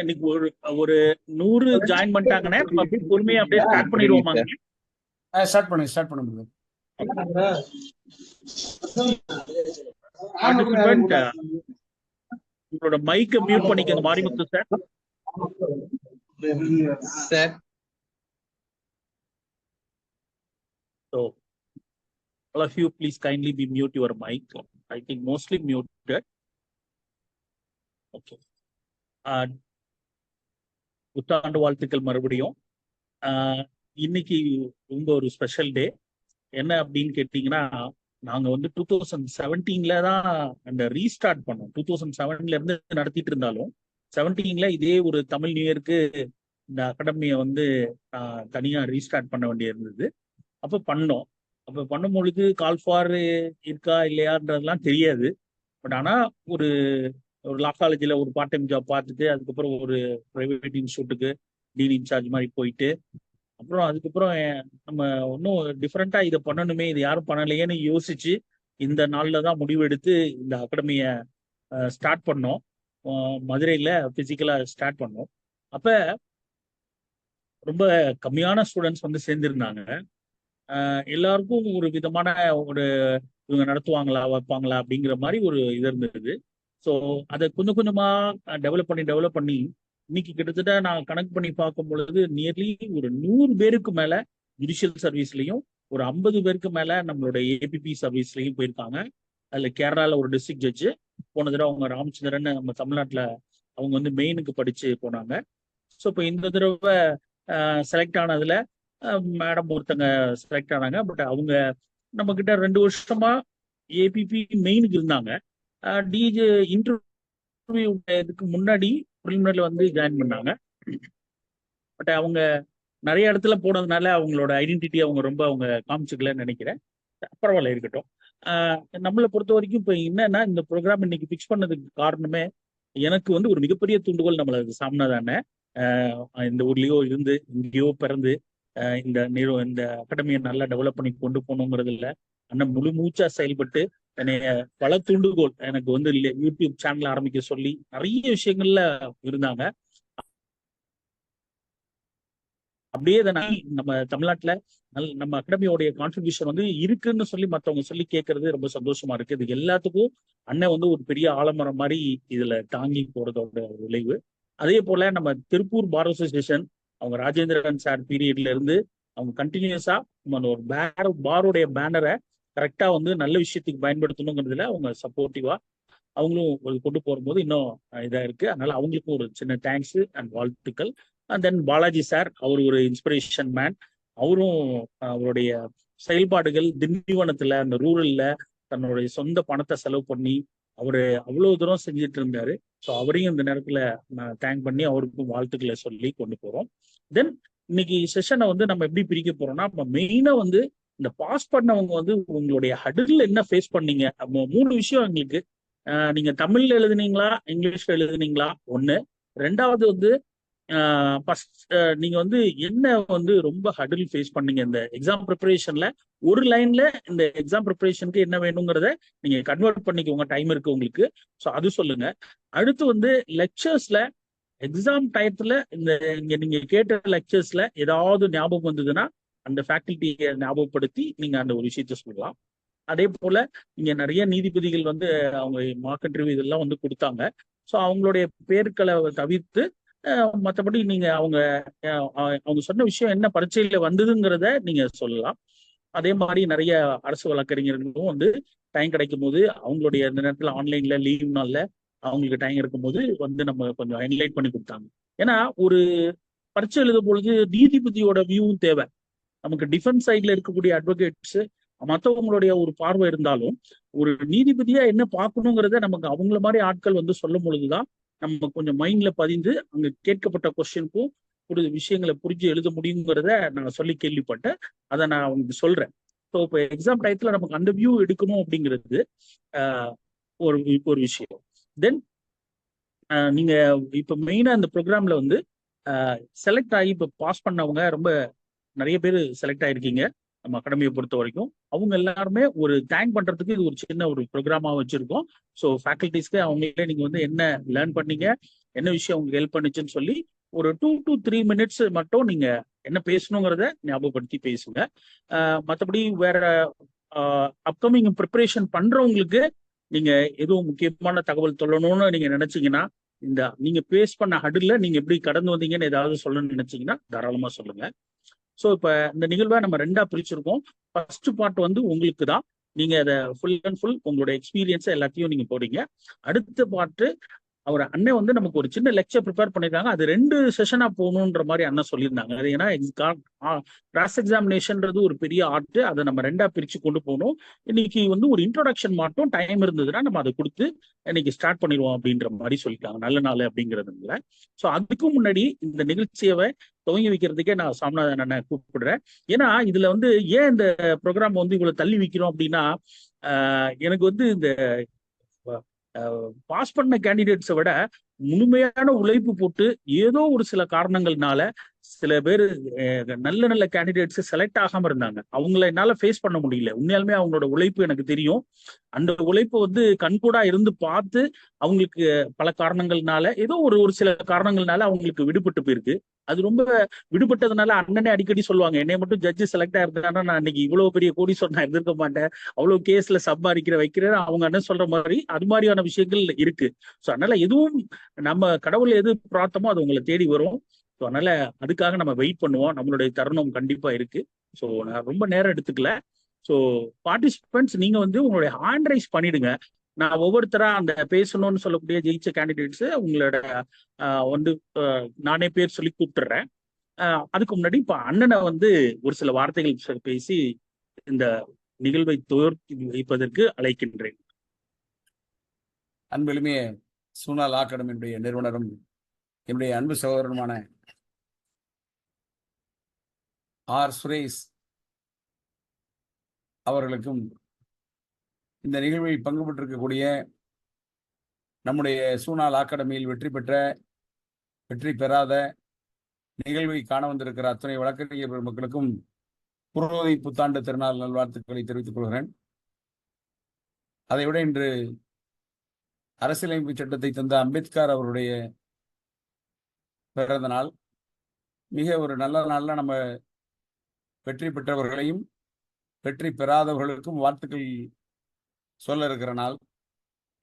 இன்னைக்கு ஒரு ஒரு 100 ஜாயின் பண்ணிட்டாங்கன்னா நம்ம அப்படியே பொறுமையா அப்படியே ஸ்டார்ட் பண்ணிடுவோமாங்க. ஸ்டார்ட் பண்ணுங்க. பார்ட்டிசிபென்ட் உங்களோட மைக்கை மியூட் பண்ணிக்கங்க Marimuthu sir. Sir So all of you please kindly be mute your mic. I think mostly muted. Okay. புத்தாண்டு வாழ்த்துக்கள் மறுபடியும். இன்னைக்கு ரொம்ப ஒரு ஸ்பெஷல் டே. என்ன அப்படின்னு கேட்டீங்கன்னா, நாங்க வந்து 2017 தான் அந்த ரீஸ்டார்ட் பண்ணோம். 2007 இருந்து நடத்திட்டு இருந்தாலும் 17 இதே ஒரு தமிழ் நியூ இயருக்கு இந்த அகாடமியை வந்து தனியா ரீஸ்டார்ட் பண்ண வேண்டிய இருந்தது. அப்ப பண்ணோம். அப்ப பண்ணும் பொழுது கால் ஃபார் இருக்கா இல்லையான்றதுலாம் தெரியாது. பட் ஆனா ஒரு லா காலேஜில் ஒரு பார்ட் டைம் ஜாப் பார்த்துட்டு அதுக்கப்புறம் ஒரு ப்ரைவேட் இன்ஸ்டியூட்டுக்கு டீன் இன்சார்ஜ் மாதிரி போயிட்டு அப்புறம் அதுக்கப்புறம் நம்ம இன்னும் டிஃப்ரெண்டா இதை பண்ணணுமே, இது யாரும் பண்ணலையேன்னு யோசிச்சு இந்த நாள்ல தான் முடிவெடுத்து இந்த அகாடமியை ஸ்டார்ட் பண்ணோம். மதுரையில பிசிக்கலா ஸ்டார்ட் பண்ணோம். அப்ப ரொம்ப கம்மியான ஸ்டூடெண்ட்ஸ் வந்து சேர்ந்திருந்தாங்க. எல்லாருக்கும் ஒரு விதமான ஒரு இவங்க நடத்துவாங்களா வைப்பாங்களா அப்படிங்கிற மாதிரி ஒரு இது இருந்தது. ஸோ அதை கொஞ்சம் கொஞ்சமா டெவலப் பண்ணி இன்னைக்கு கிட்டத்தட்ட நான் கனெக்ட் பண்ணி பார்க்கும் பொழுது நியர்லி ஒரு 100 பேருக்கு மேல ஜுடிஷியல் சர்வீஸ்லையும் ஒரு 50 பேருக்கு மேல நம்மளோட ஏபிபி சர்வீஸ்லையும் போயிருக்காங்க. அதுல கேரளால ஒரு டிஸ்ட்ரிக்ட் ஜட்ஜு போன தடவை அவங்க ராமச்சந்திரன் நம்ம தமிழ்நாட்டில் அவங்க வந்து மெயினுக்கு படிச்சு போனாங்க. ஸோ இப்போ இந்த தடவை செலக்ட் ஆனதுல மேடம் ஒருத்தங்க செலக்ட் ஆனாங்க. பட் அவங்க நம்ம கிட்ட 2 வருஷமா ஏபிபி மெயினுக்கு இருந்தாங்க. டிஜே இன்டர்வியூ இதுக்கு முன்னாடி ப்ரிலிமினரில வந்து ஜாயின் பண்ணாங்க. பட் அவங்க நிறைய இடத்துல போனதுனால அவங்களோட ஐடென்டிட்டி அவங்க காமிச்சுக்கலன்னு நினைக்கிறேன். பரவாயில்ல, இருக்கட்டும். நம்மளை பொறுத்த வரைக்கும் இப்போ என்னன்னா, இந்த ப்ரோக்ராம் இன்னைக்கு ஃபிக்ஸ் பண்ணதுக்கு காரணமே எனக்கு வந்து ஒரு மிகப்பெரிய தூண்டுகோல் நம்மளுக்கு சாமினா தானே. இந்த ஊர்லயோ இருந்து இங்கேயோ பிறந்து இந்த அகாடமியை நல்லா டெவலப் பண்ணி கொண்டு போகணுங்கிறது இல்லை. ஆனால் முழு மூச்சா செயல்பட்டு என்னைய பல தூண்டுகோல் எனக்கு வந்து யூடியூப் சேனல் ஆரம்பிக்க சொல்லி நிறைய விஷயங்கள்ல இருந்தாங்க. அப்படியே நம்ம தமிழ்நாட்டுல நம்ம அகாடமியோடைய கான்ட்ரிபியூஷன் வந்து இருக்குன்னு சொல்லி மற்றவங்க சொல்லி கேட்கறது ரொம்ப சந்தோஷமா இருக்கு. இது எல்லாத்துக்கும் அண்ணன் வந்து ஒரு பெரிய ஆலமரம் மாதிரி இதுல தாங்கி போறதோட விளைவு. அதே போல நம்ம திருப்பூர் பார் அசோசியேஷன் அவங்க ராஜேந்திரன் சார் பீரியட்ல இருந்து அவங்க கண்டினியூஸா ஒரு பாரோடைய பேனரை கரெக்டா வந்து நல்ல விஷயத்துக்கு பயன்படுத்தணுங்கிறதுல அவங்க சப்போர்ட்டிவா அவங்களும் கொண்டு போகும்போது இன்னும் இதா இருக்கு. அதனால அவங்களுக்கும் ஒரு சின்ன தேங்க்ஸ் அண்ட் வாழ்த்துக்கள். அண்ட் தென் பாலாஜி சார், அவர் ஒரு இன்ஸ்பிரேஷன் மேன். அவரும் அவருடைய செயல்பாடுகள் திண்டிவனத்துல அந்த ரூரல்ல தன்னுடைய சொந்த பணத்தை செலவு பண்ணி அவரு அவ்வளவு தூரம் செஞ்சுட்டு இருந்தாரு. ஸோ அவரையும் இந்த நேரத்துல நான் தேங்க் பண்ணி அவருக்கும் வாழ்த்துக்களை சொல்லி கொண்டு போறோம். தென் இன்னைக்கு செஷனை வந்து நம்ம எப்படி பிரிக்க போறோம்னா, நம்ம மெயினா வந்து இந்த பாஸ் பண்ணவங்க வந்து உங்களுடைய ஹடில் என்ன ஃபேஸ் பண்ணீங்க, 3 விஷயம் எங்களுக்கு. நீங்க தமிழ்ல எழுதுனீங்களா இங்கிலீஷ்ல எழுதுனீங்களா ஒண்ணு. ரெண்டாவது வந்து நீங்க வந்து என்ன வந்து ரொம்ப ஹடில் ஃபேஸ் பண்ணீங்க இந்த எக்ஸாம் ப்ரிப்பரேஷன்ல. ஒரு லைன்ல இந்த எக்ஸாம் ப்ரிப்பரேஷனுக்கு என்ன வேணுங்கிறத நீங்க கன்வெர்ட் பண்ணிக்கோங்க, டைம் இருக்கு உங்களுக்கு. ஸோ அது சொல்லுங்க. அடுத்து வந்து லெக்சர்ஸ்ல எக்ஸாம் டயத்துல இங்க நீங்க கேட்ட லெக்சர்ஸ்ல ஏதாவது ஞாபகம் வந்ததுன்னா அந்த ஃபேக்கல்ட்டியை ஞாபகப்படுத்தி நீங்க அந்த ஒரு விஷயத்த சொல்லலாம். அதே போல இங்க நிறைய நீதிபதிகள் வந்து அவங்க மார்க் இன்டர்வியூ இதெல்லாம் வந்து கொடுத்தாங்க. ஸோ அவங்களுடைய பேர்களை தவிர்த்து மற்றபடி நீங்க அவங்க சொன்ன விஷயம் என்ன பரீட்சையில வந்ததுங்கிறத நீங்க சொல்லலாம். அதே மாதிரி நிறைய அரசு வழக்கறிஞர்களும் வந்து டைம் கிடைக்கும் போது அவங்களுடைய இந்த நேரத்துல ஆன்லைன்ல லீவ் நாள்ல அவங்களுக்கு டைம் இருக்கும் போது வந்து நம்ம கொஞ்சம் ஹைலைட் பண்ணி கொடுத்தாங்க. ஏன்னா ஒரு பரீட்சை எழுதும் பொழுது நீதிபதியோட வியூவும் தேவை. நமக்கு டிஃபென்ஸ் சைட்ல இருக்கக்கூடிய அட்வொகேட்ஸ் மற்றவங்களுடைய ஒரு பார்வை இருந்தாலும் ஒரு நீதிபதியா என்ன பார்க்கணுங்கிறத நமக்கு அவங்கள மாதிரி ஆட்கள் வந்து சொல்லும் பொழுதுதான் நம்ம கொஞ்சம் மைண்ட்ல பதிந்து அங்க கேட்கப்பட்ட கொஸ்டினுக்கும் ஒரு விஷயங்களை புரிஞ்சு எழுத முடியுங்கிறத நான் சொல்லி கேள்விப்பட்டேன். அதை நான் அவங்களுக்கு சொல்றேன். ஸோ இப்போ எக்ஸாம் டயத்துல நமக்கு அந்த வியூ எடுக்கணும் அப்படிங்கிறது ஒரு விஷயம். தென் நீங்க இப்ப மெயினா இந்த ப்ரோக்ராம்ல வந்து செலக்ட் ஆகி இப்ப பாஸ் பண்ணவங்க ரொம்ப நிறைய பேர் செலக்ட் ஆயிருக்கீங்க நம்ம அகாடமியை பொறுத்த வரைக்கும். அவங்க எல்லாருமே ஒரு தேங்க் பண்றதுக்கு இது ஒரு சின்ன ஒரு ப்ரோக்ராமா வச்சிருக்கோம். ஸோ ஃபேக்கல்டிஸ்க்கு அவங்களே நீங்க வந்து என்ன லேர்ன் பண்ணீங்க, என்ன விஷயம் உங்களுக்கு ஹெல்ப் பண்ணுச்சுன்னு சொல்லி ஒரு 2 to 3 minutes மட்டும் நீங்க என்ன பேசணுங்கிறத ஞாபகப்படுத்தி பேசுங்க. மற்றபடி வேற அப்கமிங் ப்ரிப்பரேஷன் பண்றவங்களுக்கு நீங்க எதுவும் முக்கியமான தகவல் சொல்லணும்னு நீங்க நினைச்சீங்கன்னா, இந்த நீங்க பேஸ் பண்ண ஹடில் நீங்க எப்படி கடந்து வந்தீங்கன்னு ஏதாவது சொல்லணும்னு நினைச்சீங்கன்னா தாராளமா சொல்லுங்க. ஸோ இப்போ இந்த நிகழ்வை நம்ம 2ஆ பிரிச்சிருக்கோம். ஃபர்ஸ்ட் பார்ட் வந்து உங்களுக்கு தான். நீங்க அதை ஃபுல் அண்ட் ஃபுல் உங்களோட எக்ஸ்பீரியன்ஸை எல்லாத்தையும் நீங்க போறீங்க. அடுத்த பார்ட்டு அவர் அண்ணன் வந்து நமக்கு ஒரு சின்ன லெக்சர் ப்ரிப்பேர் பண்ணிருக்காங்க. அது 2 செஷனா போகணுன்ற மாதிரி அண்ணன் சொல்லியிருந்தாங்க. அது ஏன்னா கிராஸ் எக்ஸாமினேஷன்ன்றது ஒரு பெரிய ஆர்ட். அதை நம்ம 2ஆ பிரிச்சு கொண்டு போகணும். இன்னைக்கு வந்து ஒரு இன்ட்ரோடக்ஷன் மட்டும் டைம் இருந்ததுன்னா நம்ம அதை கொடுத்து இன்னைக்கு ஸ்டார்ட் பண்ணிடுவோம் அப்படின்ற மாதிரி சொல்லிட்டாங்க. நல்ல நாள் அப்படிங்கிறதுல. ஸோ அதுக்கு முன்னாடி இந்த நிகழ்ச்சியை துவங்கி வைக்கிறதுக்கே நான் சாமிநாதன் அண்ணனை கூப்பிடுறேன். ஏன்னா இதுல வந்து ஏன் இந்த ப்ரோக்ராம் வந்து இவ்வளவு தள்ளி வைக்கிறோம் அப்படின்னா, எனக்கு வந்து இந்த பாஸ் பண்ண கேண்டிடேட்ஸை விட முழுமையான உழைப்பு போட்டு ஏதோ ஒரு சில காரணங்கள்னால சில பேர் நல்ல நல்ல கேண்டிடேட்ஸ் செலக்ட் ஆகாம இருந்தாங்க. அவங்கள என்னால ஃபேஸ் பண்ண முடியல. உண்மையாலுமே அவங்களோட உழைப்பு எனக்கு தெரியும். அந்த உழைப்பு வந்து கண்கூடா இருந்து பார்த்து அவங்களுக்கு பல காரணங்கள்னால ஏதோ ஒரு சில காரணங்கள்னால அவங்களுக்கு விடுபட்டு போயிருக்கு. அது ரொம்ப விடுபட்டதுனால அண்ணனே அடிக்கடி சொல்லுவாங்க, என்னை மட்டும் ஜட்ஜு செலக்ட் ஆயிருந்தாங்கன்னா நான் இன்னைக்கு இவ்வளவு பெரிய கோடீஸ்வரன் நான் இருந்திருக்க மாட்டேன், அவ்வளவு கேஸ்ல வைக்கிறேன் அவங்க அண்ணன் சொல்ற மாதிரி அது மாதிரியான விஷயங்கள் இருக்கு. ஸோ அதனால எதுவும் நம்ம கடவுள் எது பிரார்த்தமோ அது உங்களை தேடி வரும். ஸோ அதனால அதுக்காக நம்ம வெயிட் பண்ணுவோம். நம்மளுடைய தருணம் கண்டிப்பா இருக்கு. ஸோ நான் ரொம்ப நேரம் எடுத்துக்கல. ஸோ பார்ட்டிசிபென்ட்ஸ் நீங்க வந்து உங்களுடைய ஹேண்ட் ரைஸ் பண்ணிடுங்க. நான் ஒவ்வொருத்தரா அந்த பேசணும்னு சொல்லக்கூடிய ஜெயிச்ச கேண்டிடேட்ஸ் உங்களோட வந்து நானே பேர் சொல்லி கூப்பிட்டுறேன். அதுக்கு முன்னாடி இப்ப அண்ணனை வந்து ஒரு சில வார்த்தைகள் பேசி இந்த நிகழ்வை துவக்கி வைப்பதற்கு அழைக்கின்றேன். அன்பெழுமைய சூனா லா அகாடமியுடைய நிறுவனரும் என்னுடைய அன்பு சகோதரனுமான ஆர் சுரேஷ் அவர்களுக்கும் இந்த நிகழ்வில் பங்கு பெற்றிருக்கக்கூடிய நம்முடைய சூனா லா அகாடமியில் வெற்றி பெறாத நிகழ்வை காண வந்திருக்கிற அத்தனை வழக்கறிஞர் பெருமக்களுக்கும் புரோதி புத்தாண்டு திருநாள் நல்வாழ்த்துக்களை தெரிவித்துக் கொள்கிறேன். அதைவிட இன்று அரசியலமைப்பு சட்டத்தை தந்த அம்பேத்கர் அவருடைய பிறந்த நாள். மிக ஒரு நல்ல நாளில் நம்ம வெற்றி பெற்றவர்களையும் வெற்றி பெறாதவர்களுக்கும் வாழ்த்துக்கள் சொல்ல இருக்கிற நாள்.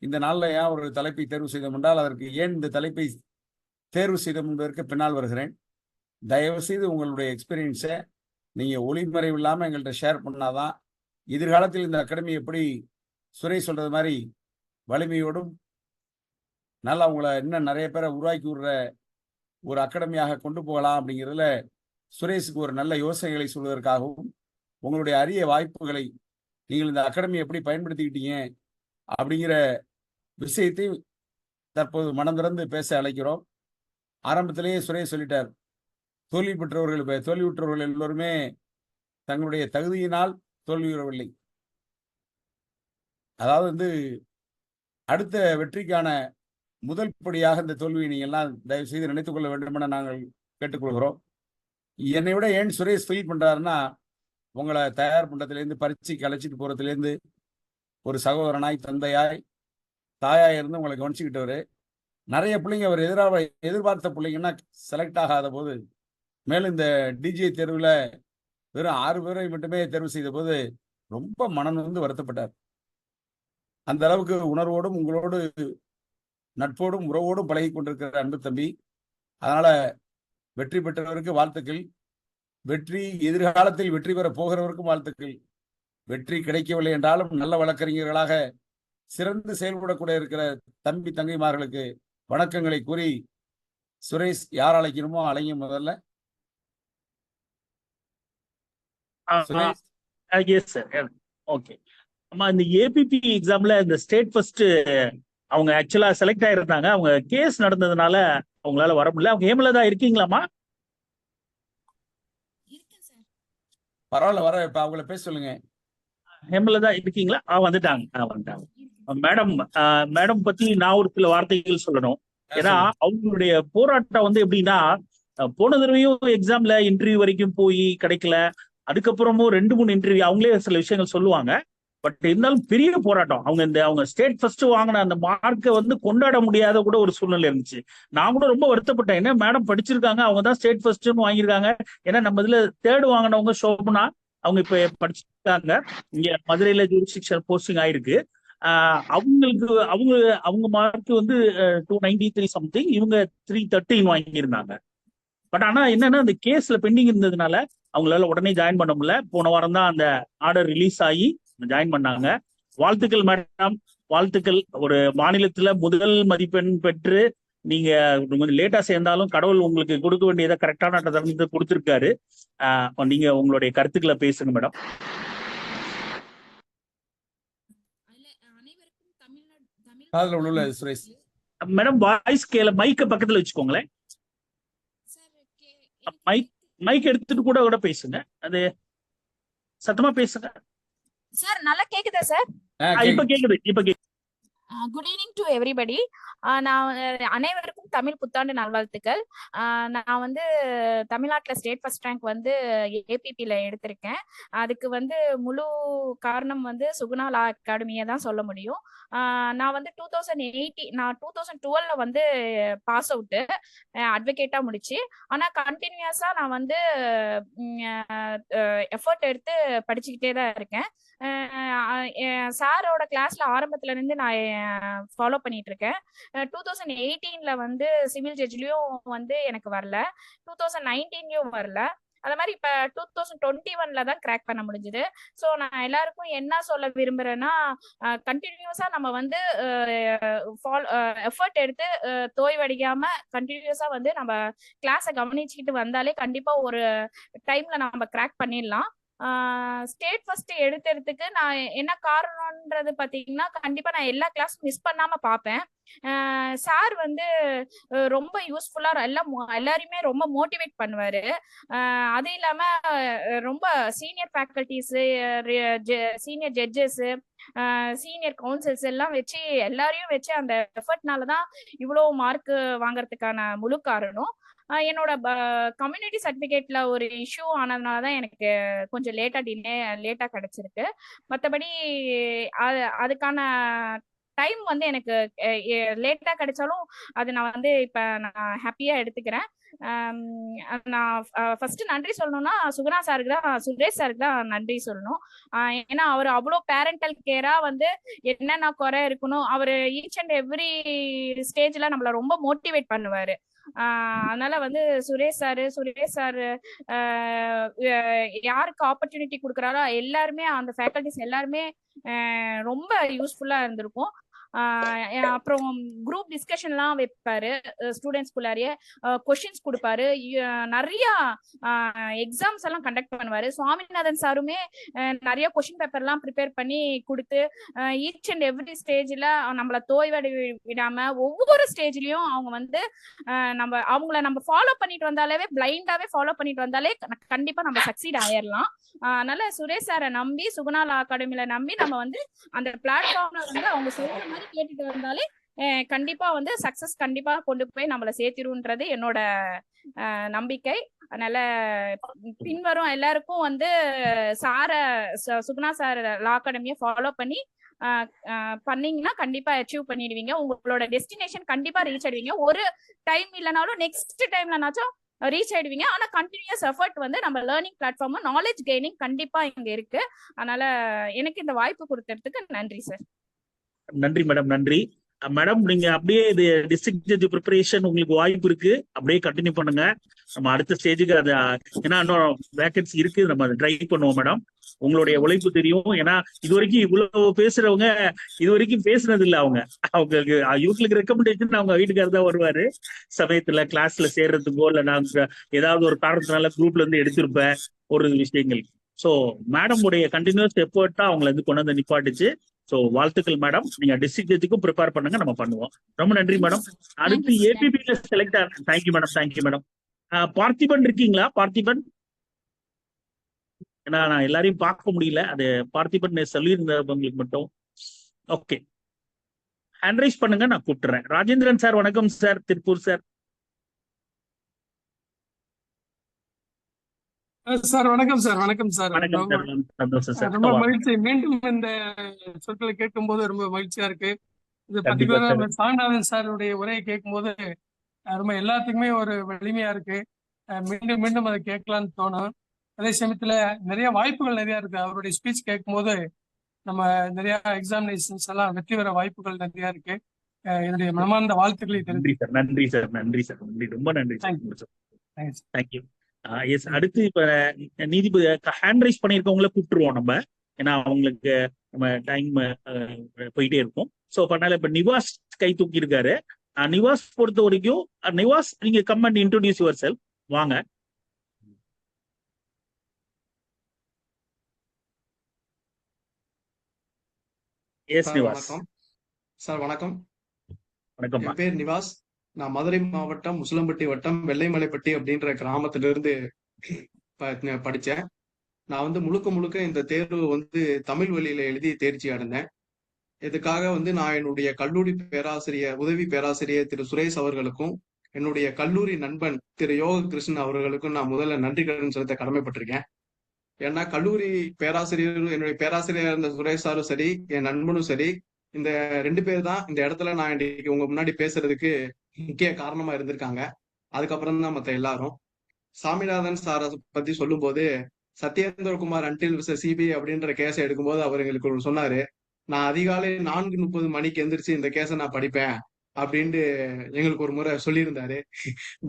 இந்த நாளில் ஏன் ஒரு தலைப்பை தேர்வு செய்தோம் என்றால், அதற்கு ஏன் இந்த தலைப்பை தேர்வு செய்தோம் என்பதற்கு பின்னால் வருகிறேன். தயவு செய்து உங்களுடைய எக்ஸ்பீரியன்ஸை நீங்கள் ஒளிமறைவு இல்லாமல் எங்கள்கிட்ட ஷேர் பண்ணாதான் எதிர்காலத்தில் இந்த அகாடமி எப்படி சுரேஷ் சொல்றது மாதிரி வலிமையோடும் நல்லா உங்களை இன்னும் நிறைய பேரை உருவாக்கி விடுற ஒரு அகாடமியாக கொண்டு போகலாம் அப்படிங்கிறதுல சுரேஷுக்கு ஒரு நல்ல யோசனைகளை சொல்வதற்காகவும் உங்களுடைய அரிய வாய்ப்புகளை நீங்கள் இந்த அகாடமி எப்படி பயன்படுத்திக்கிட்டீங்க அப்படிங்கிற விஷயத்தை தற்போது மனம் திறந்து பேச அழைக்கிறோம். ஆரம்பத்திலேயே சுரேஷ் சொல்லிட்டார், தோல்வியுற்றவர்கள் எல்லோருமே தங்களுடைய தகுதியினால் தோல்வியுறவில்லை. அதாவது வந்து அடுத்த வெற்றிக்கான முதல் படியாக இந்த தோல்வியை நீங்கள் எல்லாம் தயவு செய்து நினைத்துக் கொள்ள வேண்டும் என நாங்கள் கேட்டுக்கொள்கிறோம். என்னை விட ஏன் சுரேஷ் ஃபீல் பண்றாருன்னா, உங்களை தயார் பண்றதுலேருந்து பரீட்சைக்கு அழைச்சிட்டு போறதுலேருந்து ஒரு சகோதரனாய் தந்தையாய் தாயாய் இருந்து உங்களை கவனிச்சுக்கிட்டவர். நிறைய பிள்ளைங்க அவர் எதிர்பார்த்த பிள்ளைங்கன்னா செலக்ட் ஆகாத போது, மேலும் இந்த டிஜிஐ தேர்வில் வெறும் 6 பேரை மட்டுமே தேர்வு செய்த போது ரொம்ப மனம் வந்து வருத்தப்பட்டார். அந்த அளவுக்கு உணர்வோடும் உங்களோடு நட்போடும் உறவோடும் பழகி கொண்டிருக்கிற அன்பு தம்பி. அதனால வெற்றி பெற்றவருக்கு வாழ்த்துக்கள். எதிர்காலத்தில் வெற்றி பெற போகிறவருக்கும் வாழ்த்துக்கள். வெற்றி கிடைக்கவில்லை என்றாலும் நல்ல வழக்கறிஞர்களாக சிறந்து செயல்படக்கூடிய இருக்கிற தம்பி தங்கைமார்களுக்கு வணக்கங்களை கூறி, சுரேஷ் யார் அழைக்கணுமோ அழைங்க. முதல்ல ஓகே. ஆமா, இந்த ஏபிபி எக்ஸாம்ல இந்த ஸ்டேட் ஃபர்ஸ்ட் அவங்க ஆக்சுவலா செலக்ட் ஆயிருந்தாங்க. அவங்க கேஸ் நடந்ததுனால அவங்களால வர முடியல. அவங்க ஏம்ல தான் இருக்கீங்களாமா? பரவாயில்ல, வர இப்ப அவங்கள பேச சொல்லுங்க. ஹேம்ல தான் இருக்கீங்களா? வந்துட்டாங்க. மேடம் பத்தி நான் ஒரு சில வார்த்தைகள் சொல்லணும். ஏன்னா அவங்களுடைய போராட்டம் வந்து எப்படின்னா, போன தடவையும் எக்ஸாம்ல இன்டர்வியூ வரைக்கும் போய் கிடைக்கல. அதுக்கப்புறமும் 2-3 இன்டர்வியூ அவங்களே சில விஷயங்கள் சொல்லுவாங்க. பட் இருந்தாலும் பெரிய போராட்டம். அவங்க ஸ்டேட் ஃபர்ஸ்ட் வாங்கின அந்த மார்க்கை வந்து கொண்டாட முடியாத கூட ஒரு சூழ்நிலை இருந்துச்சு. நான் கூட ரொம்ப வருத்தப்பட்டேன். ஏன்னா மேடம் படிச்சிருக்காங்க, அவங்க தான் ஸ்டேட் ஃபர்ஸ்ட்னு வாங்கியிருக்காங்க. ஏன்னா நம்ம இதுல தேர்ட் வாங்கினவங்க சோபனா, அவங்க இப்ப படிச்சிருக்காங்க, இங்க மதுரையில ஜூரிஸ்டிக்ஷன் போஸ்டிங் ஆயிருக்கு. அவங்களுக்கு அவங்க அவங்க மார்க் வந்து 293 சம்திங், இவங்க 313 வாங்கியிருந்தாங்க. பட் ஆனா என்னன்னா அந்த கேஸ்ல பெண்டிங் இருந்ததுனால அவங்களால உடனே ஜாயின் பண்ண முடியல. போன வாரம் தான் அந்த ஆர்டர் ரிலீஸ் ஆகி ஜாயின் பண்ணாங்க. வாழ்த்துக்கள் மேடம், வாழ்த்துக்கள். ஒரு மாநிலத்துல முதல் மதிப்பெண் பெற்று நீங்க கொஞ்சம் லேட்டா சேர்ந்தாலும் கடவுள் உங்களுக்கு கொடுக்க வேண்டியதை கரெக்டான தருணத்தை கொடுத்துருக்காரு. நீங்க உங்களுடைய கருத்துக்களை பேசுங்க மேடம். மேடம் வாய்ஸ் கேல, மைக்க பக்கத்துல வச்சுக்கோங்களேன். மைக் எடுத்துட்டு கூட பேசுங்க, அது சத்தமா பேசுங்க. சார் நல்லா கேக்குதா சார்? இப்ப கேக்குது, இப்ப கேக்குது. Good evening to everybody. நான் அனைவருக்கும் தமிழ் புத்தாண்டு நல்வாழ்த்துக்கள். நான் வந்து தமிழ்நாட்டில் ஸ்டேட் ஃபர்ஸ்ட் ரேங்க் வந்து ஏபிபியில் எடுத்திருக்கேன். அதுக்கு வந்து முழு காரணம் வந்து சுகுணா லா அகாடமியை தான் சொல்ல முடியும். நான் வந்து 2012 வந்து பாஸ் அவுட்டு அட்வொகேட்டாக முடிச்சு. ஆனால் கண்டினியூஸாக நான் வந்து எஃபர்ட் எடுத்து படிச்சுக்கிட்டே தான் இருக்கேன். சாரோட கிளாஸ்ல ஆரம்பத்துல இருந்து நான் ஃபாலோ பண்ணிட்டு இருக்கேன். 2018 வந்து சிவில் ஜட்ஜ்லயும் வந்து எனக்கு வரல, 2019லயும் வரல. அது மாதிரி இப்ப 2021 தான் கிராக் பண்ண முடிஞ்சது. ஸோ நான் எல்லாருக்கும் என்ன சொல்ல விரும்புறேன்னா, கண்டினியூஸா நம்ம வந்து எஃபர்ட் எடுத்து தோய்வடிக்காம கண்டினியூஸா வந்து நம்ம கிளாஸை கவனிச்சுக்கிட்டு வந்தாலே கண்டிப்பா ஒரு டைம்ல நம்ம கிராக் பண்ணிடலாம். ஸ்டேட் ஃபர்ஸ்ட் எடுக்கிறதுக்கு நான் என்ன காரணம்ன்றது பார்த்தீங்கன்னா, கண்டிப்பா நான் எல்லா கிளாஸும் மிஸ் பண்ணாம பார்ப்பேன். சார் வந்து ரொம்ப யூஸ்ஃபுல்லா எல்லாரையுமே ரொம்ப மோட்டிவேட் பண்ணுவாரு. அது இல்லாம ரொம்ப senior faculties, senior judges, senior councils எல்லாம் வச்சு எல்லாரையும் வச்சு அந்த எஃபர்ட்னால தான் இவ்வளோ மார்க் வாங்குறதுக்கான முழு காரணம். என்னோட கம்யூனிட்டி சர்டிஃபிகேட்ல ஒரு இஷ்யூ ஆனதுனால தான் எனக்கு கொஞ்சம் லேட்டா கிடைச்சிருக்கு. மற்றபடி அதுக்கான டைம் வந்து எனக்கு லேட்டா கிடைச்சாலும் அது நான் வந்து இப்ப நான் ஹாப்பியா எடுத்துக்கிறேன். நான் ஃபர்ஸ்ட் நன்றி சொல்லணும்னா சுகுணா சாருக்கு தான், சுரேஷ் சாருக்கு தான் நன்றி சொல்லணும். ஏன்னா அவர் அவ்வளோ பேரண்டல் கேரா வந்து என்னென்ன குறை இருக்கணும், அவர் ஈச் அண்ட் எவ்ரி ஸ்டேஜ்ல நம்மள ரொம்ப மோட்டிவேட் பண்ணுவாரு. அதனால வந்து சுரேஷ் சாரு யாருக்கு ஆப்பர்ச்சுனிட்டி கொடுக்குறாரோ எல்லாருமே, அந்த ஃபேக்கல்டிஸ் எல்லாருமே ரொம்ப யூஸ்ஃபுல்லா இருந்திருக்கும். அப்புறம் குரூப் டிஸ்கஷன்லாம் வைப்பாரு, ஸ்டூடெண்ட்ஸ்குள்ளாரியே கொஸ்டின்ஸ் கொடுப்பாரு, நிறைய எக்ஸாம்ஸ் எல்லாம் கண்டக்ட் பண்ணுவாரு. சுவாமிநாதன் சாருமே நிறைய கொஸ்டின் பேப்பர்லாம் ப்ரிப்பேர் பண்ணி கொடுத்து ஈச் அண்ட் எவ்ரி ஸ்டேஜ்ல நம்மள தோய்வடை விடாம ஒவ்வொரு ஸ்டேஜ்லயும் அவங்க வந்து அவங்கள நம்ம ஃபாலோ பண்ணிட்டு வந்தாலே, பிளைண்டாவே ஃபாலோ பண்ணிட்டு வந்தாலே கண்டிப்பா நம்ம சக்சீட் ஆயிடலாம். அதனால சுரேஷ் சாரை நம்பி, சுகுணா லா அகாடமியில நம்பி நம்ம வந்து அந்த பிளாட்ஃபார்ம்ல வந்து அவங்க சொல்ற மாதிரி கேட்டுட்டு வந்தாலே கண்டிப்பா வந்து சக்சஸ் கண்டிப்பா கொண்டு போய் நம்மளை சேர்த்திருன்றது என்னோட நம்பிக்கை. அதனால பின்வரும் எல்லாருக்கும் வந்து சுகுணா சார் லா அகாடமியை ஃபாலோ பண்ணீங்கன்னா கண்டிப்பா அச்சீவ் பண்ணிடுவீங்க. உங்களோட டெஸ்டினேஷன் கண்டிப்பா ரீச் ஆயிடுவீங்க. ஒரு டைம் இல்லைனாலும் நெக்ஸ்ட் டைம்லனாச்சும் ரீச் ஆயிடுவீங்க. ஆனா கண்டினியூஸ் எஃபர்ட் வந்து நம்ம லேர்னிங் பிளாட்ஃபார்ம், நாலேஜ் கெய்னிங் கண்டிப்பா இங்க இருக்கு. அதனால எனக்கு இந்த வாய்ப்பு கொடுத்ததுக்கு நன்றி சார். நன்றி மேடம், நன்றி மேடம். நீங்க அப்படியே இது டிஸ்ட்ரிக்ட் ஜட்ஜ் ப்ரிப்பரேஷன் உங்களுக்கு வாய்ப்பு இருக்கு, அப்படியே கண்டினியூ பண்ணுங்க. நம்ம அடுத்த ஸ்டேஜுக்கு அது ஏன்னா இன்னும் வேகன்சி இருக்கு, நம்ம ட்ரை பண்ணுவோம் மேடம். உங்களுடைய உழைப்பு தெரியும். ஏன்னா இது வரைக்கும் இவ்வளவு பேசுறவங்க இது வரைக்கும் பேசுனது இல்லை. அவங்களுக்கு இவங்களுக்கு ரெக்கமெண்டேஷன் அவங்க வீட்டுக்காரர் தான் வருவாரு சமயத்துல, கிளாஸ்ல சேர்றதுக்கோ இல்லை நாங்க ஏதாவது ஒரு காரணத்தினால குரூப்ல இருந்து எடுத்திருப்பேன் ஒரு விஷயங்கள். ஸோ மேடம் உடைய கண்டினியூஸ் எஃபர்ட்டா அவங்களை வந்து கொண்டு வந்து நிப்பாட்டுச்சு. ஸோ வாழ்த்துக்கள் மேடம். நீங்க டிஸ்ட்ரிக்ட் ஜட்ஜுக்கும் ப்ரிப்பேர் பண்ணுங்க, நம்ம பண்ணுவோம். ரொம்ப நன்றி மேடம். அடுத்து ஏபிபில செலக்ட் ஆன thank you madam, thank you madam. Parthiban இருக்கீங்களா? பார்த்திபன், ஏன்னா நான் எல்லாரையும் பார்க்க முடியல, அது பார்த்திபன் சொல்லியிருந்தவங்களுக்கு மட்டும். ஓகே, ஹேண்ட்ரைஸ் பண்ணுங்க, நான் கூப்பிட்டுறேன். ராஜேந்திரன் சார் வணக்கம் சார், திருப்பூர் சார். சார் வணக்கம் சார். வணக்கம் சார். வணக்கம் ரொம்ப சார். சந்தோஷம் சார். ரொம்ப மகிழ்ச்சி. மீண்டும் இந்த சொற்களை கேட்கும்போது ரொம்ப மகிழ்ச்சியா இருக்கு. இது கண்டிப்பா பர்டிகுலரா சார். நம்ம சாமிநாதன் சாருடைய உரையை கேட்கும்போது ரொம்ப எல்லாத்துக்குமே ஒரு வலிமையா இருக்கு. மீண்டும் மீண்டும் அதை கேட்கலான்னு தோணும். அதே சமயத்துல நிறைய வாய்ப்புகள் நிறைய இருக்கு. அவருடைய ஸ்பீச் கேட்கும்போது நம்ம நிறைய எக்ஸாமினேஷன்ஸ் எல்லாம் வெற்றி பெற வாய்ப்புகள் நிறைய இருக்கு. என்னுடைய மனமார்ந்த வாழ்த்துக்களை நன்றி தெரிவித்து சார். நன்றி சார். நன்றி சார். நன்றி. ரொம்ப நன்றி சார். தேங்க்ஸ். தேங்க்யூ. எஸ். அடுத்து இப்ப நீதிபதி ஹேண்ட் ரைஸ் பண்ணியிருக்கவங்கள கூப்பிட்டுருவோம் நம்ம. ஏன்னா அவங்களுக்கு நம்ம டைம் போயிட்டே இருக்கும். ஸோ அதனால இப்ப நிவாஸ் கை தூக்கி இருக்காரு. நிவாஸ் பொறுத்த வரைக்கும் நிவாஸ் நீங்க come and introduce yourself. வாங்க. Yes sir Nivas. வணக்கம். சார் வணக்கம். வணக்கம். என் பேர் நிவாஸ். நான் மதுரை மாவட்டம் முசலம்பட்டி வட்டம் வெள்ளைமலைப்பட்டி அப்படின்ற கிராமத்திலிருந்து படித்தேன். நான் முழுக்க முழுக்க இந்த தேர்வு தமிழ் வழியில எழுதி தேர்ச்சி அடைந்தேன். இதுக்காக நான் என்னுடைய கல்லூரி பேராசிரியர், உதவி பேராசிரியர் திரு சுரேஷ் அவர்களுக்கும், என்னுடைய கல்லூரி நண்பன் திரு யோக கிருஷ்ணன் அவர்களுக்கும் நான் முதல்ல நன்றி கடன் செலுத்த கடமைப்பட்டிருக்கேன். ஏன்னா கல்லூரி பேராசிரியர், என்னுடைய பேராசிரியர் இருந்த சுரேஷ் சாரும் சரி, என் நண்பனும் சரி, இந்த 2 பேர் தான் இந்த இடத்துல நான் இன்னைக்கு உங்க முன்னாடி பேசுறதுக்கு முக்கிய காரணமா இருந்திருக்காங்க. அதுக்கப்புறம் தான் மத்த எல்லாரும். சாமிநாதன் சாரை பத்தி சொல்லும் போது, சத்யேந்திரகுமார் அன்டில் சிபிஐ அப்படின்ற கேஸை எடுக்கும்போது அவர் எங்களுக்கு சொன்னாரு, நான் அதிகாலை 4:30 மணிக்கு எந்திரிச்சு இந்த கேஸை நான் படிப்பேன் அப்படின்ட்டு எங்களுக்கு ஒரு முறை சொல்லியிருந்தாரு.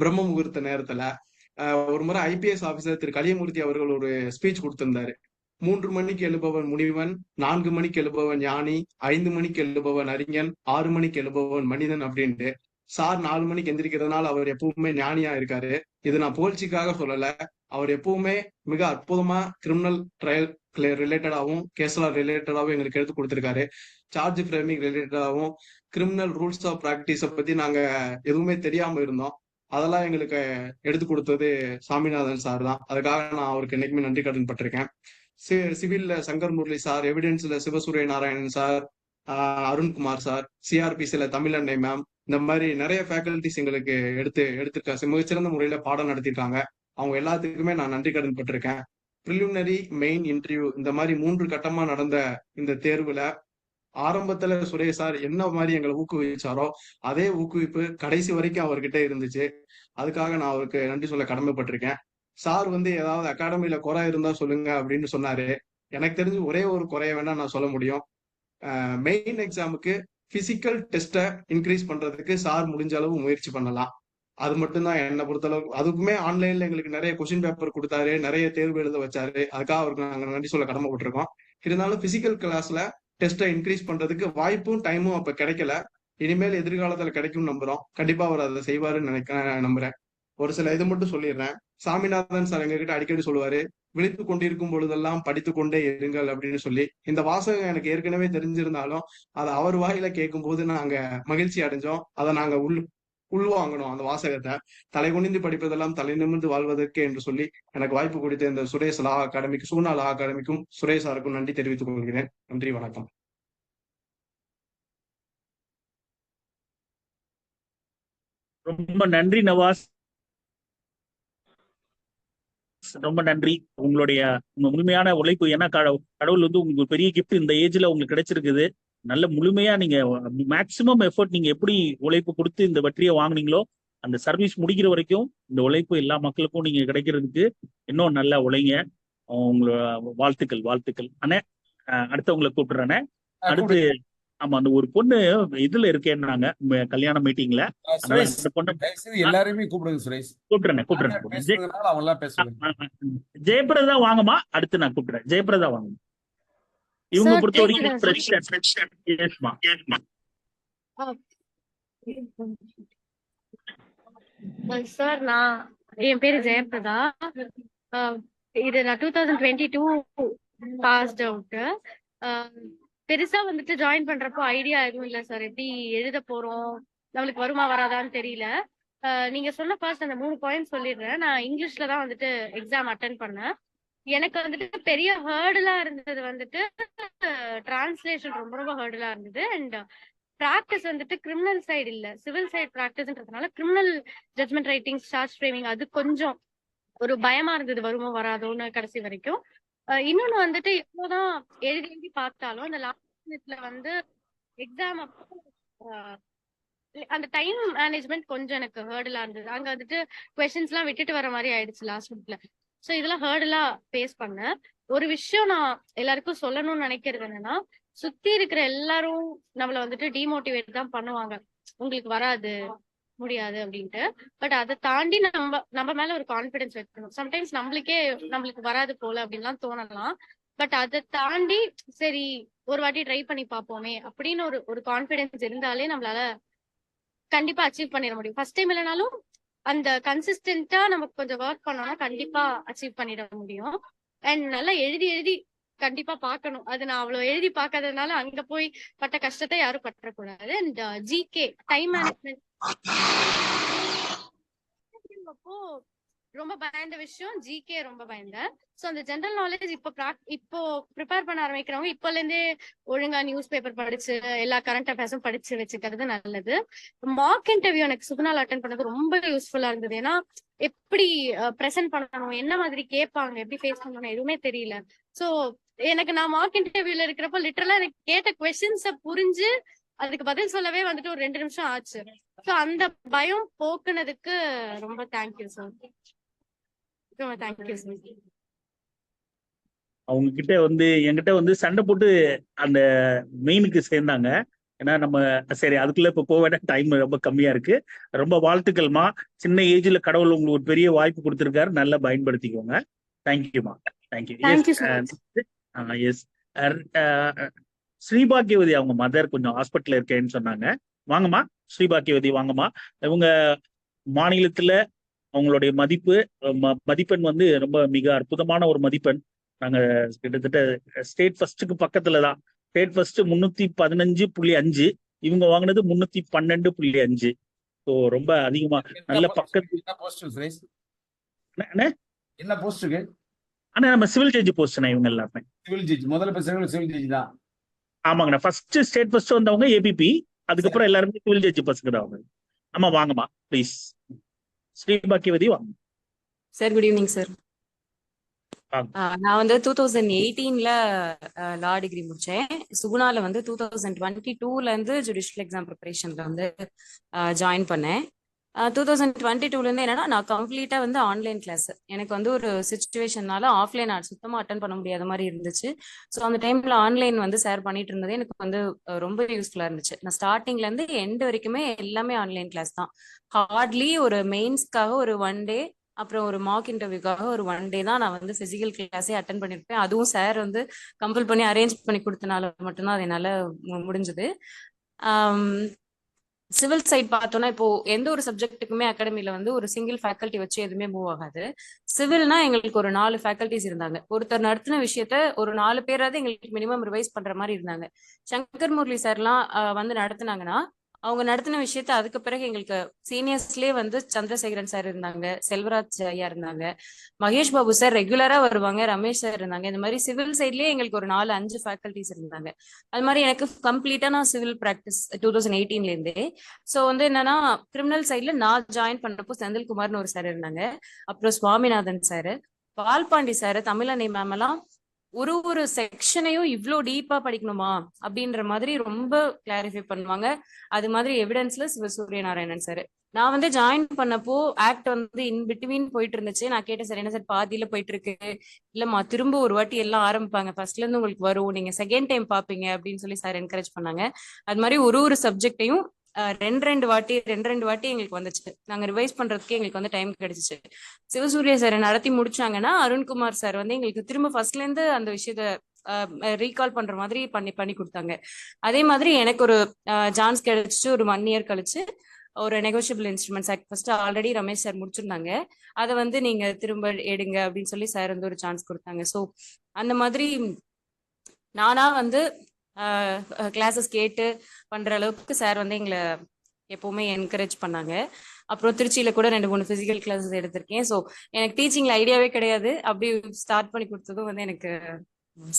பிரம்ம முகூர்த்த நேரத்துல ஒரு முறை ஐபிஎஸ் ஆபீசர் திரு கலியமூர்த்தி அவர்கள் ஒரு ஸ்பீச் கொடுத்திருந்தாரு. 3 மணிக்கு எழுபவன் முனிவன், 4 மணிக்கு எழுபவன் ஞானி, 5 மணிக்கு எழுபவன் அறிஞன், 6 மணிக்கு எழுபவன் மனிதன் அப்படின்ட்டு. சார் 4 மணிக்கு எந்திரிக்கிறதுனால அவர் எப்பவுமே ஞானியா இருக்காரு. இது நான் புகழ்ச்சிக்காக சொல்லல. அவர் எப்பவுமே மிக அற்புதமா கிரிமினல் ட்ரையல் ரிலேட்டடாகவும், கேஸ்லா ரிலேட்டடாகவும் எங்களுக்கு எடுத்து கொடுத்திருக்காரு. சார்ஜ் ஃப்ரேமிங் ரிலேட்டடாகவும், கிரிமினல் ரூல்ஸ் ஆஃப் பிராக்டிஸை பத்தி நாங்க எதுவுமே தெரியாம இருந்தோம். அதெல்லாம் எங்களுக்கு எடுத்து கொடுத்தது சாமிநாதன் சார் தான். அதுக்காக நான் அவருக்கு என்னைக்குமே நன்றி கடன் பட்டிருக்கேன். சிவில்ல சங்கர் முரளி சார், எவிடன்ஸ்ல சிவசூரிய நாராயணன் சார், அருண்குமார் சார், சிஆர்பிசில தமிழன்னை மேம், இந்த மாதிரி நிறைய ஃபேக்கல்டிஸ் எங்களுக்கு எடுத்திருக்காங்க. மிகச்சிறந்த முறையில பாடம் நடத்திருக்காங்க. அவங்க எல்லாத்துக்குமே நான் நன்றி கடன் பட்டிருக்கேன். ப்ரிலிமினரி, மெயின், இன்டர்வியூ இந்த மாதிரி 3 கட்டமா நடந்த இந்த தேர்வுல ஆரம்பத்துல சுரேஷ் சார் என்ன மாதிரி எங்களை ஊக்குவிச்சாரோ அதே ஊக்குவிப்பு கடைசி வரைக்கும் அவர்கிட்ட இருந்துச்சு. அதுக்காக நான் அவருக்கு நன்றி சொல்ல கடமைப்பட்டிருக்கேன். சார் ஏதாவது அகாடமியில குறை இருந்தா சொல்லுங்க அப்படின்னு சொன்னாரு. எனக்கு தெரிஞ்சு ஒரே ஒரு குறைய வேணா நான் சொல்ல முடியும். மெயின் எக்ஸாமுக்கு பிசிக்கல் டெஸ்ட்டை இன்க்ரீஸ் பண்றதுக்கு சார் முடிஞ்ச அளவு முயற்சி பண்ணலாம். அது மட்டும்தான் என்னை பொறுத்தளவு. அதுக்குமே ஆன்லைன்ல எங்களுக்கு நிறைய கொஸ்டின் பேப்பர் கொடுத்தாரு, நிறைய தேர்வு எழுத வச்சாரு. அதுக்காக அவருக்கு நாங்க நன்றி சொல்ல கடமைப்பட்டிருக்கோம். இருந்தாலும் பிசிக்கல் கிளாஸ்ல டெஸ்ட்டை இன்க்ரீஸ் பண்றதுக்கு வாய்ப்பும் டைமும் அப்ப கிடைக்கல. இனிமேல் எதிர்காலத்துல கிடைக்கும் நம்புறோம். கண்டிப்பா அவர் அதை செய்வாருன்னு நம்புறேன். ஒரு சில இது மட்டும் சொல்லிடுறேன். சாமிநாதன் சார் எங்ககிட்ட அடிக்கடி சொல்லுவாரு, விழித்து கொண்டிருக்கும் பொழுதெல்லாம் படித்து கொண்டே இருங்கள் அப்படின்னு சொல்லி. இந்த வாசகம் எனக்கு ஏற்கனவே தெரிஞ்சிருந்தாலும் அதை அவர் வாயில கேட்கும் போது நாங்க மகிழ்ச்சி அடைஞ்சோம். அதை நாங்க உள்வாங்கணும். அந்த வாசகத்தை தலை குனிந்து படிப்பதெல்லாம் தலை நிமிர்ந்து வாழ்வதற்கு என்று சொல்லி எனக்கு வாய்ப்பு கொடுத்த இந்த சுரேஷ் லா அகாடமிக்கு, சூனா லா அகாடமிக்கும் சுரேஷ் சாருக்கும் நன்றி தெரிவித்துக் கொள்கிறேன். நன்றி, வணக்கம். ரொம்ப நன்றி நவாஸ். ரொம்ப நன்றி. உங்களுடைய முழுமையான உழைப்பு. ஏன்னா கடவுள் உங்களுக்கு பெரிய கிஃப்ட் இந்த ஏஜ்ல உங்களுக்கு கிடைச்சிருக்குது. நல்ல முழுமையா நீங்க மேக்சிமம் எஃபர்ட், நீங்க எப்படி உழைப்பு கொடுத்து இந்த வெற்றியை வாங்குனீங்களோ அந்த சர்வீஸ் முடிக்கிற வரைக்கும் இந்த உழைப்பு எல்லா மக்களுக்கும் நீங்க கிடைக்கிறதுக்கு இன்னும் நல்லா உழைங்க. உங்களோட வாழ்த்துக்கள். அண்ணே அடுத்தவங்களை கூப்பிடுறேண்ணே. அடுத்து ஆமா, அந்த ஒரு பொண்ணு இதுல இருக்கேன்னாங்க கல்யாண மீட்டிங்ல. அந்த பொண்ணு எல்லாருமே கூப்பிடுங்க சுரேஷ். கூப்பிடுறேன். ஜெயபிரதா வாங்கம்மா. அடுத்து நான் கூப்பிடுறேன். ஜெயபிரதா வாங்க. இவங்க பொறுத்த வரைக்கும் சார், என் பேரு ஜெயபிரதா. இது நான் 2022 பாஸ்ட் அவுட். பெருசா ஜாயின் பண்றப்போ ஐடியா எதுவும் இல்ல சார். எப்படி எழுத போறோம், நம்மளுக்கு வருமா வராதான்னு தெரியல. நீங்க சொன்ன ஃபர்ஸ்ட் அந்த 3 பாயிண்ட் சொல்லிடுறேன். நான் இங்கிலீஷ்ல தான் எக்ஸாம் அட்டென்ட் பண்ணேன். எனக்கு பெரிய ஹேர்டலா இருந்தது டிரான்ஸ்லேஷன் ரொம்ப ஹேர்டலா இருந்தது. அண்ட் பிராக்டிஸ் கிரிமினல் சைடு இல்ல, சிவில் சைடு பிராக்டிஸ்ன்றதுனால criminal judgment writing, charge framing அது கொஞ்சம் ஒரு பயமா இருந்தது வருமோ வராதோன்னு கடைசி வரைக்கும். இன்னொன்னு வந்துட்டு எவ்வளவுதான் எழுதி எழுதி பார்த்தாலும் அந்த லாஸ்ட் மினிட்ல வந்து எக்ஸாம் அப்போ அந்த டைம் மேனேஜ்மெண்ட் கொஞ்சம் எனக்கு ஹேர்டலா இருந்தது. அங்க வந்துட்டு கொஸ்டின்ஸ் எல்லாம் விட்டுட்டு வர மாதிரி ஆயிடுச்சு லாஸ்ட் மினிட்ல. ஸோ இதெல்லாம் ஹேர்டலா ஃபேஸ் பண்ணேன். ஒரு விஷயம் நான் எல்லாருக்கும் சொல்லணும்னு நினைக்கிறது என்னன்னா, சுத்தி இருக்கிற எல்லாரும் நம்மள வந்துட்டு டிமோட்டிவேட் தான் பண்ணுவாங்க, உங்களுக்கு வராது முடியாது அப்படின்ட்டு. பட் அதை தாண்டி நம்ம மேல ஒரு கான்பிடன்ஸ் வைக்கணும். சம்டைம்ஸ் நம்மளுக்கு வராது போல அப்படின்லாம் தோணலாம். பட் அதை தாண்டி சரி ஒரு வாட்டி ட்ரை பண்ணி பார்ப்போமே அப்படின்னு ஒரு கான்பிடன்ஸ் இருந்தாலே நம்மளால கண்டிப்பா அச்சீவ் பண்ணிட முடியும். ஃபர்ஸ்ட் டைம் இல்லைனாலும் அந்த கன்சிஸ்டன்டா நமக்கு கொஞ்சம் ஒர்க் பண்ணோம்னா கண்டிப்பா அச்சீவ் பண்ணிட முடியும். அண்ட் நல்லா எழுதி எழுதி கண்டிப்பா பார்க்கணும். அது நான் அவ்வளவு எழுதி பார்க்காததுனால அங்க போய் பட்ட கஷ்டத்தை யாரும் பற்றக்கூடாது. அண்ட் ஜிகே டைம் மேனேஜ்மெண்ட் அப்போ ரொம்ப பயந்த விஷயம் ஜிகே ரொம்ப பயந்தேன். ஸோ அந்த ஜென்ரல் நாலேஜ் இப்போ ப்ரிப்பேர் பண்ண ஆரம்பிக்கிறவங்க இப்போல இருந்தே ஒழுங்கா நியூஸ் பேப்பர் படிச்சு எல்லா கரண்ட் அஃபேர்ஸும் படிச்சு வச்சுக்கிறது நல்லது. மார்க் இன்டர்வியூ எனக்கு சுகுணால் அட்டென்ட் பண்ணது ரொம்ப யூஸ்ஃபுல்லா இருந்தது. ஏன்னா எப்படி ப்ரெசென்ட் பண்ணணும், என்ன மாதிரி கேட்பாங்க, எப்படி ஃபேஸ் பண்ணணும் எதுவுமே தெரியல. ஸோ நான் மார்க் இன்டர்வியூல இருக்கிறப்போ லிட்டரலா எனக்கு கேட்ட கொஸ்டின்ஸை புரிஞ்சு அதுக்கு பதில் சொல்லவே வந்துட்டு ஒரு 2 நிமிஷம் ஆச்சு. ஸோ அந்த பயம் போக்குனதுக்கு ரொம்ப தேங்க்யூ சார். ரொம்ப தேங்க்யூ சார். அவங்க கிட்ட வந்து என்கிட்ட வந்து சண்டை போட்டு அந்த மெயினுக்கு சேர்ந்தாங்க. ஏன்னா நம்ம சரி அதுக்குள்ள இப்போ போக வேண்டாம், டைம் ரொம்ப கம்மியா இருக்கு. ரொம்ப வாழ்த்துக்கள்மா, சின்ன ஏஜ்ல கடவுள் உங்களுக்கு ஒரு பெரிய வாய்ப்பு கொடுத்துருக்காரு, நல்லா பயன்படுத்திக்கோங்க. தேங்க்யூமா. தேங்க்யூ. எஸ் ஸ்ரீபாக்கியவதி அவங்க மதர் கொஞ்சம் ஹாஸ்பிட்டல் இருக்கேன்னு சொன்னாங்க. வாங்கம்மா ஸ்ரீபாக்கியவதி, வாங்கம்மா. இவங்க மாநிலத்துல அவங்களுடைய மதிப்பெண் வந்து ரொம்ப மிக அற்புதமான ஒரு மதிப்பெண். நாங்க கிட்டத்தட்ட ஸ்டேட் ஃபர்ஸ்டுக்கு பக்கத்துல தான். ஸ்டேட் ஃபர்ஸ்ட் 315.5, இவங்க வாங்கினது 312.5. ஸோ ரொம்ப அதிகமா நல்ல பக்கத்து. என்ன போஸ்டுக்கு? ஆனா நம்ம சிவில் ஜட்ஜ் போஸ்ட்னா இவங்க எல்லாமே சிவில் ஜட்ஜ். முதல்ல பேசுறவங்க சிவில் ஜட்ஜ் தான். ஆமாங்கண்ணா. ஃபர்ஸ்ட் ஸ்டேட் ஃபர்ஸ்ட் வந்தவங்க ஏபிபி, அதுக்கப்புறம் எல்லாருமே சிவில் ஜட்ஜ் பசங்க தான் அவங்க. ஆமா வாங்கம்மா ப்ளீஸ். ஸ்ரீபாக்கியவதி வாங்க சார். Good evening sir. நான் வந்து 2018ல லா டிகிரி முடிச்சேன். சுகுணால வந்து 2022ல இருந்து ஜுடிஷியல் எக்ஸாம் ப்ரிப்பரேஷன்ல வந்து ஜாயின் பண்ணேன். 2022ல இருந்து என்னன்னா நான் கம்ப்ளீட்டா வந்து ஆன்லைன் கிளாஸ். எனக்கு வந்து ஒரு சிச்சுவேஷன்னால ஆஃப்லைன் சுத்தமா அட்டன் பண்ண முடியாத மாதிரி இருந்துச்சு. ஸோ அந்த டைம்ல ஆன்லைன் வந்து சார் பண்ணிட்டு இருந்தது எனக்கு வந்து ரொம்ப யூஸ்ஃபுல்லா இருந்துச்சு. நான் ஸ்டார்டிங்ல இருந்து எண்ட் வரைக்குமே எல்லாமே ஆன்லைன் கிளாஸ் தான். ஹார்ட்லி ஒரு மெயின்ஸ்க்காக ஒரு 1 டே, அப்புறம் ஒரு மார்க் இன்டர்வியூக்காக ஒரு 1 டே தான் நான் வந்து பிசிக்கல் கிளாஸே அட்டன் பண்ணிருப்பேன். அதுவும் சார் வந்து கம்பல் பண்ணி அரேஞ்ச் பண்ணி கொடுத்தனால மட்டும்தான் அது என்னால முடிஞ்சது. சிவில் சைட் பார்த்தோம்னா இப்போ எந்த ஒரு சப்ஜெக்ட்டுக்குமே அகாடமில வந்து ஒரு சிங்கிள் ஃபேக்கல்ட்டி வச்சு எதுவுமே மூவ் ஆகாது. சிவில்னா எங்களுக்கு ஒரு 4 ஃபேக்கல்ட்டிஸ் இருந்தாங்க. ஒருத்தர் நடத்தின விஷயத்த ஒரு 4 பேராவது எங்களுக்கு மினிமம் ரிவைஸ் பண்ற மாதிரி இருந்தாங்க. சங்கர் முரளி சார்லாம் வந்து நடத்தினாங்கன்னா அவங்க நடத்தின விஷயத்த அதுக்கு பிறகு எங்களுக்கு சீனியர்ஸ்லேயே வந்து சந்திரசேகரன் சார் இருந்தாங்க, செல்வராஜ் ஐயா இருந்தாங்க, மகேஷ் பாபு சார் ரெகுலரா வருவாங்க, ரமேஷ் சார் இருந்தாங்க. இந்த மாதிரி சிவில் சைட்லயே எங்களுக்கு ஒரு 4-5 ஃபேக்கல்ட்டிஸ் இருந்தாங்க. அது மாதிரி எனக்கு கம்ப்ளீட்டா நான் சிவில் ப்ராக்டிஸ் 2018ல இருந்தே. ஸோ வந்து என்னன்னா கிரிமினல் சைட்ல நான் ஜாயின் பண்ணப்போ செந்தில்குமார்னு ஒரு சார் இருந்தாங்க, அப்புறம் சுவாமிநாதன் சார், பால்பாண்டி சார், தமிழனை மேம் எல்லாம் ஒரு செக்ஷனையும் இவ்வளோ டீப்பா படிக்கணுமா அப்படின்ற மாதிரி ரொம்ப கிளாரிஃபை பண்ணுவாங்க. அது மாதிரி எவிடன்ஸ்ல சிவசூரிய நாராயணன் சார். நான் வந்து ஜாயின் பண்ணப்போ ஆக்ட் வந்து இன் பிட்வீன் போயிட்டு இருந்துச்சு. நான் கேட்டேன் சார், என்ன சார் பாதியில போயிட்டு இருக்கு? இல்லம்மா திரும்ப ஒரு வாட்டி எல்லாம் ஆரம்பிப்பாங்க, ஃபர்ஸ்ட்ல இருந்து உங்களுக்கு வரும், நீங்க செகண்ட் டைம் பாப்பீங்க அப்படின்னு சொல்லி சார் என்கரேஜ் பண்ணாங்க. அது மாதிரி ஒரு சப்ஜெக்டையும் 2 வாட்டி எங்களுக்கு வந்துச்சு. நாங்க ரிவைஸ் பண்றதுக்கு எங்களுக்கு வந்து டைம் கிடைச்சிச்சு. சிவசூரிய சார் நடத்தி முடிச்சாங்கன்னா அருண்குமார் சார் வந்து எங்களுக்கு திரும்ப ஃபர்ஸ்ட்ல இருந்து அந்த விஷயத்த ரீகால் பண்ற மாதிரி பண்ணி கொடுத்தாங்க. அதே மாதிரி எனக்கு ஒரு சான்ஸ் கிடைச்சிச்சு. ஒரு 1 இயர் கழிச்சு ஒரு negotiable instruments act first already Ramesh sir முடிச்சிருந்தாங்க, அதை வந்து நீங்க திரும்ப எடுங்க அப்படின்னு சொல்லி சார் வந்து ஒரு சான்ஸ் கொடுத்தாங்க. ஸோ அந்த மாதிரி நானா வந்து கிளாஸஸ் கேட்டு பண்ற அளவுக்கு சார் வந்து எங்களை எப்பவுமே என்கரேஜ் பண்ணாங்க. அப்புறம் திருச்சியில கூட 2-3 பிசிக்கல் கிளாஸஸ் எடுத்திருக்கேன். ஸோ எனக்கு டீச்சிங்ல ஐடியாவே கிடையாது, அப்படி ஸ்டார்ட் பண்ணி கொடுத்ததும் வந்து எனக்கு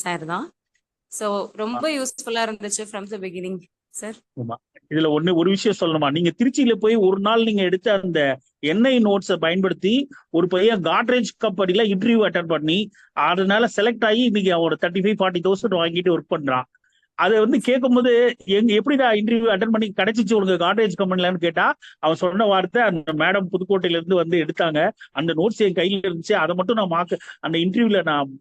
சார் தான். ஸோ ரொம்ப யூஸ்ஃபுல்லா இருந்துச்சு ஃப்ரம் தி பிகினிங் சார். இதுல ஒரு விஷயம் சொல்லணுமா, நீங்க திருச்சியில போய் ஒரு நாள் நீங்க எடுத்த அந்த என்ஐ நோட்ஸை பயன்படுத்தி ஒரு பையன் காட்ரேஜ் கம்பெனில இன்டர்வியூ அட்டன் பண்ணி அதனால செலக்ட் ஆகி இன்னைக்கு அவன் 35,000-40,000 வாங்கிட்டு ஒர்க் பண்றான். அதை கேட்கும்போது எப்படிடா இன்டர்வியூ அட்டன் பண்ணி கிடைச்சிச்சு உனக்கு காட்ரேஜ் கம்பெனிலான்னு கேட்டா அவன் சொன்ன வார்த்தை, அந்த மேடம் புதுக்கோட்டையில இருந்து எடுத்தாங்க, அந்த நோட்ஸ் என் கையில இருந்துச்சு, அதை மட்டும் நான் அந்த இன்டர்வியூல நான்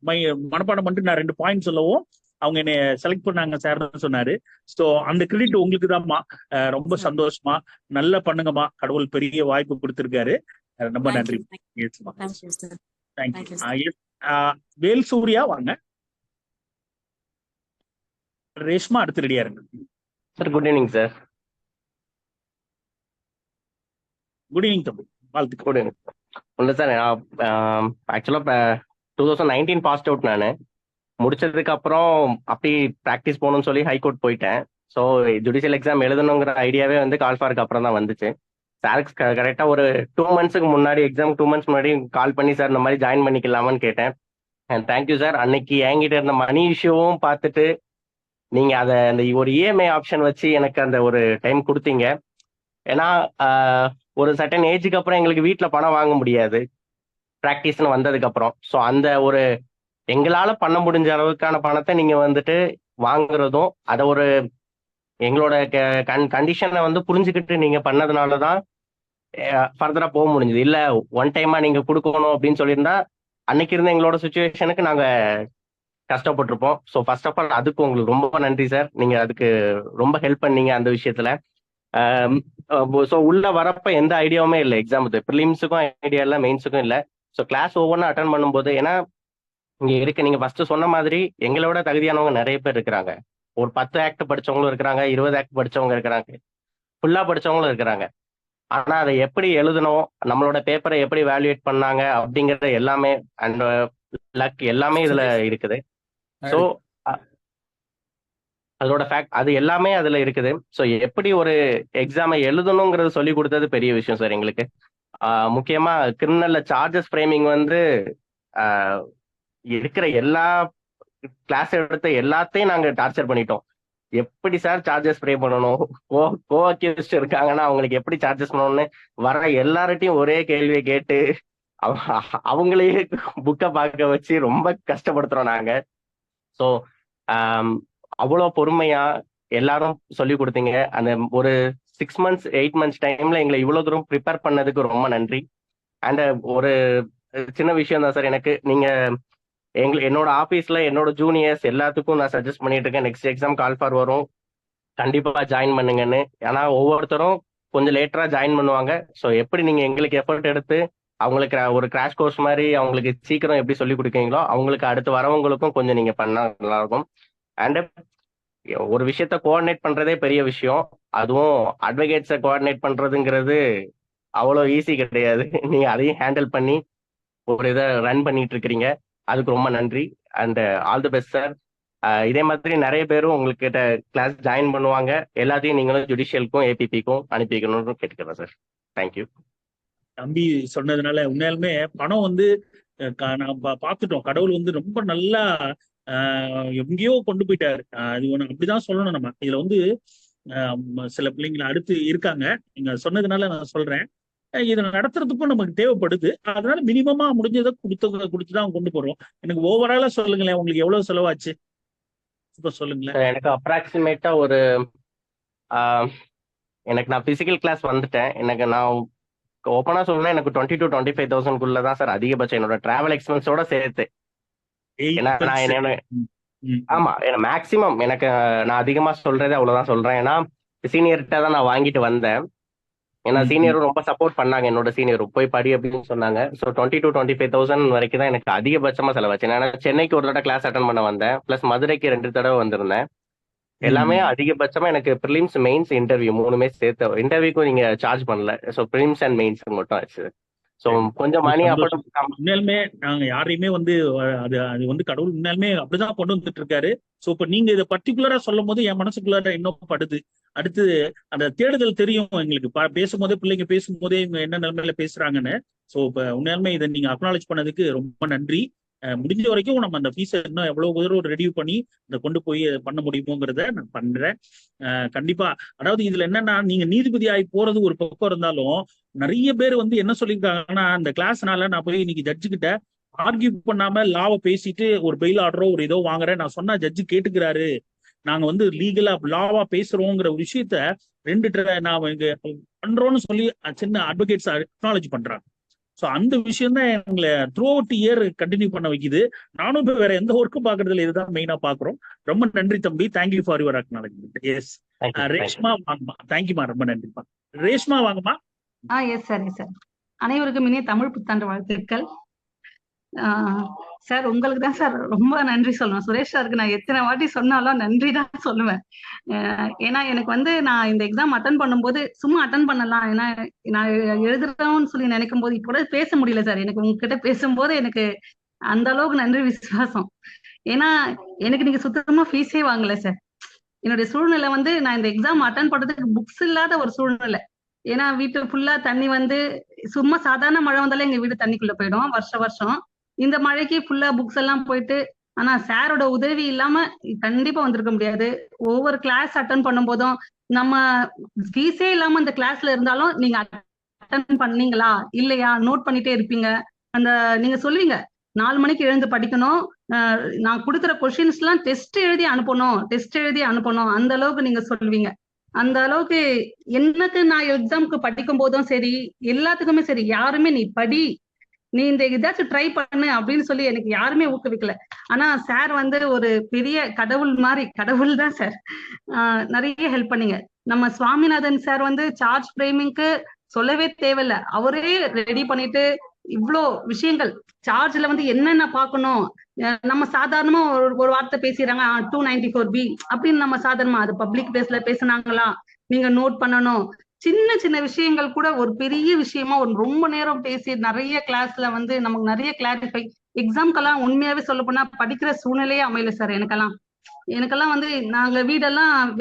மனப்பாடம் பண்ணிட்டு நான் 2 பாயிண்ட் சொல்லவும் அவங்க என்னை செலக்ட் பண்ணாங்க சார்னு சொன்னாரு. ஸோ அந்த கிரெடிட் உங்களுக்கு தான்மா. ரொம்ப சந்தோஷமா, நல்லா பண்ணுங்கம்மா. கடவுள் பெரிய வாய்ப்பு கொடுத்திருக்காரு. ரொம்ப நன்றி. தேங்க்யூ. வேல் சூர்யா வாங்க. ரேஷ்மா அடுத்து ரெடியா இருங்க sir. Good evening sir. Good evening தம்பி, வாழ்த்துக்கள். Good evening. ஒன்று சார், ஆக்சுவலாக 2019 பாஸ்ட் அவுட். நான் முடிச்சதுக்கு அப்புறம் அப்படி ப்ராக்டிஸ் போகணும்னு சொல்லி ஹைகோர்ட் போயிட்டேன். ஸோ ஜுடிஷியல் எக்ஸாம் எழுதணுங்கிற ஐடியாவே கால்ஃபாருக்கு அப்புறம் தான் வந்துச்சு. சாருக்கு கரெக்டாக ஒரு 2 மந்த்ஸுக்கு முன்னாடி, எக்ஸாம் 2 மந்த்ஸ் முன்னாடி கால் பண்ணி சார் இந்த மாதிரி ஜாயின் பண்ணிக்கலாமான்னு கேட்டேன். And thank you sir. அன்னைக்கு என்கிட்ட இருந்த மணி இஷ்யூவும் பார்த்துட்டு நீங்கள் அதை அந்த ஒரு இஎம்ஐ ஆப்ஷன் வச்சு எனக்கு அந்த ஒரு டைம் கொடுத்தீங்க. ஏன்னா ஒரு சர்டன் ஏஜுக்கு அப்புறம் எங்களுக்கு வீட்டில் பணம் வாங்க முடியாது ப்ராக்டிஸ்னு வந்ததுக்கப்புறம். ஸோ அந்த ஒரு எங்களால் பண்ண முடிஞ்ச அளவுக்கான பணத்தை நீங்கள் வாங்குறதும், அதை ஒரு எங்களோட கண்டிஷனை புரிஞ்சுக்கிட்டு நீங்கள் பண்ணதுனால தான் ஃபர்தராக போக முடிஞ்சுது. இல்லை ஒன் டைமாக நீங்கள் கொடுக்கணும் அப்படின்னு சொல்லியிருந்தா அன்னைக்கு இருந்த எங்களோட சுச்சுவேஷனுக்கு நாங்கள் கஷ்டப்பட்டிருப்போம். ஸோ ஃபர்ஸ்ட் ஆஃப் ஆல் அதுக்கு உங்களுக்கு ரொம்ப நன்றி சார். நீங்கள் அதுக்கு ரொம்ப ஹெல்ப் பண்ணீங்க அந்த விஷயத்தில். ஸோ உள்ள வரப்ப எந்த ஐடியாவுமே இல்லை, எக்ஸாமுக்கு ப்ரிலிம்ஸுக்கும் ஐடியா இல்லை, மெயின்ஸுக்கும் இல்லை. ஸோ கிளாஸ் ஒவ்வொன்றும் அட்டன் பண்ணும்போது, ஏன்னா இங்கே நீங்கள் ஃபர்ஸ்ட் சொன்ன மாதிரி எங்களை விட தகுதியானவங்க நிறைய பேர் இருக்கிறாங்க. ஒரு 10 ஆக்ட் படித்தவங்களும் இருக்கிறாங்க, 20 ஆக்ட் படித்தவங்க இருக்கிறாங்க, ஃபுல்லாக படித்தவங்களும் இருக்கிறாங்க. ஆனால் அதை எப்படி எழுதணும், நம்மளோட பேப்பரை எப்படி வேல்யூவேட் பண்ணாங்க அப்படிங்கிறது எல்லாமே, அண்ட் லக் எல்லாமே இதில் இருக்குது. ஸோ அதோட ஃபேக்ட் அது எல்லாமே அதில் இருக்குது. ஸோ எப்படி ஒரு எக்ஸாமை எழுதணுங்கிறது சொல்லி கொடுத்தது பெரிய விஷயம் சார் எங்களுக்கு. முக்கியமாக கிரிமினலில் சார்ஜஸ் ஃப்ரேமிங் இருக்கிற எல்லா கிளாஸ் எடுத்த எல்லாத்தையும் நாங்கள் டார்ச்சர் பண்ணிட்டோம். எப்படி சார் சார்ஜஸ் ஃப்ரேம் பண்ணணும், கோ அக்யூஸ்ட் இருக்காங்கன்னா அவங்களுக்கு எப்படி சார்ஜஸ் பண்ணணும்னு வர எல்லார்ட்டையும் ஒரே கேள்வியை கேட்டு அவங்களையே புக்கை பார்க்க வச்சு ரொம்ப கஷ்டப்படுத்துறோம் நாங்கள். ஸோ அவ்வளோ பொறுமையா எல்லாரும் சொல்லி கொடுத்தீங்க. அந்த ஒரு 6 months 8 months டைம்ல எங்களை இவ்வளோ தூரம் ப்ரிப்பேர் பண்ணதுக்கு ரொம்ப நன்றி. அண்ட் ஒரு சின்ன விஷயம் தான் சார், எனக்கு நீங்க என்னோட ஆஃபீஸ்ல என்னோட ஜூனியர்ஸ் எல்லாத்துக்கும் நான் சஜஸ்ட் பண்ணிட்டு இருக்கேன், நெக்ஸ்ட் எக்ஸாம் கால்ஃபார் வரும், கண்டிப்பா ஜாயின் பண்ணுங்கன்னு. ஏன்னா ஒவ்வொருத்தரும் கொஞ்சம் லேட்டரா ஜாயின் பண்ணுவாங்க. ஸோ எப்படி நீங்க எங்களுக்கு எஃபர்ட் எடுத்து அவங்களுக்கு ஒரு கிராஷ் கோர்ஸ் மாதிரி அவங்களுக்கு சீக்கிரம் எப்படி சொல்லி கொடுக்கீங்களோ அவங்களுக்கு அடுத்து வரவங்களுக்கும் கொஞ்சம் நீங்க பண்ணா நல்லா இருக்கும். அண்ட் ஒரு விஷயத்த கோஆர்டினேட் பண்றதே பெரிய விஷயம், அதுவும் அட்வொகேட்ஸை கோஆர்டினேட் பண்றதுங்கிறது அவ்வளோ ஈஸி கிடையாது. நீங்க அதையும் ஹேண்டில் பண்ணி ஒரு இதை ரன் பண்ணிட்டு இருக்கிறீங்க, அதுக்கு ரொம்ப நன்றி. And all the best sir. இதே மாதிரி நிறைய பேரும் உங்ககிட்ட கிளாஸ் ஜாயின் பண்ணுவாங்க. எல்லாத்தையும் நீங்களும் ஜுடிஷியலுக்கும் ஏபிபிக்கும் அனுப்பிக்கணும்னு கேட்டுக்கிறேன் சார். தேங்க்யூ. தம்பி சொன்னதுனால உண்மையாலுமே பணம் நான் பார்த்துட்டோம். கடவுள் ரொம்ப நல்லா எங்கேயோ கொண்டு போயிட்டாரு. அது அப்படிதான் சொல்லணும். நம்ம இதுல சில பிள்ளைங்களை அடுத்து இருக்காங்க. நீங்க சொன்னதுனால நான் சொல்றேன், இதை நடத்துறதுக்கும் நமக்கு தேவைப்படுது. அதனால மினிமமா முடிஞ்சதை கொடுத்துதான் கொண்டு போறோம். எனக்கு ஓவராலா சொல்லுங்களேன், உங்களுக்கு எவ்வளவு செலவாச்சு இப்ப சொல்லுங்களேன். எனக்கு அப்ராக்சிமேட்டா ஒரு நான் பிசிக்கல் கிளாஸ் வந்துட்டேன். நான் ஓப்பனா சொல்லணும், எனக்கு 20,000 to 25,000 தான் சார் அதிகபட்சம் என்னோட டிராவல் எக்ஸ்பென்ஸோட சேர்த்து. ஆமா, மேக்சிமம் நான் அதிகமா சொல்றதே அவ்வளவுதான் சொல்றேன். ஏன்னா சீனியர்கிட்ட தான் நான் வாங்கிட்டு வந்தேன். ஏன்னா சீனியரும் ரொம்ப சப்போர்ட் பண்ணாங்க, என்னோட சீனியரும் போய் படி அப்படின்னு சொன்னாங்க. ஸோ 20,000 to 25,000 வரைக்கும் தான் எனக்கு அதிகபட்சமா செலவாச்சு. நான் சென்னைக்கு ஒரு தடவை கிளாஸ் அட்டன் பண்ண வந்தேன், பிளஸ் மதுரைக்கு 2 தடவை வந்திருந்தேன். எல்லாமே அதிகபட்சமா எனக்கு ப்ரிலிம்ஸ் மெயின்ஸ் இன்டர்வியூ 3மே சேர்த்து. இன்டர்வியூக்கும் நீங்க சார்ஜ் பண்ணல, ஸோ ப்ரிலிம்ஸ் அண்ட் மெயின்ஸ் மட்டும் ஆச்சு. ஸோ கொஞ்சம் மணி உண்மையாலுமே நாங்க யாரையுமே அது கடவுள் உண்மையாலுமே அப்படிதான் கொண்டு வந்துட்டு இருக்காரு. ஸோ இப்ப நீங்க இதை பர்டிகுலரா சொல்லும் போது என் மனசுக்குள்ளார இன்னும் படுது. அடுத்து அந்த தேடுதல் தெரியும் எங்களுக்கு, பேசும்போதே பிள்ளைங்க பேசும்போதே இவங்க என்ன நிலைமையில பேசுறாங்கன்னு. ஸோ இப்ப உண்மையாலுமே இதை நீங்க அக்னாலேஜ் பண்ணதுக்கு ரொம்ப நன்றி. முடிஞ்ச வரைக்கும் நம்ம அந்த ஃபீஸை இன்னும் எவ்வளவு தூரம் ரெடியூ பண்ணி இதை கொண்டு போய் பண்ண முடியுமோங்கிறத நான் பண்றேன். கண்டிப்பா. அதாவது இதுல என்னன்னா, நீங்க நீதிபதி ஆகி போறது ஒரு பக்கம் இருந்தாலும் நிறைய பேர் வந்து என்ன சொல்லியிருக்காங்கன்னா, அந்த கிளாஸ்னால நான் போய் இன்னைக்கு ஜட்ஜு கிட்ட ஆர்கியூ பண்ணாம லாவை பேசிட்டு ஒரு பெயில் ஆர்டரோ ஒரு ஏதோ வாங்குறேன், நான் சொன்னா ஜட்ஜு கேட்டுக்கிறாரு, நாங்க வந்து லீகலா லாவா பேசுறோங்கிற ஒரு விஷயத்த நான் இங்க பண்றோம்னு சொல்லி சின்ன அட்வொகேட்ஸ் அக்னாலஜ் பண்றாங்க. ஸோ அந்த விஷயம் தான் எங்களை த்ரூ அவுட் இயர் கண்டினியூ பண்ண வைக்குது. நானும் இப்போ வேற எந்த ஒர்க்கும் பார்க்கறதுல இதுதான் மெயினா பாக்குறோம். ரொம்ப நன்றி தம்பி, thank you for your acknowledgement. Yes Reshma வாங்கம்மா. தேங்க்யூமா, ரொம்ப நன்றிப்பா. ரேஷ்மா வாங்கம்மா. Yes sir, yes sir. அனைவருக்கும் இனிய தமிழ் புத்தாண்டு வாழ்த்துக்கள். சார் உங்களுக்கு தான் சார் ரொம்ப நன்றி சொல்லணும். சுரேஷ் சாருக்கு நான் எத்தனை வாட்டி சொன்னாலும் நன்றி தான் சொல்லுவேன். ஏன்னா எனக்கு வந்து நான் இந்த எக்ஸாம் அட்டன் பண்ணும்போது சும்மா அட்டன் பண்ணலாம், ஏன்னா நான் எழுதுறோம்னு சொல்லி நினைக்கும் போது இப்போ கூட பேச முடியல சார். எனக்கு உங்ககிட்ட பேசும்போது எனக்கு அந்த அளவுக்கு நன்றி விசுவாசம். ஏன்னா எனக்கு நீங்க சுத்தமா ஃபீஸே வாங்கல சார். என்னுடைய சூழ்நிலை வந்து நான் இந்த எக்ஸாம் அட்டன் பண்றதுக்கு புக்ஸ் இல்லாத ஒரு சூழ்நிலை. ஏன்னா வீட்டு ஃபுல்லா தண்ணி வந்து சும்மா சாதாரண மழை வந்தாலே எங்க வீடு தண்ணிக்குள்ள போயிடும் வருஷம். இந்த மழைக்கு ஃபுல்லா புக்ஸ் எல்லாம் போயிட்டு, ஆனா சாரோட உதவி இல்லாம கண்டிப்பா வந்திருக்க முடியாது. ஒவ்வொரு கிளாஸ் அட்டன் பண்ணும் போதும் நம்ம ஃபீஸே இல்லாம இந்த கிளாஸ்ல இருந்தாலும் நீங்க அட்டன் பண்ணீங்களா இல்லையா நோட் பண்ணிட்டே இருப்பீங்க. அந்த நீங்க சொல்லுவீங்க 4 மணிக்கு எழுந்து படிக்கணும், நான் கொடுக்குற கொஸ்டின்ஸ் எல்லாம் டெஸ்ட் எழுதி அனுப்பணும், அந்த அளவுக்கு நீங்க சொல்லுவீங்க. அந்த அளவுக்கு எனக்கு நான் எக்ஸாமுக்கு படிக்கும் போதும் சரி, எல்லாத்துக்குமே சரி, யாருமே நீ படி, நீ இந்த ஏதாச்சும் ட்ரை பண்ணு அப்படின்னு சொல்லி எனக்கு யாருமே ஊக்குவிக்கல. ஆனா சார் வந்து ஒரு பெரிய கடவுள் மாதிரி, கடவுள் தான் சார். நிறைய ஹெல்ப் பண்ணீங்க. நம்ம சுவாமிநாதன் சார் வந்து சார்ஜ் ஃப்ரேமிங்க்கு சொல்லவே தேவையில்ல, அவரே ரெடி பண்ணிட்டு இவ்வளோ விஷயங்கள் சார்ஜ்ல வந்து என்னென்ன பார்க்கணும். நம்ம சாதாரணமா ஒரு வார்த்தை பேசிடுறாங்க 294B அப்படின்னு, நம்ம சாதாரணமா அது பப்ளிக் பிளேஸ்ல பேசினாங்களா, நீங்க நோட் பண்ணணும். சின்ன விஷயங்கள் கூட ஒரு பெரிய விஷயமா ஒரு ரொம்ப நேரம் பேசி நிறைய கிளாஸ்ல வந்து நமக்கு நிறைய கிளாரிஃபை. எக்ஸாம்க்கெல்லாம் உண்மையாவே சொல்ல போனா படிக்கிற சூழ்நிலையே அமையல சார். எனக்கெல்லாம் வந்து நாங்க வீடெல்லாம்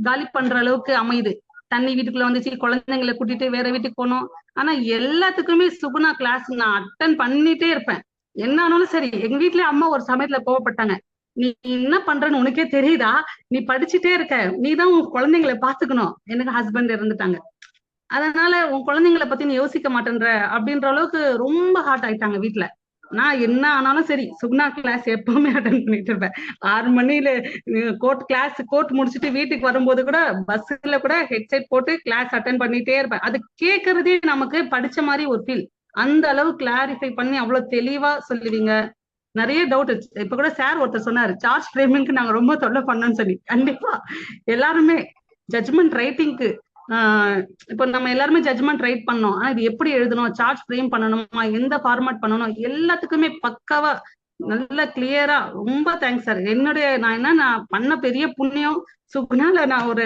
காலி பண்ற அளவுக்கு அமையுது. தண்ணி வீட்டுக்குள்ள வந்துச்சு, குழந்தைங்களை கூட்டிட்டு வேற வீட்டுக்கு போனோம். ஆனா எல்லாத்துக்குமே சுகுணா கிளாஸ் நான் அட்டன் பண்ணிட்டே இருப்பேன். என்ன ஆனாலும் சரி. எங்க வீட்லயே அம்மா ஒரு சமயத்துல கோவப்பட்டாங்க, நீ என்ன பண்றன்னு உனக்கே தெரியுதா, நீ படிச்சுட்டே இருக்க, நீதான் உன் குழந்தைங்களை பாத்துக்கணும். எனக்கு ஹஸ்பண்ட் இருந்துட்டாங்க, அதனால உன் குழந்தைங்களை பத்தி நீ யோசிக்க மாட்டேன்ற அப்படின்ற அளவுக்கு ரொம்ப ஹார்ட் ஆயிட்டாங்க வீட்டுல. நான் என்ன ஆனாலும் சரி சுகுணா கிளாஸ் எப்பவுமே அட்டன் பண்ணிட்டு இருப்பேன். 6 மணில கோர்ட் முடிச்சுட்டு வீட்டுக்கு வரும்போது கூட பஸ்ல கூட ஹெட்செட் போட்டு கிளாஸ் அட்டன் பண்ணிட்டே இருப்பேன். அது கேட்கறதே நமக்கு படிச்ச மாதிரி ஒரு ஃபீல். அந்த அளவு கிளாரிஃபை பண்ணி அவ்வளவு தெளிவா சொல்லுவீங்க. நிறைய டவுட். இப்ப கூட சார் ஒருத்தர் சொன்னாரு, சார்ஜ் ஃப்ரேமிங்க்கு நாங்க ரொம்ப தொல்லை பண்ணோம்னு சொல்லி. கண்டிப்பா எல்லாருமே ஜட்ஜ்மெண்ட் ரைட்டிங்க்கு இப்போ நம்ம எல்லாருமே ஜட்ஜ்மெண்ட் ரைட் பண்ணோம். ஆனா இது எப்படி எழுதணும், சார்ஜ் ஃப்ரேம் பண்ணணுமா, எந்த ஃபார்மேட் பண்ணணும், எல்லாத்துக்குமே பக்காவா நல்ல கிளியரா. ரொம்ப தேங்க்ஸ் சார். நான் பண்ண பெரிய புண்ணியம் சுகுணால நான் ஒரு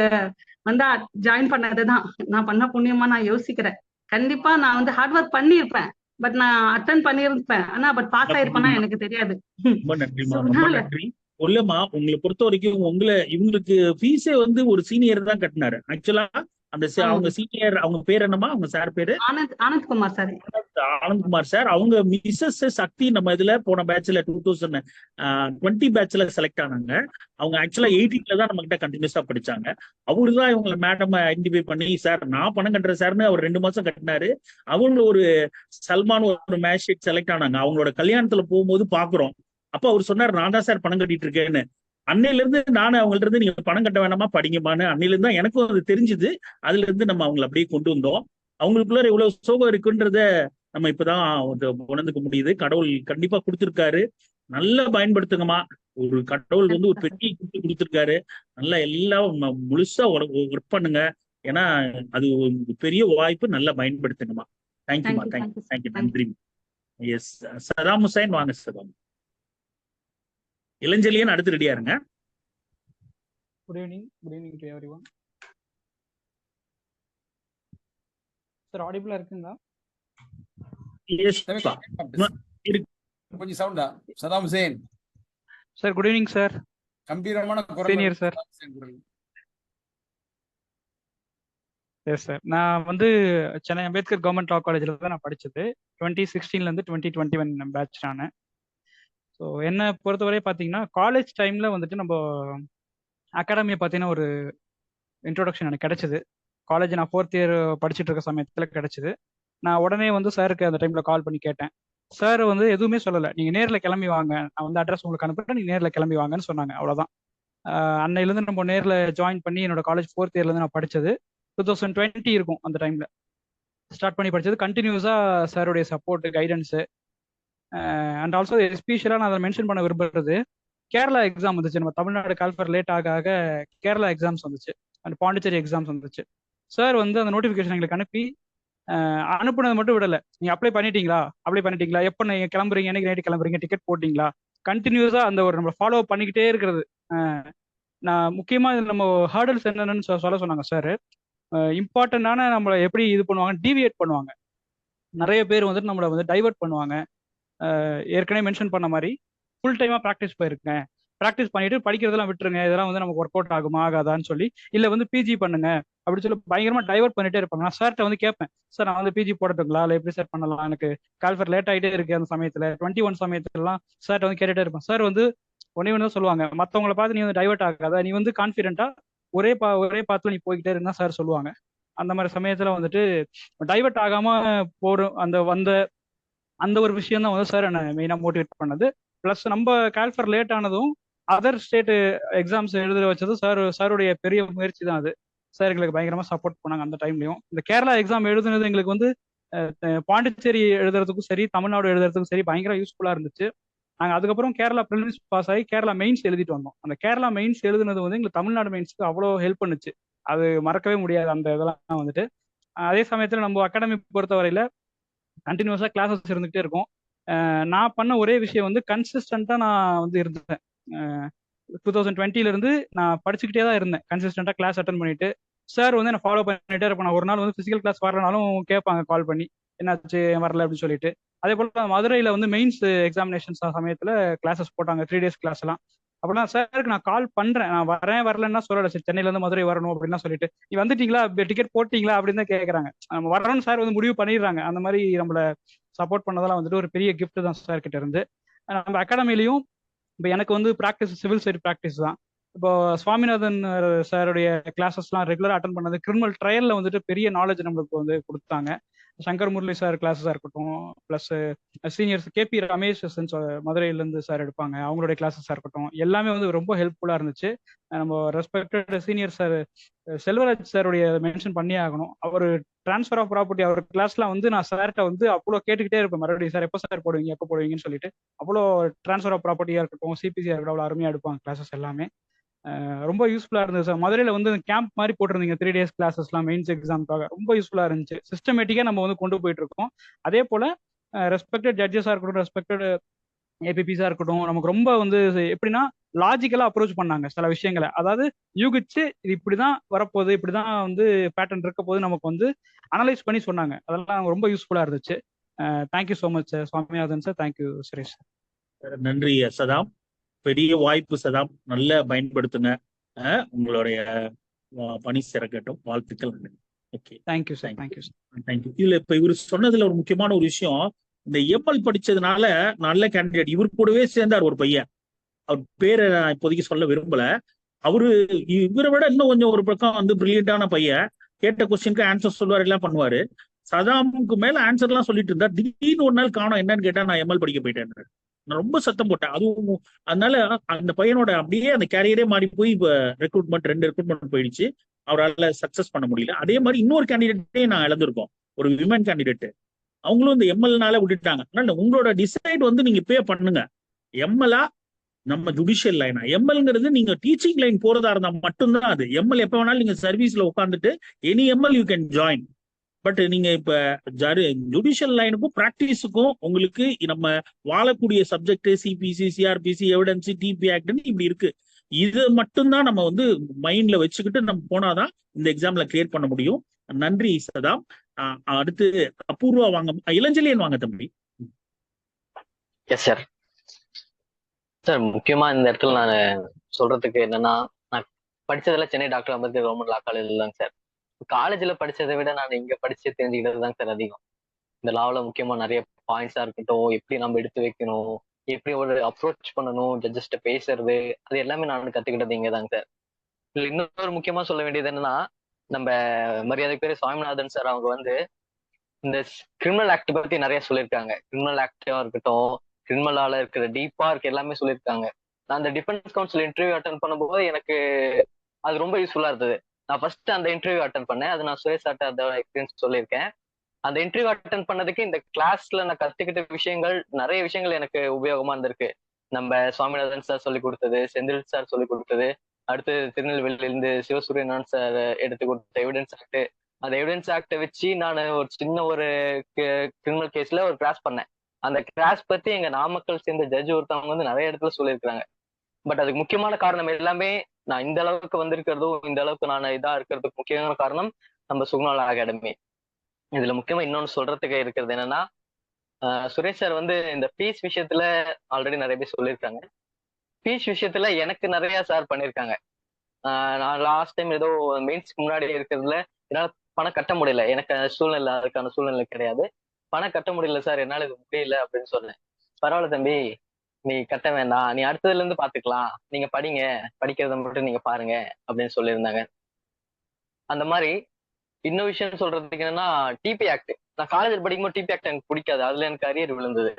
வந்து ஜாயின் பண்ணதுதான் நான் பண்ண புண்ணியமா நான் யோசிக்கிறேன். கண்டிப்பா நான் வந்து ஹார்ட் ஒர்க் பண்ணியிருப்பேன், பட் நான் அட்டன் பண்ணியிருப்பேன், ஆனா பட் பாஸ் ஆயிருப்பேன்னா எனக்கு தெரியாது. ரொம்ப நன்றிமா, ரொம்ப நன்றி. உள்ளமா உங்களை பொறுத்த வரைக்கும் இவங்களுக்கு ஃபீஸே வந்து ஒரு சீனியர் தான் கட்டினாரு ஆக்சுவலா. அந்த அவங்க சீனியர், அவங்க பேர் என்னமா, அவங்க சார் பேரு ஆனந்த்குமார் சார். ஆனந்த்குமார் சார். அவங்க மிஸ்ஸஸ் சக்தி நம்ம இதுல போன பேட்ச்ல 2020 பேட்ச்ல செலக்ட் ஆனாங்க. அவங்க ஆக்சுவலா 18ல தான் நம்ம கிட்ட கண்டினியூஸா படிச்சாங்க. அவருதான் இவங்க மேடம் ஐடென்டிஃபை பண்ணி, சார் நான் பணம் கட்டுறேன் சார்னு அவர் 2 மாசம் கட்டினாரு. அவங்க ஒரு சல்மான் ஒரு மேட்ச் ஷீட் செலக்ட் ஆனாங்க. அவங்களோட கல்யாணத்துல போகும்போது பாக்குறோம். அப்ப அவர் சொன்னார், நான் தான் சார் பணம் கட்டிட்டு இருக்கேன்னு. அன்னையில இருந்து நானும் அவங்கள்ட்ட இருந்து நீங்க பணம் கட்ட வேணாமா படிங்கம்மான்னு அன்னையில இருந்து தான் எனக்கும் அது தெரிஞ்சுது. அதுல இருந்து நம்ம அவங்களை அப்படியே கொண்டு வந்தோம். அவங்களுக்குள்ள எவ்வளவு சோகம் இருக்குன்றத நம்ம இப்பதான் உணர்ந்துக்க முடியுது. கடவுள் கண்டிப்பா கொடுத்திருக்காரு, நல்லா பயன்படுத்துங்கம்மா. ஒரு கடவுள் வந்து ஒரு பெரிய கிஃப்ட் கொடுத்திருக்காரு. நல்லா எல்லாம் முழுசா ஒர்க் பண்ணுங்க. ஏன்னா அது ஒரு பெரிய வாய்ப்பு, நல்லா பயன்படுத்துங்கம்மா. தேங்க்யூமா, தேங்க்யூ, நன்றி. எஸ் சதாம் ஹுசைன் வாங்க. சதாம் இளஞ்செழியன் அடுத்து ரெடியா இருங்க. Good evening to everyone. Sir ஆடிபிளா இருக்குங்களா? எஸ் கொஞ்சம் சவுண்டா. Saddam Hussain sir good evening sir. கம்பீரமான குரல் சீனியர் சார். Yes sir. நான் வந்து சென்னை அம்பேத்கர் கவர்மெண்ட் லா காலேஜில் தான் நான் படித்தது. 2016 2021 பேட்ச் நான். ஸோ என்னை பொறுத்தவரை பார்த்தீங்கன்னா காலேஜ் டைமில் வந்துட்டு நம்ம அகாடமியை பார்த்தீங்கன்னா ஒரு இன்ட்ரோடக்ஷன் எனக்கு கிடைச்சிது. காலேஜ் நான் 4th இயர் படிச்சுட்டு இருக்க சமயத்தில் கிடைச்சிது. நான் உடனே வந்து சாருக்கு அந்த டைமில் கால் பண்ணி கேட்டேன். சார் வந்து எதுவுமே சொல்லலை, நீங்கள் நேரில் கிளம்பி வாங்க, நான் வந்து அட்ரஸ் உங்களுக்கு அனுப்புறேன், நீங்கள் நேரில் கிளம்பி வாங்கன்னு சொன்னாங்க. அவ்வளோதான். அன்னையிலேருந்து நம்ம நேரில் ஜாயின் பண்ணி என்னோட காலேஜ் 4th இயர்லேருந்து நான் படித்தது 2020 இருக்கும். அந்த டைமில் ஸ்டார்ட் பண்ணி படித்தது. கண்டினியூஸாக சாருடைய சப்போர்ட்டு, கைடன்ஸு அண்ட் ஆல்சோ எஸ்பெஷலாக நான் அதை மென்ஷன் பண்ண விரும்புறது, கேரளா எக்ஸாம் வந்துச்சு. நம்ம தமிழ்நாடு கால்ஃபர் லேட் ஆக கேரளா எக்ஸாம்ஸ் வந்துச்சு அண்ட் பாண்டிச்சேரி எக்ஸாம்ஸ் வந்துச்சு. சார் வந்து அந்த நோட்டிஃபிகேஷன் எங்களுக்கு அனுப்பி அனுப்புனது மட்டும் விடலை, நீங்கள் அப்ளை பண்ணிட்டீங்களா, எப்போ நீங்கள் கிளம்புறீங்க, என்னைக்கு நைட்டு கிளம்புறீங்க, டிக்கெட் போட்டிங்களா, கண்டினியூஸாக அந்த ஒரு நம்ம ஃபாலோ பண்ணிக்கிட்டே இருக்கிறது. நான் முக்கியமாக நம்ம ஹர்டல்ஸ் என்னென்னு சொல்ல சொன்னாங்க சார். இம்பார்ட்டண்டான நம்மளை எப்படி இது பண்ணுவாங்க, டீவியேட் பண்ணுவாங்க. நிறைய பேர் வந்துட்டு நம்மளை வந்து டைவர்ட் பண்ணுவாங்க. ஏற்கனவே மென்ஷன் பண்ண மாதிரி ஃபுல் டைமாக ப்ராக்டிஸ் போயிருக்கேன், ப்ராக்டிஸ் பண்ணிட்டு படிக்கிறதெல்லாம் விட்டுருங்க, இதெல்லாம் வந்து நமக்கு ஒர்க் அவுட் ஆகுமா ஆகாதான்னு சொல்லி, இல்லை வந்து பிஜி பண்ணுங்க அப்படின்னு சொல்லி பயங்கரமாக டைவர்ட் பண்ணிட்டே இருப்பாங்க. நான் சார்கிட்ட வந்து கேட்பேன், சார் நான் வந்து பிஜி போடட்டுங்களா, இல்லை எப்படி சார் பண்ணலாம், எனக்கு கால்ஃபர் லேட் ஆகிட்டே இருக்கு. அந்த சமயத்தில் 21 சமயத்துலலாம் சார்கிட்ட வந்து கேட்டுகிட்டே இருப்பேன். சார் வந்து ஒன்னே ஒன்று தான் சொல்லுவாங்க, மற்றவங்களை பார்த்து நீ வந்து டைவர்ட் ஆகாத, நீ வந்து கான்ஃபிடென்ட்டாக ஒரே பாத்தில் நீ போய்கிட்டே இருந்தா சார் சொல்லுவாங்க. அந்த மாதிரி சமயத்தில் வந்துட்டு டைவர்ட் ஆகாமல் போடும் அந்த ஒரு விஷயம் தான் வந்து சார் என்னை மெயினாக மோட்டிவேட் பண்ணது. ப்ளஸ் நம்ம கால்ஃபர் லேட் ஆனதும் அதர் ஸ்டேட் எக்ஸாம்ஸ் எழுத வச்சதும் சாருடைய பெரிய முயற்சி தான் அது. சார் எங்களுக்கு பயங்கரமாக சப்போர்ட் பண்ணாங்க அந்த டைம்லையும். இந்த கேரளா எக்ஸாம் எழுதுனது எங்களுக்கு வந்து பாண்டிச்சேரி எழுதுறதுக்கும் சரி, தமிழ்நாடு எழுதுறதுக்கும் சரி பயங்கர யூஸ்ஃபுல்லாக இருந்துச்சு. நாங்கள் அதுக்கப்புறம் கேரளா ப்ரிலிம்ஸ் பாஸ் ஆகி கேரளா மெயின்ஸ் எழுதிட்டு வந்தோம். அந்த கேரளா மெயின்ஸ் எழுதுனது வந்து எங்களுக்கு தமிழ்நாடு மெயின்ஸ்க்கு அவ்வளோ ஹெல்ப் பண்ணுச்சு. அது மறக்கவே முடியாது அந்த இதெல்லாம் வந்துட்டு. அதே சமயத்தில் நம்ம அகாடமி பொறுத்தவரையில் கண்டினியூஸாக கிளாஸஸ் இருந்துகிட்டே இருக்கும். நான் பண்ண ஒரே விஷயம் வந்து கன்சிஸ்டண்ட்டாக நான் வந்து இருந்தேன். 2020 நான் படிச்சுக்கிட்டே தான் இருந்தேன், கன்சிஸ்டண்ட்டாக கிளாஸ் அட்டன் பண்ணிட்டு. சார் வந்து என்ன ஃபாலோ பண்ணிட்டே இருப்பேன். நான் ஒரு நாள் வந்து ஃபிசிக்கல் கிளாஸ் வரலனாலும் கேட்பாங்க கால் பண்ணி, என்னாச்சு வரல அப்படின்னு சொல்லிட்டு. அதே போல் மதுரையில் வந்து மெயின்ஸ் எக்ஸாமினேஷன்ஸ் சமயத்தில் கிளாஸஸ் போட்டாங்க, 3 days கிளாஸ்லாம். அப்படின்னா சாருக்கு நான் கால் பண்ணுறேன், நான் வரலன்னா சொல்லலை, சரி சென்னையிலேருந்து மதுரை வரணும் அப்படின்னா சொல்லிட்டு, நீ வந்துட்டீங்களா, டிக்கெட் போட்டிங்களா அப்படின்னு தான் கேட்குறாங்க. நம்ம வரணும்னு சார் வந்து முடிவு பண்ணிடுறாங்க. அந்த மாதிரி நம்மளை சப்போர்ட் பண்ணதெல்லாம் வந்துட்டு ஒரு பெரிய கிஃப்ட் தான் சார் கிட்ட இருந்து. நம்ம அகாடமிலையும் இப்போ எனக்கு வந்து ப்ராக்டிஸ் சிவில் சைடு ப்ராக்டிஸ் தான். இப்போ சுவாமிநாதன் சாருடைய கிளாஸஸ்லாம் ரெகுலராக அட்டன் பண்ணது, கிரிமினல் ட்ரையலில் வந்துட்டு பெரிய நாலேஜ் நம்மளுக்கு வந்து கொடுத்தாங்க. சங்கர் முரளி சார் கிளாஸஸாக இருக்கட்டும், ப்ளஸ் சீனியர்ஸ் கேபி ரமேஷ் மதுரையிலேருந்து சார் எடுப்பாங்க, அவங்களுடைய கிளாஸஸாக இருக்கட்டும், எல்லாமே வந்து ரொம்ப ஹெல்ப்ஃபுல்லாக இருந்துச்சு. நம்ம ரெஸ்பெக்டட் சீனியர் சார் செல்வராஜ் சாருடைய மென்ஷன் பண்ணியே ஆகணும். அவர் ட்ரான்ஸ்ஃபர் ஆஃப் ப்ராப்பர்ட்டி அவர் கிளாஸ்லாம் வந்து நான் சார்கிட்ட வந்து அவ்வளோ கேட்டுக்கிட்டே இருப்பேன், மறுபடியும் சார் எப்போ சார் போடுவீங்க, எப்போ போடுவீங்கன்னு சொல்லிட்டு. அவ்வளோ ட்ரான்ஸ்ஃபர் ஆஃப் ப்ராப்பர்ட்டியாக இருக்கட்டும், சிபிசியாக இருக்கட்டும், அவ்வளோ அருமையாக எடுப்பாங்க கிளாஸஸ் எல்லாமே. ரொம்ப யூஸ்ஃபுல்லாக இருந்தது சார். மதுரையில் வந்து கேம்ப் மாதிரி போட்டிருந்தீங்க, 3 days கிளாஸஸ்லாம் மெயின்ஸ் எக்ஸாமுக்காக, ரொம்ப யூஸ்ஃபுல்லாக இருந்துச்சு. சிஸ்டமேட்டிக்காக நம்ம வந்து கொண்டு போயிட்டு இருக்கோம். அதே போல் ரெஸ்பெக்டட் ஜட்ஜஸாக இருக்கட்டும், ரெஸ்பெக்டட் ஏபிபிஸாக இருக்கட்டும், நமக்கு ரொம்ப வந்து எப்படின்னா லாஜிக்கலாக அப்ரோச் பண்ணாங்க சில விஷயங்களை. அதாவது யூகிச்சு இது இப்படி தான் வரப்போகுது, இப்படி தான் வந்து பேட்டர்ன் இருக்க போது நமக்கு வந்து அனலைஸ் பண்ணி சொன்னாங்க. அதெல்லாம் ரொம்ப யூஸ்ஃபுல்லாக இருந்துச்சு. Thank you so much sir Swaminathan sir. Thank you Suresh sir. நன்றி சதாம், பெரிய வாய்ப்பு சதாம், நல்லா பயன்படுத்துங்க. உங்களுடைய பணி சிறக்கட்டும், வாழ்த்துக்கள். Okay, thank you sir. Thank you sir. Thank you. இதுல இப்ப இவர் சொன்னதுல ஒரு முக்கியமான ஒரு விஷயம், இந்த எம்எல் படிச்சதுனால நல்ல கேண்டிடேட். இவர் கூடவே சேர்ந்தார் ஒரு பையன், அவர் பேரை நான் இப்போதைக்கு சொல்ல விரும்பல. அவரு இவரை விட இன்னும் கொஞ்சம் ஒரு பக்கம் வந்து பிரில்லியண்டான பையன், கேட்ட கொஸ்டினுக்கு ஆன்சர் சொல்லுவார், எல்லாம் பண்ணுவாரு. சதாமுக்கு மேல ஆன்சர் எல்லாம் சொல்லிட்டு இருந்தார். திடீர்னு ஒரு நாள் காணோம், என்னன்னு கேட்டா நான் எம்எல் படிக்க போயிட்டேன். நான் ரொம்ப சத்தம் போட்டேன். அதுவும் அதனால அந்த பையனோட அப்படியே அந்த கேரியரே மாறி போய் இப்ப ரெக்ரூட்மெண்ட் 2 ரெக்ரூட்மெண்ட் போயிடுச்சு, அவரால் சக்சஸ் பண்ண முடியல. அதே மாதிரி இன்னொரு கேண்டிடேட்டே நான் இழந்திருக்கோம், ஒரு விமன் கேண்டிடேட். அவங்களும் இந்த எம்எல்னால விட்டுட்டாங்க. அதனால உங்களோட டிசைட் வந்து நீங்க பே பண்ணுங்க, எம்எல்ஆ நம்ம ஜுடிஷியல் லைனா. எம்எல்ங்கிறது நீங்க டீச்சிங் லைன் போறதா இருந்தா மட்டும்தான் அது எம்எல். எப்ப வேணாலும் நீங்க சர்வீஸ்ல உட்காந்துட்டு any ML you can join. But நீங்க இப்ப ஜுடிஷியல் லைனுக்கும் பிராக்டிஸுக்கும் உங்களுக்கு நம்ம வாழக்கூடிய subject CPC, CrPC, evidence, TP ஆக்ட்னு இப்படி இருக்கு. இது மட்டும்தான் நம்ம வந்து மைண்ட்ல வச்சுக்கிட்டு நம்ம போனாதான் இந்த எக்ஸாம்ல கிளியர் பண்ண முடியும். நன்றி சதாம். அடுத்து அபூர்வா வாங்க, இளஞ்செழியன் வாங்க தம்பி. Yes sir. சார் முக்கியமா இந்த இடத்துல நான் சொல்றதுக்கு என்னன்னா, நான் படிச்சதுல Chennai doctor Ambedkar government law college தாங்க சார். காலேஜ்ல படிச்சதை விட நான் இங்க படிச்சு தெரிஞ்சுக்கிட்டது தாங்க சார் அதிகம். இந்த லாவில் முக்கியமா நிறைய பாயிண்ட்ஸா இருக்கட்டும், எப்படி நம்ம எடுத்து வைக்கணும், எப்படி ஒரு அப்ரோச் பண்ணணும், ஜட்ஜஸ்ட்ட பேசுறது, அது எல்லாமே நான் கத்துக்கிட்டது இங்கதாங்க சார். இதுல இன்னொரு முக்கியமா சொல்ல வேண்டியது என்னன்னா, நம்ம மரியாதைக்கு பேரு சுவாமிநாதன் சார் அவங்க வந்து இந்த கிரிமினல் ஆக்ட் பத்தி நிறைய சொல்லியிருக்காங்க. கிரிமினல் ஆக்டா இருக்கட்டும், கிரிமினலால இருக்கிற டீப்பா இருக்க எல்லாமே சொல்லியிருக்காங்க. நான் அந்த டிஃபென்ஸ் கவுன்சில் இன்டர்வியூ அட்டன் பண்ணும்போது எனக்கு அது ரொம்ப யூஸ்ஃபுல்லா இருந்தது. நான் ஃபர்ஸ்ட் அந்த இன்டர்வியூ அட்டன் பண்ணேன். அது நான் சுரேஷ் சார்ட்ட அந்த எக்ஸ்பீரியன்ஸ் சொல்லியிருக்கேன். அந்த இன்டர்வியூ அட்டன் பண்ணதுக்கு இந்த கிளாஸ்ல நான் கத்துக்கிட்ட விஷயங்கள் நிறைய விஷயங்கள் எனக்கு உபயோகமா இருந்திருக்கு. நம்ம சுவாமிநாதன் சார் சொல்லி கொடுத்தது, செந்தில் சார் சொல்லி கொடுத்தது, அடுத்து திருநெல்வேலியில இருந்து சிவசூரியன் சார் எடுத்து கொடுத்த எவிடன்ஸ் ஆக்ட், அந்த எவிடன்ஸ் ஆக்டை வச்சு நான் ஒரு சின்ன ஒரு கிரிமினல் கேஸ்ல ஒரு கிராஸ் பண்ணேன். அந்த கிராஸ் பத்தி எங்க நாமக்கல் சேர்ந்த ஜட்ஜ் ஒருத்தவங்க வந்து நிறைய இடத்துல சொல்லியிருக்காங்க. பட் அதுக்கு முக்கியமான காரணம் எல்லாமே நான் இந்த அளவுக்கு வந்திருக்கிறதும், இந்த அளவுக்கு நான் இதா இருக்கிறதுக்கு முக்கியமான காரணம் நம்ம சுகுணாலா அகாடமி. இதுல முக்கியமா இன்னொன்னு சொல்றதுக்கு இருக்கிறது என்னன்னா, சுரேஷ் சார் வந்து இந்த ஃபீஸ் விஷயத்துல ஆல்ரெடி நிறைய பேர் சொல்லியிருக்காங்க. ஃபீஸ் விஷயத்துல எனக்கு நிறைய சார் பண்ணியிருக்காங்க. நான் லாஸ்ட் டைம் ஏதோ மெயின்ஸ்க்கு முன்னாடி இருக்கிறதுல என்னால பணம் கட்ட முடியல. எனக்கு சூழ்நிலை, அதுக்கான சூழ்நிலை கிடையாது. பணம் கட்ட முடியல சார், என்னால இது முடியல அப்படின்னு சொன்னேன். பரவாயில்ல தம்பி, நீ கட்ட வேண்டாம், நீ அடுத்ததுல இருந்து பாத்துக்கலாம், நீங்க படிங்க, படிக்கிறத மட்டும் நீங்க பாருங்க அப்படின்னு சொல்லியிருந்தாங்க. அந்த மாதிரி இன்னொரு விஷயம் சொல்றதுக்கு என்னன்னா, டிபி ஆக்ட். நான் காலேஜ் படிக்கும்போது டிபி ஆக்ட் எனக்கு பிடிக்காது, அதுல எனக்கு அரியர் விழுந்தது.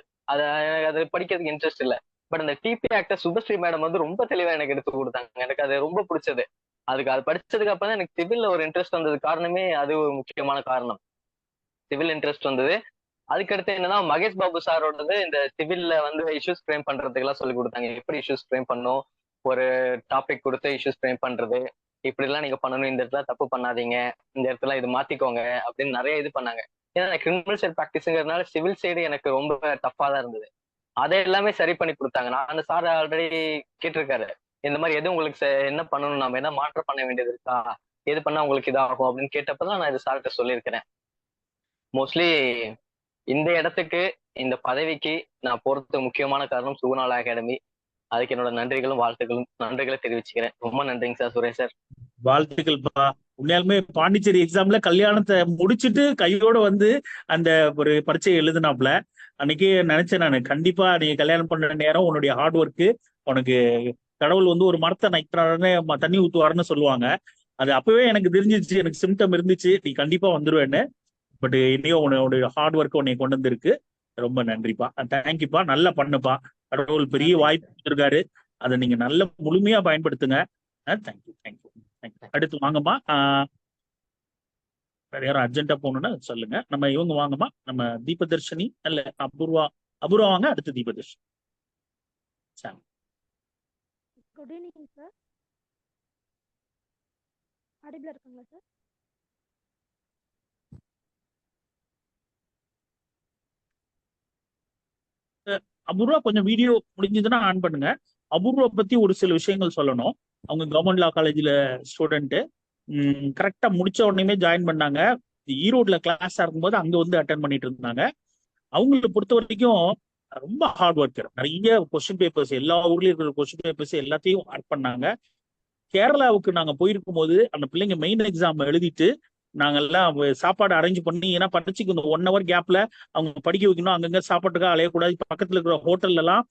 எனக்கு அது படிக்கிறதுக்கு இன்ட்ரெஸ்ட் இல்லை. பட் அந்த டிபி ஆக்ட சுபஸ்ரீ மேடம் வந்து ரொம்ப தெளிவா எனக்கு எடுத்து கொடுத்தாங்க. எனக்கு அது ரொம்ப பிடிச்சது. அதுக்கு அது படிச்சதுக்கு அப்புறம் தான் எனக்கு சிவில்ல ஒரு இன்ட்ரெஸ்ட் வந்தது. காரணமே அது ஒரு முக்கியமான காரணம். சிவில் இன்ட்ரெஸ்ட் வந்தது. அதுக்கடுத்து என்னன்னா, மகேஷ் பாபு சாரோடது இந்த சிவில்ல வந்து இஷ்யூஸ் ஃப்ரேம் பண்றதுக்கு எல்லாம் சொல்லி கொடுத்தாங்க. எப்படி இஷ்யூஸ் ஃப்ரேம் பண்ணும், ஒரு டாபிக் கொடுத்து இஷ்யூஸ் ஃப்ரேம் பண்றது, இப்படி எல்லாம் நீங்க பண்ணணும், இந்த இடத்துல தப்பு பண்ணாதீங்க, இந்த இடத்துல இது மாத்திக்கோங்க அப்படின்னு நிறைய இது பண்ணாங்க. ஏன்னா கிரிமினல் சைடு ப்ராக்டிஸ்ங்கிறதுனால சிவில் சைடு எனக்கு ரொம்ப டஃபா தான் இருந்தது. அதை எல்லாமே சரி பண்ணி கொடுத்தாங்க. நான் அந்த சார் ஆல்ரெடி கேட்டிருக்காரு, இந்த மாதிரி எது உங்களுக்கு என்ன பண்ணணும், நம்ம என்ன மாற்றம் பண்ண வேண்டியது இருக்கா, எது பண்ணா உங்களுக்கு இதாகும் அப்படின்னு கேட்டப்பதான் நான் இது சார்கிட்ட சொல்லியிருக்கிறேன். மோஸ்ட்லி இந்த இடத்துக்கு, இந்த பதவிக்கு நான் போறதுக்கு முக்கியமான காரணம் சுகுணாலா அகாடமி. அதுக்கு என்னோட நன்றிகளும் வாழ்த்துக்களும் நன்றிகளை தெரிவிச்சுக்கிறேன். ரொம்ப நன்றிங்க சார் சுரேஷ் சார். வாழ்த்துக்கள்ப்பா. உண்மையாலுமே பாண்டிச்சேரி எக்ஸாம்ல கல்யாணத்தை முடிச்சுட்டு கையோட வந்து அந்த ஒரு பரீட்சை எழுதுனாப்ல. அன்னைக்கு நினைச்சேன் நான், கண்டிப்பா நீங்க கல்யாணம் பண்ண நேரம் உன்னுடைய ஹார்ட் ஒர்க்கு, உனக்கு கடவுள் வந்து ஒரு மரத்தை நைக்கிறாருன்னு தண்ணி ஊத்துவாருன்னு சொல்லுவாங்க. அது அப்பவே எனக்கு தெரிஞ்சிச்சு, எனக்கு சிம்டம் இருந்துச்சு, நீ கண்டிப்பா வந்துருவேன்னு. பட் இன்னையும் உன்னோட ஹார்ட் ஒர்க் உன்னை கொண்டு வந்திருக்கு. ரொம்ப நன்றிப்பா, தேங்க்யூப்பா. நல்லா பண்ணுப்பா, கடவுள் பெரிய வாய்ப்பு கொடுத்துருக்காரு, அதை நீங்க நல்ல முழுமையா பயன்படுத்துங்க. Thank you thank you thank you. அடுத்து வாங்கம்மா, வேற யாரும் அர்ஜென்ட்டா போகணும்னா சொல்லுங்க. நம்ம இவங்க வாங்கம்மா, நம்ம தீபதர்ஷினி அல்ல அபூர்வா. அபூர்வா வாங்க, அடுத்து Deepadharshini. Good evening sir. Audible இருக்குங்களா சார்? அபூர்வா கொஞ்சம் வீடியோ முடிஞ்சதுன்னா ஆன் பண்ணுங்க. அபூர்வா பத்தி ஒரு சில விஷயங்கள் சொல்லணும். அவங்க கவர்மெண்ட் லா காலேஜ்ல ஸ்டூடெண்ட், கரெக்டா முடிச்ச உடனே ஜாயின் பண்ணாங்க. ஈரோட்ல கிளாஸா இருக்கும்போது அங்க வந்து அட்டன் பண்ணிட்டு இருந்தாங்க. அவங்களை பொறுத்த வரைக்கும் ரொம்ப ஹார்ட் ஒர்க்கர். நிறைய கொஸ்டின் பேப்பர்ஸ், எல்லா ஊர்லயும் இருக்கிற கொஸ்டின் பேப்பர்ஸ் எல்லாத்தையும் ஆட் பண்ணாங்க. கேரளாவுக்கு நாங்க போயிருக்கும் போது அந்த பிள்ளைங்க மெயின் எக்ஸாம் எழுதிட்டு நாங்கெல்லாம் சாப்பாடு அரேஞ்ச் பண்ணி, ஏன்னா பரீட்சைக்கு இந்த 1 hour கேப்ல அவங்க படிக்க வைக்கணும், அங்கங்க சாப்பாட்டுக்காக அலையக்கூடாது. பக்கத்துல இருக்கிற ஹோட்டல்ல எல்லாம்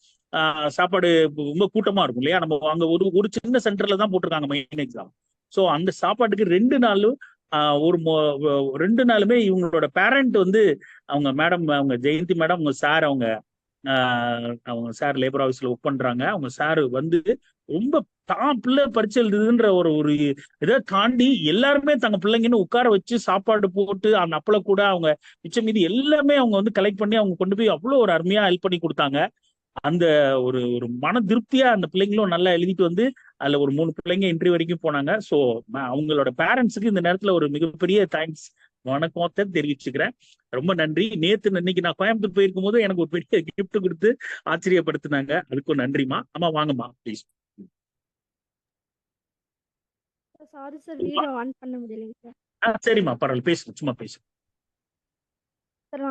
சாப்பாடு ரொம்ப கூட்டமா இருக்கும் இல்லையா, நம்ம அங்க ஒரு சின்ன சென்டர்ல தான் போட்டிருக்காங்க மெயின் எக்ஸாம். ஸோ அந்த சாப்பாட்டுக்கு 2 நாளும் ஒரு 2 நாளுமே இவங்களோட பேரண்ட் வந்து அவங்க மேடம், அவங்க ஜெயந்தி மேடம், அவங்க சார், அவங்க சார் லேபர் ஆஃபீஸ்ல ஒர்க் பண்றாங்க. அவங்க சார் வந்து ரொம்ப தான் பிள்ளை பரிச்சை எழுதுன்ற ஒரு இதை தாண்டி எல்லாருமே தங்க பிள்ளைங்கன்னு உட்கார வச்சு சாப்பாடு போட்டு அந்த அப்பள கூட அவங்க மிச்சம் மீதி எல்லாமே அவங்க வந்து கலெக்ட் பண்ணி அவங்க கொண்டு போய் அவ்வளோ ஒரு அருமையா ஹெல்ப் பண்ணி கொடுத்தாங்க. அந்த ஒரு மன திருப்தியா அந்த பிள்ளைங்களும் நல்லா எழுதிட்டு வந்து அதுல ஒரு 3 பிள்ளைங்க இன்டர்வியூ வரைக்கும் போனாங்க. ஸோ அவங்களோட பேரண்ட்ஸுக்கு இந்த நேரத்துல ஒரு மிகப்பெரிய தேங்க்ஸ், வணக்கத்தை தெரிவிச்சுக்கிறேன். ரொம்ப நன்றி. இன்னைக்கு நான் கோயம்புத்தூர் போயிருக்கும் போது எனக்கு ஒரு பெரிய கிஃப்ட் கொடுத்து ஆச்சரியப்படுத்தினாங்க, அதுக்கும் நன்றிமா. அம்மா வாங்கம்மா please. Sorry sir, video on பண்ண முடியலைங்க சார். சரிம்மா, பரவாயில்ல, பேசுங்க, சும்மா பேசுங்க. Sir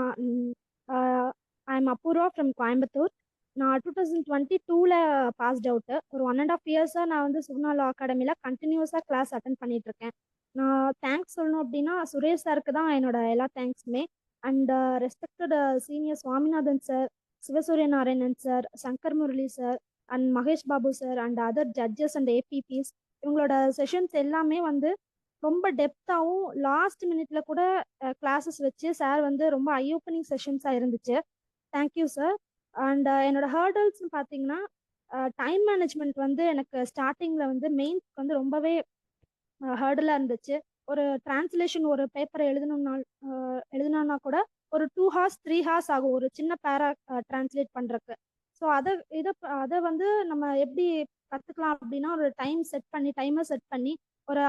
I am Apoorva from Coimbatore. நான் 2022ல் பாஸ்ட் அவுட்டு. ஒரு 1.5 இயர்ஸாக நான் வந்து சுகுணாலா அகாடமியில் கண்டினியூஸாக கிளாஸ் அட்டன் பண்ணிட்டு இருக்கேன். நான் தேங்க்ஸ் சொல்லணும் அப்படின்னா சுரேஷ் சாருக்கு தான் என்னோட எல்லா தேங்க்ஸுமே. And respected senior Swaminathan sir, Sivasuriya Narayanan sir, Shankar Murali sir and Mahesh Babu sir and other judges and APPs, இவங்களோட செஷன்ஸ் எல்லாமே வந்து ரொம்ப டெப்த்தாகவும் லாஸ்ட் மினிட்ல கூட கிளாஸஸ் வச்சு சார் வந்து ரொம்ப ஐ ஓப்பனிங் செஷன்ஸாக இருந்துச்சு. Thank you sir. அண்ட் என்னோட ஹர்டல்ஸ்னு பார்த்தீங்கன்னா டைம் மேனேஜ்மெண்ட் வந்து எனக்கு ஸ்டார்டிங்கில் வந்து மெயின்ஸ்க்கு வந்து ரொம்பவே ஹர்டலாக இருந்துச்சு. ஒரு டிரான்ஸ்லேஷன் ஒரு பேப்பரை எழுதணும்னா கூட ஒரு 2 hours 3 hours ஆகும் ஒரு சின்ன பேரா டிரான்ஸ்லேட் பண்ணுறக்கு. ஸோ அதை வந்து நம்ம எப்படி கற்றுக்கலாம் அப்படின்னா ஒரு டைமர் செட் பண்ணி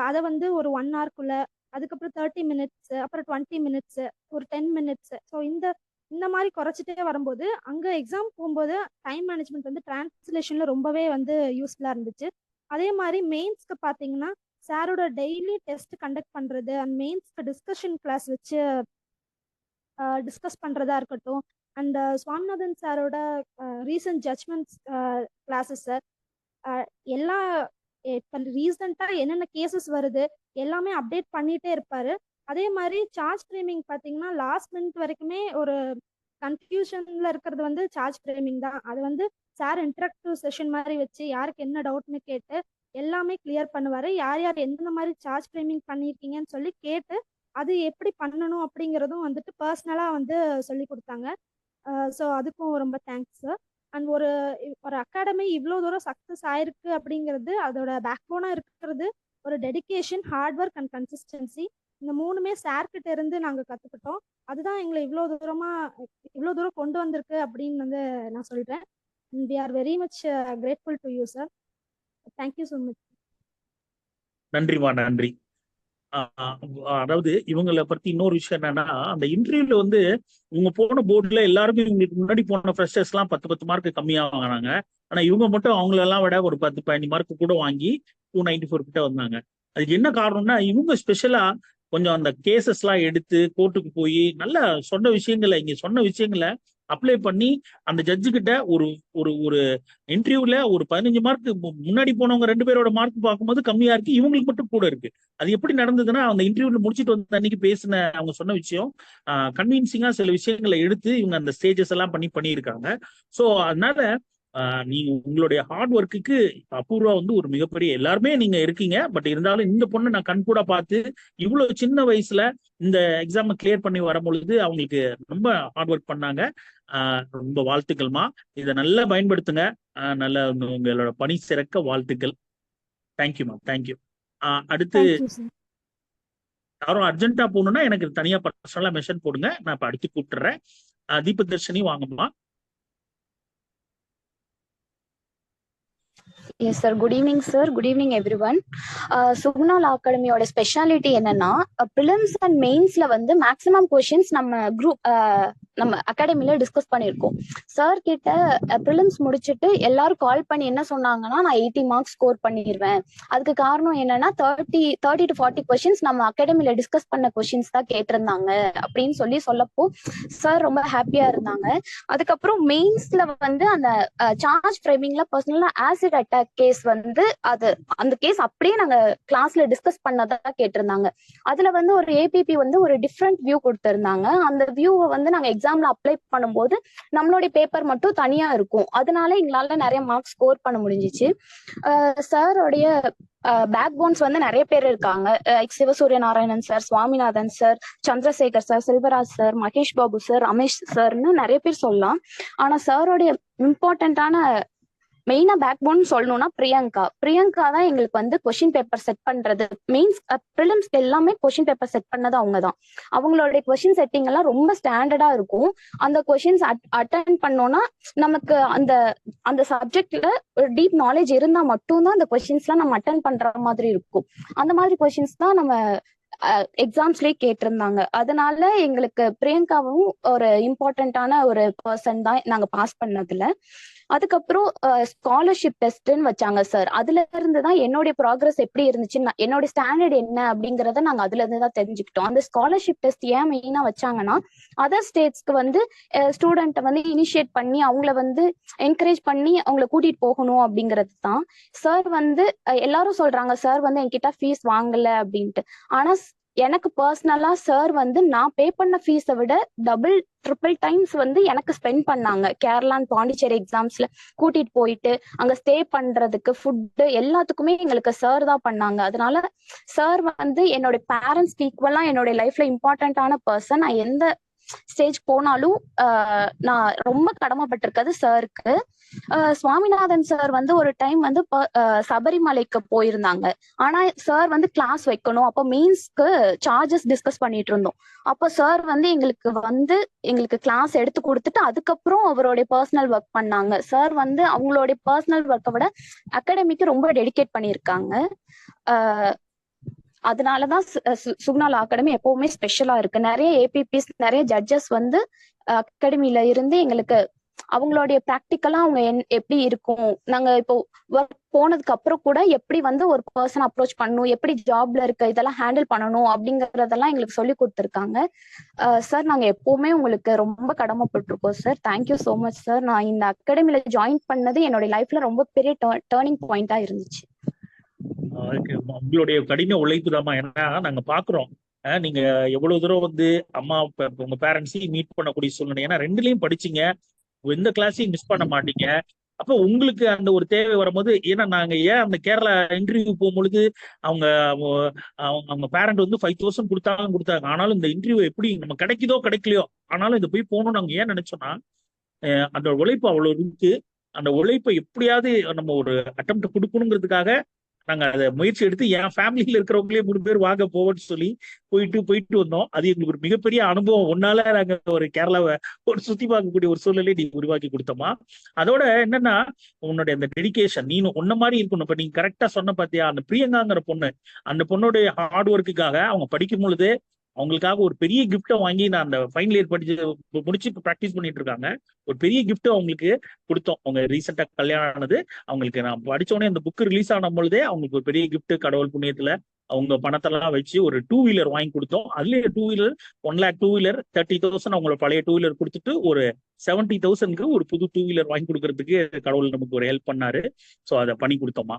அதை வந்து ஒரு 1 hourக்குள்ள, அதுக்கப்புறம் 30 minutes, அப்புறம் 20 minutes, ஒரு 10 minutes. ஸோ இந்த மாதிரி குறைச்சிட்டே வரும்போது அங்கே எக்ஸாம் போகும்போது டைம் மேனேஜ்மெண்ட் வந்து டிரான்ஸ்லேஷன்ல ரொம்பவே வந்து யூஸ்ஃபுல்லாக இருந்துச்சு. அதே மாதிரி மெயின்ஸ்க்கு பார்த்தீங்கன்னா சாரோட டெய்லி டெஸ்ட் கண்டக்ட் பண்ணுறது அண்ட் மெயின்ஸ்க்கு டிஸ்கஷன் கிளாஸ் வச்சு டிஸ்கஸ் பண்ணுறதா இருக்கட்டும், அண்ட் சுவாமிநாதன் சாரோட ரீசன்ட் ஜட்ஜ்மெண்ட்ஸ் கிளாஸஸ் எல்லா இப்போ ரீசெண்டாக என்னென்ன கேசஸ் வருது எல்லாமே அப்டேட் பண்ணிகிட்டே இருப்பார். அதே மாதிரி சார்ஜ் ஃப்ரேமிங் பார்த்தீங்கன்னா லாஸ்ட் மினிட் வரைக்குமே ஒரு கன்ஃபியூஷனில் இருக்கிறது வந்து சார்ஜ் ஃப்ரேமிங் தான். அது வந்து சார் இன்டராக்டிவ் செஷன் மாதிரி வச்சு யாருக்கு என்ன டவுட்னு கேட்டு எல்லாமே கிளியர் பண்ணுவார். யார் யார் எந்தெந்த மாதிரி சார்ஜ் ஃப்ரேமிங் பண்ணியிருக்கீங்கன்னு சொல்லி கேட்டு அது எப்படி பண்ணணும் அப்படிங்கிறதும் வந்துட்டு பர்சனலாக வந்து சொல்லி கொடுத்தாங்க. ஸோ அதுக்கும் ரொம்ப தேங்க்ஸ் சார். அண்ட் ஒரு அகாடமி இவ்வளோ தூரம் சக்ஸஸ் ஆயிருக்கு அப்படிங்கிறது அதோட பேக்போனாக இருக்கிறது ஒரு dedication, hard work and consistency. இந்த 3மே சார்கிட்ட இருந்து நாங்கள் கற்றுக்கிட்டோம். அதுதான் எங்களை இவ்வளோ தூரம் கொண்டு வந்திருக்கு அப்படின்னு வந்து நான் சொல்கிறேன். We are very much grateful to you sir. Thank you so much. நன்றிமா, நன்றி. அதாவது இவங்களை பத்தி இன்னொரு விஷயம் என்னன்னா, அந்த இன்டர்வியூல வந்து இவங்க போன போர்டுல எல்லாருமே இவங்களுக்கு முன்னாடி போன ஃப்ரெஷர்ஸ் எல்லாம் 10 மார்க் கம்மியா வாங்கினாங்க. ஆனா இவங்க மட்டும் அவங்களெல்லாம் விட ஒரு 10-15 மார்க் கூட வாங்கி 294 கிட்ட வந்தாங்க. அதுக்கு என்ன காரணம்னா இவங்க ஸ்பெஷலா கொஞ்சம் அந்த கேசஸ் எல்லாம் எடுத்து கோர்ட்டுக்கு போய் நல்லா சொன்ன விஷயங்களை அப்ளை பண்ணி அந்த ஜட்ஜு கிட்ட ஒரு ஒரு இன்டர்வியூல ஒரு 15 மார்க் முன்னாடி போனவங்க 2 பேரோட மார்க் பார்க்கும்போது கம்மியா இருக்கு, இவங்களுக்கு மட்டும் கூட இருக்கு. அது எப்படி நடந்ததுன்னா அந்த இன்டர்வியூல முடிச்சுட்டு வந்து அன்னைக்கு பேசின அவங்க சொன்ன விஷயம் கன்வின்சிங்கா சில விஷயங்களை எடுத்து இவங்க அந்த ஸ்டேஜஸ் எல்லாம் பண்ணியிருக்காங்க. ஸோ அதனால நீங்க உங்களுடைய ஹார்ட் ஒர்க்குக்கு அபூர்வா வந்து ஒரு மிகப்பெரிய எல்லாருமே நீங்க இருக்கீங்க. பட் இருந்தாலும் இந்த பொண்ணு நான் கண் கூட பார்த்து இவ்வளவு சின்ன வயசுல இந்த எக்ஸாம் கிளியர் பண்ணி வரும்பொழுது அவங்களுக்கு ரொம்ப ஹார்ட் ஒர்க் பண்ணாங்க. ரொம்ப வாழ்த்துக்கள்மா. இதை நல்லா பயன்படுத்துங்க. நல்ல உங்களோட பணி சிறக்க வாழ்த்துக்கள். தேங்க்யூமா, தேங்க்யூ. அடுத்து யாரும் அர்ஜென்ட்டா போகணும்னா எனக்கு தனியா பர்சனலா மெசேஜ் போடுங்க, நான் இப்ப அடுத்து கூப்பிட்டுறேன். தீபதர்ஷினி வாங்கம்மா. Yes sir, good evening sir, good evening everyone. Sughna Law Academy ஓட ஸ்பெஷாலிட்டி என்னன்னா prelims and mainsல வந்து மேக்ஸிமம் கொஸ்டின்ஸ் நம்ம அகாடமில டிஸ்கஸ் பண்ணியிருக்கோம். சார் கிட்ட ப்ரிலிம்ஸ் முடிச்சுட்டு எல்லாரும் கால் பண்ணி என்ன சொன்னாங்கன்னா நான் 80 மார்க்ஸ் ஸ்கோர் பண்ணிடுவேன். அதுக்கு காரணம் என்னன்னா 30 to 40 கொஸ்டின்ஸ் நம்ம அகாடமில டிஸ்கஸ் பண்ண கொஸ்டின்ஸ் தான் கேட்டிருந்தாங்க அப்படின்னு சொல்லப்போ சார் ரொம்ப ஹாப்பியா இருந்தாங்க. அதுக்கப்புறம் மெயின்ஸ்ல வந்து அந்த சார்ஜ் ஃப்ரேமிங்ல பர்சனலா ஆசிட் அட்டாக் கேஸ் வந்து அந்த கேஸ் அப்படியே நாங்க கிளாஸ்ல டிஸ்கஸ் பண்ணதா கேட்டிருந்தாங்க. அதுல வந்து ஒரு ஏபிபி வந்து ஒரு டிஃப்ரெண்ட் வியூ கொடுத்திருந்தாங்க. அந்த வியூவை வந்து நாங்க எக்ஸாம்ல அப்ளை பண்ணும்போது நம்மளுடைய பேப்பர் மட்டும் தனியா இருக்கும். அதனால எங்களால நிறைய மார்க்ஸ் ஸ்கோர் பண்ண முடிஞ்சிச்சு. சாரோடைய பேக் போன்ஸ் வந்து நிறைய பேர் இருக்காங்க. Sivasuriya Narayanan sir, Swaminathan sir, Chandrasekar sir, Selvaraj sir, Mahesh Babu sir, Ramesh சார்னு நிறைய பேர் சொல்லலாம். ஆனா சாரோடைய இம்பார்ட்டன்டான மெயினா பேக் போன் சொல்லணும்னா பிரியங்கா தான் எங்களுக்கு வந்து கொஸ்டின் பேப்பர் செட் பண்றது. மீன்ஸ் ப்ரிலிம்ஸ்க்கு எல்லாமே கொஸ்டின் பேப்பர் செட் பண்ணது அவங்கதான். அவங்களுடைய கொஸ்டின் செட்டிங் எல்லாம் ரொம்ப ஸ்டாண்டர்டா இருக்கும். அந்த கொஸ்டின்ஸ் அட்டென்ட் பண்ணோம்னா நமக்கு அந்த சப்ஜெக்ட்ல ஒரு டீப் நாலேஜ் இருந்தா மட்டும்தான் அந்த கொஸ்டின்ஸ் எல்லாம் நம்ம அட்டென்ட் பண்ற மாதிரி இருக்கும். அந்த மாதிரி கொஸ்டின்ஸ் தான் நம்ம எக்ஸாம்ஸ்லயே கேட்டிருந்தாங்க. அதனால எங்களுக்கு பிரியங்காவும் ஒரு இம்பார்ட்டன்டான ஒரு பர்சன் தான் நாங்க பாஸ் பண்ணதுல. அதுக்கப்புறம் ஸ்காலர்ஷிப் டெஸ்ட்ன்னு வச்சாங்க சார். அதுல இருந்துதான் என்னுடைய ப்ராக்ரஸ் எப்படி இருந்துச்சு, என்னோட ஸ்டாண்டர்ட் என்ன அப்படிங்கறத நாங்க அதுல இருந்து தான் தெரிஞ்சுக்கிட்டோம். அந்த ஸ்காலர்ஷிப் டெஸ்ட் ஏன் மெயினா வச்சாங்கன்னா அதர் ஸ்டேட்ஸ்க்கு வந்து ஸ்டூடெண்ட்டை வந்து இனிஷியேட் பண்ணி அவங்கள வந்து என்கரேஜ் பண்ணி அவங்கள கூட்டிட்டு போகணும் அப்படிங்கிறது தான். சார் வந்து எல்லாரும் சொல்றாங்க சார் வந்து என்கிட்ட ஃபீஸ் வாங்கல அப்படின்ட்டு. ஆனா எனக்கு பர்சனலா சார் வந்து நான் பே பண்ண ஃபீஸை விட டபுள் ட்ரிபிள் டைம்ஸ் வந்து எனக்கு ஸ்பெண்ட் பண்ணாங்க. கேரளா அண்ட் பாண்டிச்சேரி எக்ஸாம்ஸ்ல கூட்டிட்டு போயிட்டு அங்க ஸ்டே பண்றதுக்கு ஃபுட்டு எல்லாத்துக்குமே எங்களுக்கு சார் தான் பண்ணாங்க. அதனால சார் வந்து என்னோட பேரண்ட்ஸ்க்கு ஈக்குவலா என்னோட லைஃப்ல இம்பார்ட்டன்டான பர்சன். நான் எந்த ஸ்டேஜ் போனாலும் நான் ரொம்ப கடமைப்பட்டிருக்கிறது சாருக்கு. சுவாமிநாதன் சார் வந்து ஒரு டைம் வந்து சபரிமலைக்கு போயிருந்தாங்க. ஆனா சார் வந்து கிளாஸ் வைக்கணும், அப்போ மெயின்ஸ்க்கு சார்ஜஸ் டிஸ்கஸ் பண்ணிட்டு இருந்தோம். அப்போ சார் வந்து எங்களுக்கு கிளாஸ் எடுத்து கொடுத்துட்டு அதுக்கப்புறம் அவருடைய பர்சனல் ஒர்க் பண்ணாங்க. சார் வந்து அவங்களுடைய பர்சனல் ஒர்க்கை விட அகாடமிக்கு ரொம்ப டெடிகேட் பண்ணியிருக்காங்க. அதனாலதான் சுகுணா லா அகாடமி எப்பவுமே ஸ்பெஷலா இருக்கு. நிறைய ஏபிபிஸ் நிறைய ஜட்ஜஸ் வந்து அகாடமில இருந்து எங்களுக்கு அவங்களுடைய ப்ராக்டிக்கலா அவங்க எப்படி இருக்கும், நாங்க இப்போ ஒர்க் போனதுக்கு அப்புறம் கூட எப்படி வந்து ஒரு பர்சன் அப்ரோச் பண்ணணும், எப்படி ஜாப்ல இருக்க இதெல்லாம் ஹேண்டில் பண்ணணும் அப்படிங்கறதெல்லாம் எங்களுக்கு சொல்லி கொடுத்துருக்காங்க. சார் நாங்க எப்பவுமே உங்களுக்கு ரொம்ப கடமைப்பட்டிருக்கோம் sir. Thank you so much sir. நான் இந்த அகாடமில ஜாயின் பண்ணது என்னோட லைஃப்ல ரொம்ப பெரிய டேர்னிங் பாயிண்டா இருந்துச்சு. உங்களுடைய கடின உழைப்பு தாமா. ஏன்னா நாங்க பாக்குறோம் நீங்க எவ்வளவு தூரம் வந்து அம்மா உங்க பேரண்ட்ஸையும் மீட் பண்ணக்கூடிய சூழ்நிலை. ஏன்னா ரெண்டுலயும் படிச்சீங்க, எந்த கிளாஸையும் மிஸ் பண்ண மாட்டீங்க. அப்ப உங்களுக்கு அந்த ஒரு தேவை வரும்போது, ஏன்னா நாங்க ஏன் அந்த கேரளா இன்டர்வியூ போகும்பொழுது அவங்க பேரண்ட் வந்து 5,000 கொடுத்தாங்க. ஆனாலும் இந்த இன்டர்வியூ எப்படி நம்ம கிடைக்குதோ கிடைக்கலையோ, ஆனாலும் இது போய் போகணும்னு நாங்க ஏன் நினைச்சோம்னா அந்த உழைப்பு அவ்வளவு இருக்கு. அந்த உழைப்பை எப்படியாவது நம்ம ஒரு அட்டெம்ப்ட் கொடுக்கணுங்கிறதுக்காக நாங்க அதை முயற்சி எடுத்து என் ஃபேமிலியில இருக்கிறவங்களே 3 பேர் வாங்க போவோம்னு சொல்லி போயிட்டு வந்தோம். அது எங்களுக்கு ஒரு மிகப்பெரிய அனுபவம். ஒன்னால நாங்க ஒரு கேரளாவை ஒரு சுத்தி பார்க்கக்கூடிய ஒரு சூழ்நிலையை நீ உருவாக்கி கொடுத்தோமா. அதோட என்னன்னா உன்னுடைய அந்த டெடிகேஷன் நீ ஒன்ன மாதிரி இருக்கணும். இப்ப நீங்க கரெக்டா சொன்ன பாத்தியா, அந்த பிரியங்காங்கிற பொண்ணு, அந்த பொண்ணுடைய ஹார்ட் ஒர்க்குக்காக அவங்க படிக்கும் பொழுது அவங்களுக்காக ஒரு பெரிய கிஃப்டை வாங்கி, நான் அந்த ஃபைனல் இயர் முடிச்சு இப்போ ப்ராக்டிஸ் பண்ணிட்டு இருக்காங்க, ஒரு பெரிய கிஃப்ட் அவங்களுக்கு கொடுத்தோம். அவங்க ரீசெண்டா கல்யாணம் ஆனது அவங்களுக்கு, நான் படிச்சோடனே அந்த புக் ரிலீஸ் ஆன பொழுதே அவங்களுக்கு ஒரு பெரிய கிஃப்ட் கடவுள் புண்ணியத்துல அவங்க பணத்தெல்லாம் வச்சு ஒரு 2 வீலர் வாங்கி கொடுத்தோம். அதுலயே 2 வீலர் 1 lakh 2 வீலர் 30,000 அவங்களோட பழைய 2 வீலர் கொடுத்துட்டு ஒரு 70,000க்கு ஒரு புது 2 வீலர் வாங்கி கொடுக்கறதுக்கு கடவுள் நமக்கு ஒரு ஹெல்ப் பண்ணாரு. ஸோ அதை பண்ணி கொடுத்தோமா.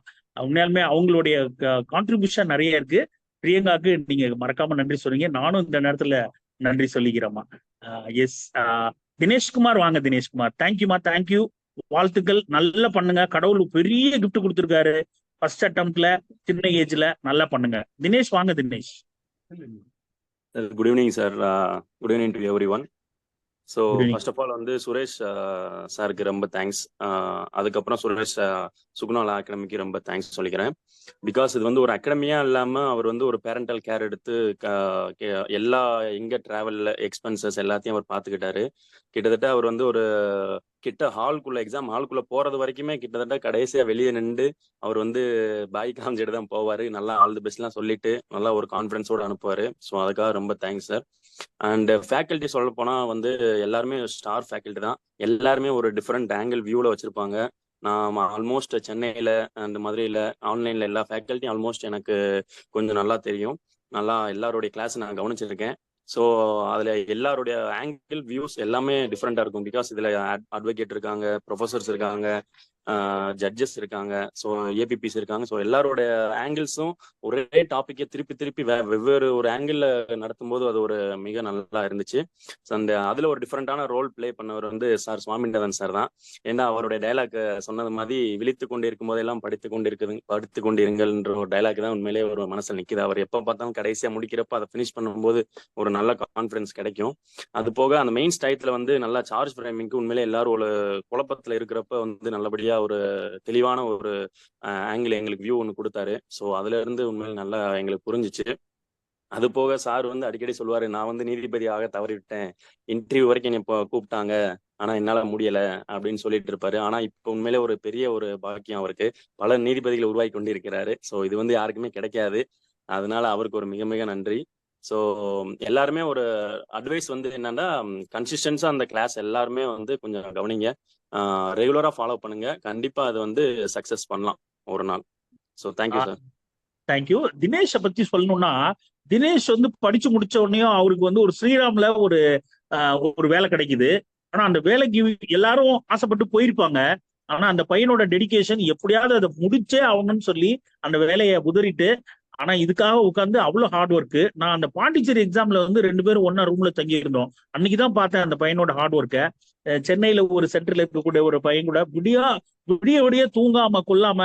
உண்மையாலுமே அவங்களுடைய கான்ட்ரிபியூஷன் நிறைய இருக்கு. பிரியங்காக்கு நீங்க மறக்காம நன்றி சொல்றீங்க, நானும் இந்த நேரத்துல நன்றி சொல்லிக்கிறேம்மா. எஸ் தினேஷ்குமார் வாங்க. தினேஷ்குமார் தேங்க்யூமா, தேங்க்யூ, வாழ்த்துக்கள், நல்லா பண்ணுங்க. கடவுள் பெரிய கிஃப்ட் கொடுத்துருக்காரு ஃபர்ஸ்ட் அட்டெம்ப்ட்ல, சின்ன ஏஜ்ல, நல்லா பண்ணுங்க. தினேஷ் வாங்க. Dinesh good evening sir. Good evening to everyone. So first of all வந்து சுரேஷ் சாருக்கு ரொம்ப தேங்க்ஸ். அதுக்கப்புறம் சுரேஷ் சுகுணா லா அகாடமிக்கு ரொம்ப தேங்க்ஸ் சொல்லிக்கிறேன். பிகாஸ் இது வந்து ஒரு அகாடமியா இல்லாமல் அவர் வந்து ஒரு பேரண்டல் கேர் எடுத்து எல்லா எங்கே ட்ராவலில் எக்ஸ்பென்சஸ் எல்லாத்தையும் அவர் பார்த்துக்கிட்டாரு. கிட்டத்தட்ட அவர் வந்து ஒரு எக்ஸாம் ஹால்குள்ளே போகிறது வரைக்குமே கிட்டத்தட்ட கடைசியாக வெளியே நின்று அவர் வந்து பாய் காமிச்சிட்டு தான் போவார். நல்லா ஆல் தி பெஸ்ட்லாம் சொல்லிட்டு நல்லா ஒரு கான்ஃபிடன்ஸோடு அனுப்புவார். ஸோ அதுக்காக ரொம்ப தேங்க்ஸ் சார். அண்ட் ஃபேக்கல்ட்டி சொல்ல போனால் வந்து எல்லாருமே ஸ்டார் ஃபேக்கல்ட்டி தான். எல்லாருமே ஒரு டிஃப்ரெண்ட் ஆங்கிள் வியூவில் வச்சுருப்பாங்க. நான் ஆல்மோஸ்ட் சென்னையில் அண்ட் மதுரையில் ஆன்லைனில் எல்லா ஃபேக்கல்ட்டியும் ஆல்மோஸ்ட் எனக்கு கொஞ்சம் நல்லா தெரியும். நல்லா எல்லாருடைய கிளாஸ் நான் கவனிச்சிருக்கேன். ஸோ அதில் எல்லாருடைய ஆங்கிள் வியூஸ் எல்லாமே டிஃப்ரெண்ட்டாக இருக்கும். பிகாஸ் இதில் அட்வொகேட் இருக்காங்க, ப்ரொஃபஸர்ஸ் இருக்காங்க, ஜட்ஜஸ் இருக்காங்க, ஸோ ஏபிபிஸ் இருக்காங்க. ஸோ எல்லாரோட ஆங்கிள்ஸும் ஒரே டாப்பிக்கை திருப்பி வெவ்வேறு ஒரு ஆங்கிளில் நடத்தும் போது அது ஒரு மிக நல்லா இருந்துச்சு. ஸோ அந்த அதில் ஒரு டிஃப்ரெண்டான ரோல் பிளே பண்ணவர் வந்து சார் சுவாமிநாதன் சார் தான். ஏன்னா அவருடைய டைலாக் சொன்னது மாதிரி விழித்து கொண்டு இருக்கும் போதெல்லாம் படித்து கொண்டிருங்கள்ன்ற ஒரு டைலாக் தான் உண்மையிலேயே ஒரு மனசில் நிற்குது. அவர் எப்போ பார்த்தாலும் கடைசியாக முடிக்கிறப்ப அதை ஃபினிஷ் பண்ணும்போது ஒரு நல்ல கான்ஃபிடன்ஸ் கிடைக்கும். அது போக அந்த மெயின் ஸ்டைத்தில் வந்து நல்லா சார்ஜ் ஃப்ரேமிங்க்கு உண்மையிலே எல்லாரும் ஒரு குழப்பத்தில் இருக்கிறப்ப வந்து நல்லபடியாக ஒரு தெளிவான ஒரு ஆங்கிள் எங்களுக்கு வியூ ஒன்று கொடுத்தாரு. ஸோ அதுல இருந்து உண்மையில நல்லா எங்களுக்கு புரிஞ்சிச்சு. அது போக சார் வந்து அடிக்கடி சொல்லுவாரு, நான் வந்து நீதிபதியாக தவறிவிட்டேன், இன்டர்வியூ வரைக்கும் இப்போ கூப்பிட்டாங்க, ஆனா என்னால முடியல அப்படின்னு சொல்லிட்டு இருப்பாரு. ஆனா இப்போ உண்மையிலே ஒரு பெரிய ஒரு பாக்கியம் அவருக்கு. பல நீதிபதிகளை உருவாக்கி கொண்டு இருக்கிறாரு. ஸோ இது வந்து யாருக்குமே கிடைக்காது. அதனால அவருக்கு ஒரு மிக மிக நன்றி. ஸோ எல்லாருமே ஒரு அட்வைஸ் வந்து என்னன்னா, கன்சிஸ்டன்ஸா அந்த கிளாஸ் எல்லாருமே வந்து கொஞ்சம் கவனிங்க, ரெகுலரா ஃபாலோ பண்ணுங்க. கண்டிப்பா அது வந்து சக்சஸ் பண்ணலாம் ஒரு நாள். So thank you sir. தேங்க்யூ. தினேஷை பத்தி சொல்லணும்னா, தினேஷ் வந்து படிச்சு முடிச்ச உடனேயும் அவருக்கு வந்து ஒரு ஸ்ரீராம்ல ஒரு வேலை கிடைக்குது. ஆனா அந்த வேலைக்கு எல்லாரும் ஆசைப்பட்டு போயிருப்பாங்க. ஆனா அந்த பையனோட டெடிகேஷன் எப்படியாவது அதை முடிச்சே ஆகணும்னு சொல்லி அந்த வேலையை உதறிட்டு ஆனா இதுக்காக உட்காந்து அவ்வளவு ஹார்ட் ஒர்க்கு. நான் அந்த பாண்டிச்சேரி எக்ஸாம்ல வந்து 2 பேரும் ஒன்னா ரூம்ல தங்கி இருந்தோம். அன்னைக்குதான் பார்த்தேன் அந்த பையனோட ஹார்ட் ஒர்க்கை. சென்னையில ஒரு சென்டர்ல இருக்கக்கூடிய ஒரு பையன் கூட விடிய விடிய தூங்காம கொள்ளாம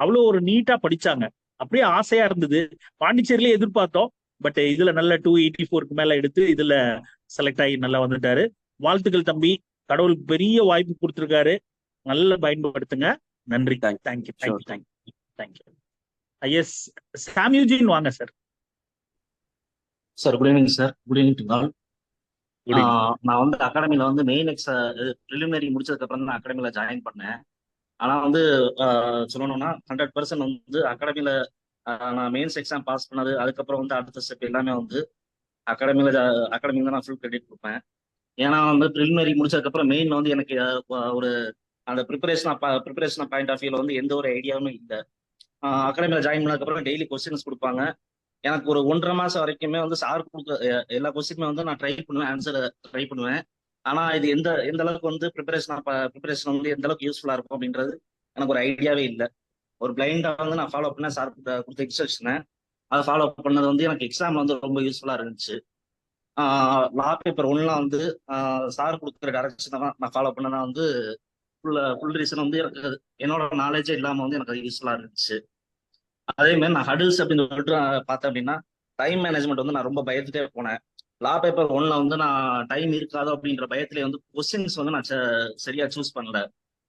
அவ்வளவு ஒரு நீட்டா படிச்சாங்க. அப்படியே ஆசையா இருந்தது. பாண்டிச்சேரியிலே எதிர்பார்த்தோம். பட் இதுல நல்ல 284க்கு மேல எடுத்து இதுல செலக்ட் ஆகி நல்லா வந்துட்டாரு. வாழ்த்துக்கள் தம்பி. கடவுள் பெரிய வாய்ப்பு கொடுத்திருக்காரு. நல்லா பயன்படுத்துங்க. நன்றி. தேங்க்யூ. எஸ் சாம் யூஜின் வாங்க sir. Sir good evening sir. Good evening to all. நான் வந்து அகாடமில வந்து மெயின் ப்ரிலிமினரி முடிச்சதுக்கு அப்புறம் தான் அகாடமில ஜாயின் பண்ணேன். ஆனா வந்து சொல்லணும்னா 100% வந்து அகாடமில நான் மெயின்ஸ் எக்ஸாம் பாஸ் பண்ணது, அதுக்கப்புறம் வந்து அடுத்த ஸ்டெப் எல்லாமே வந்து அகாடமில தான் நான் ஃபுல் கிரெடிட் கொடுப்பேன். ஏன்னா வந்து ப்ரிலிமினரி முடிச்சதுக்கப்புறம் மெயின் வந்து எனக்கு ஒரு அந்த ப்ரிப்பரேஷன் பாயிண்ட் ஆஃப் வியூல வந்து எந்த ஒரு ஐடியாவும் இல்லை. அகாடமில ஜாயின் பண்ணதுக்கப்புறம் டெய்லி கொஸ்டின்ஸ் கொடுப்பாங்க. எனக்கு ஒரு 1.5 மாசம் வரைக்குமே வந்து சார் கொடுக்க எல்லா கொஸ்டினுமே வந்து நான் ட்ரை பண்ணுவேன், ஆன்சர் ட்ரை பண்ணுவேன். ஆனா இது எந்த அளவுக்கு வந்து ப்ரிப்பரேஷன் வந்து எந்த அளவுக்கு யூஸ்ஃபுல்லா இருக்கும் அப்படின்றது எனக்கு ஒரு ஐடியாவே இல்லை. ஒரு பிளைண்டா வந்து நான் ஃபாலோ பண்ணேன். சார் கொடுத்த இன்ஸ்ட்ரக்ஷனை அதை ஃபாலோ பண்ணது வந்து எனக்கு எக்ஸாம் வந்து ரொம்ப யூஸ்ஃபுல்லா இருந்துச்சு. லா பேப்பர் 1லாம் வந்து சார் கொடுக்குற டைரக்ஷனை தான் நான் ஃபாலோ பண்ணதான் வந்து ஃபுல் ரீசன் வந்து எனக்கு என்னோட நாலேஜே இல்லாம வந்து எனக்கு அது யூஸ்ஃபுல்லா இருந்துச்சு. அதே மாதிரி நான் ஹடில்ஸ் அப்படின்னு சொல்லிட்டு பார்த்தேன் அப்படின்னா டைம் மேனேஜ்மெண்ட் வந்து நான் ரொம்ப பயத்துட்டே போனேன். லா பேப்பர் 1ல வந்து நான் டைம் இருக்காதோ அப்படின்ற பயத்திலே வந்து கொஸ்டின்ஸ் வந்து நான் சரியா சூஸ் பண்ணல.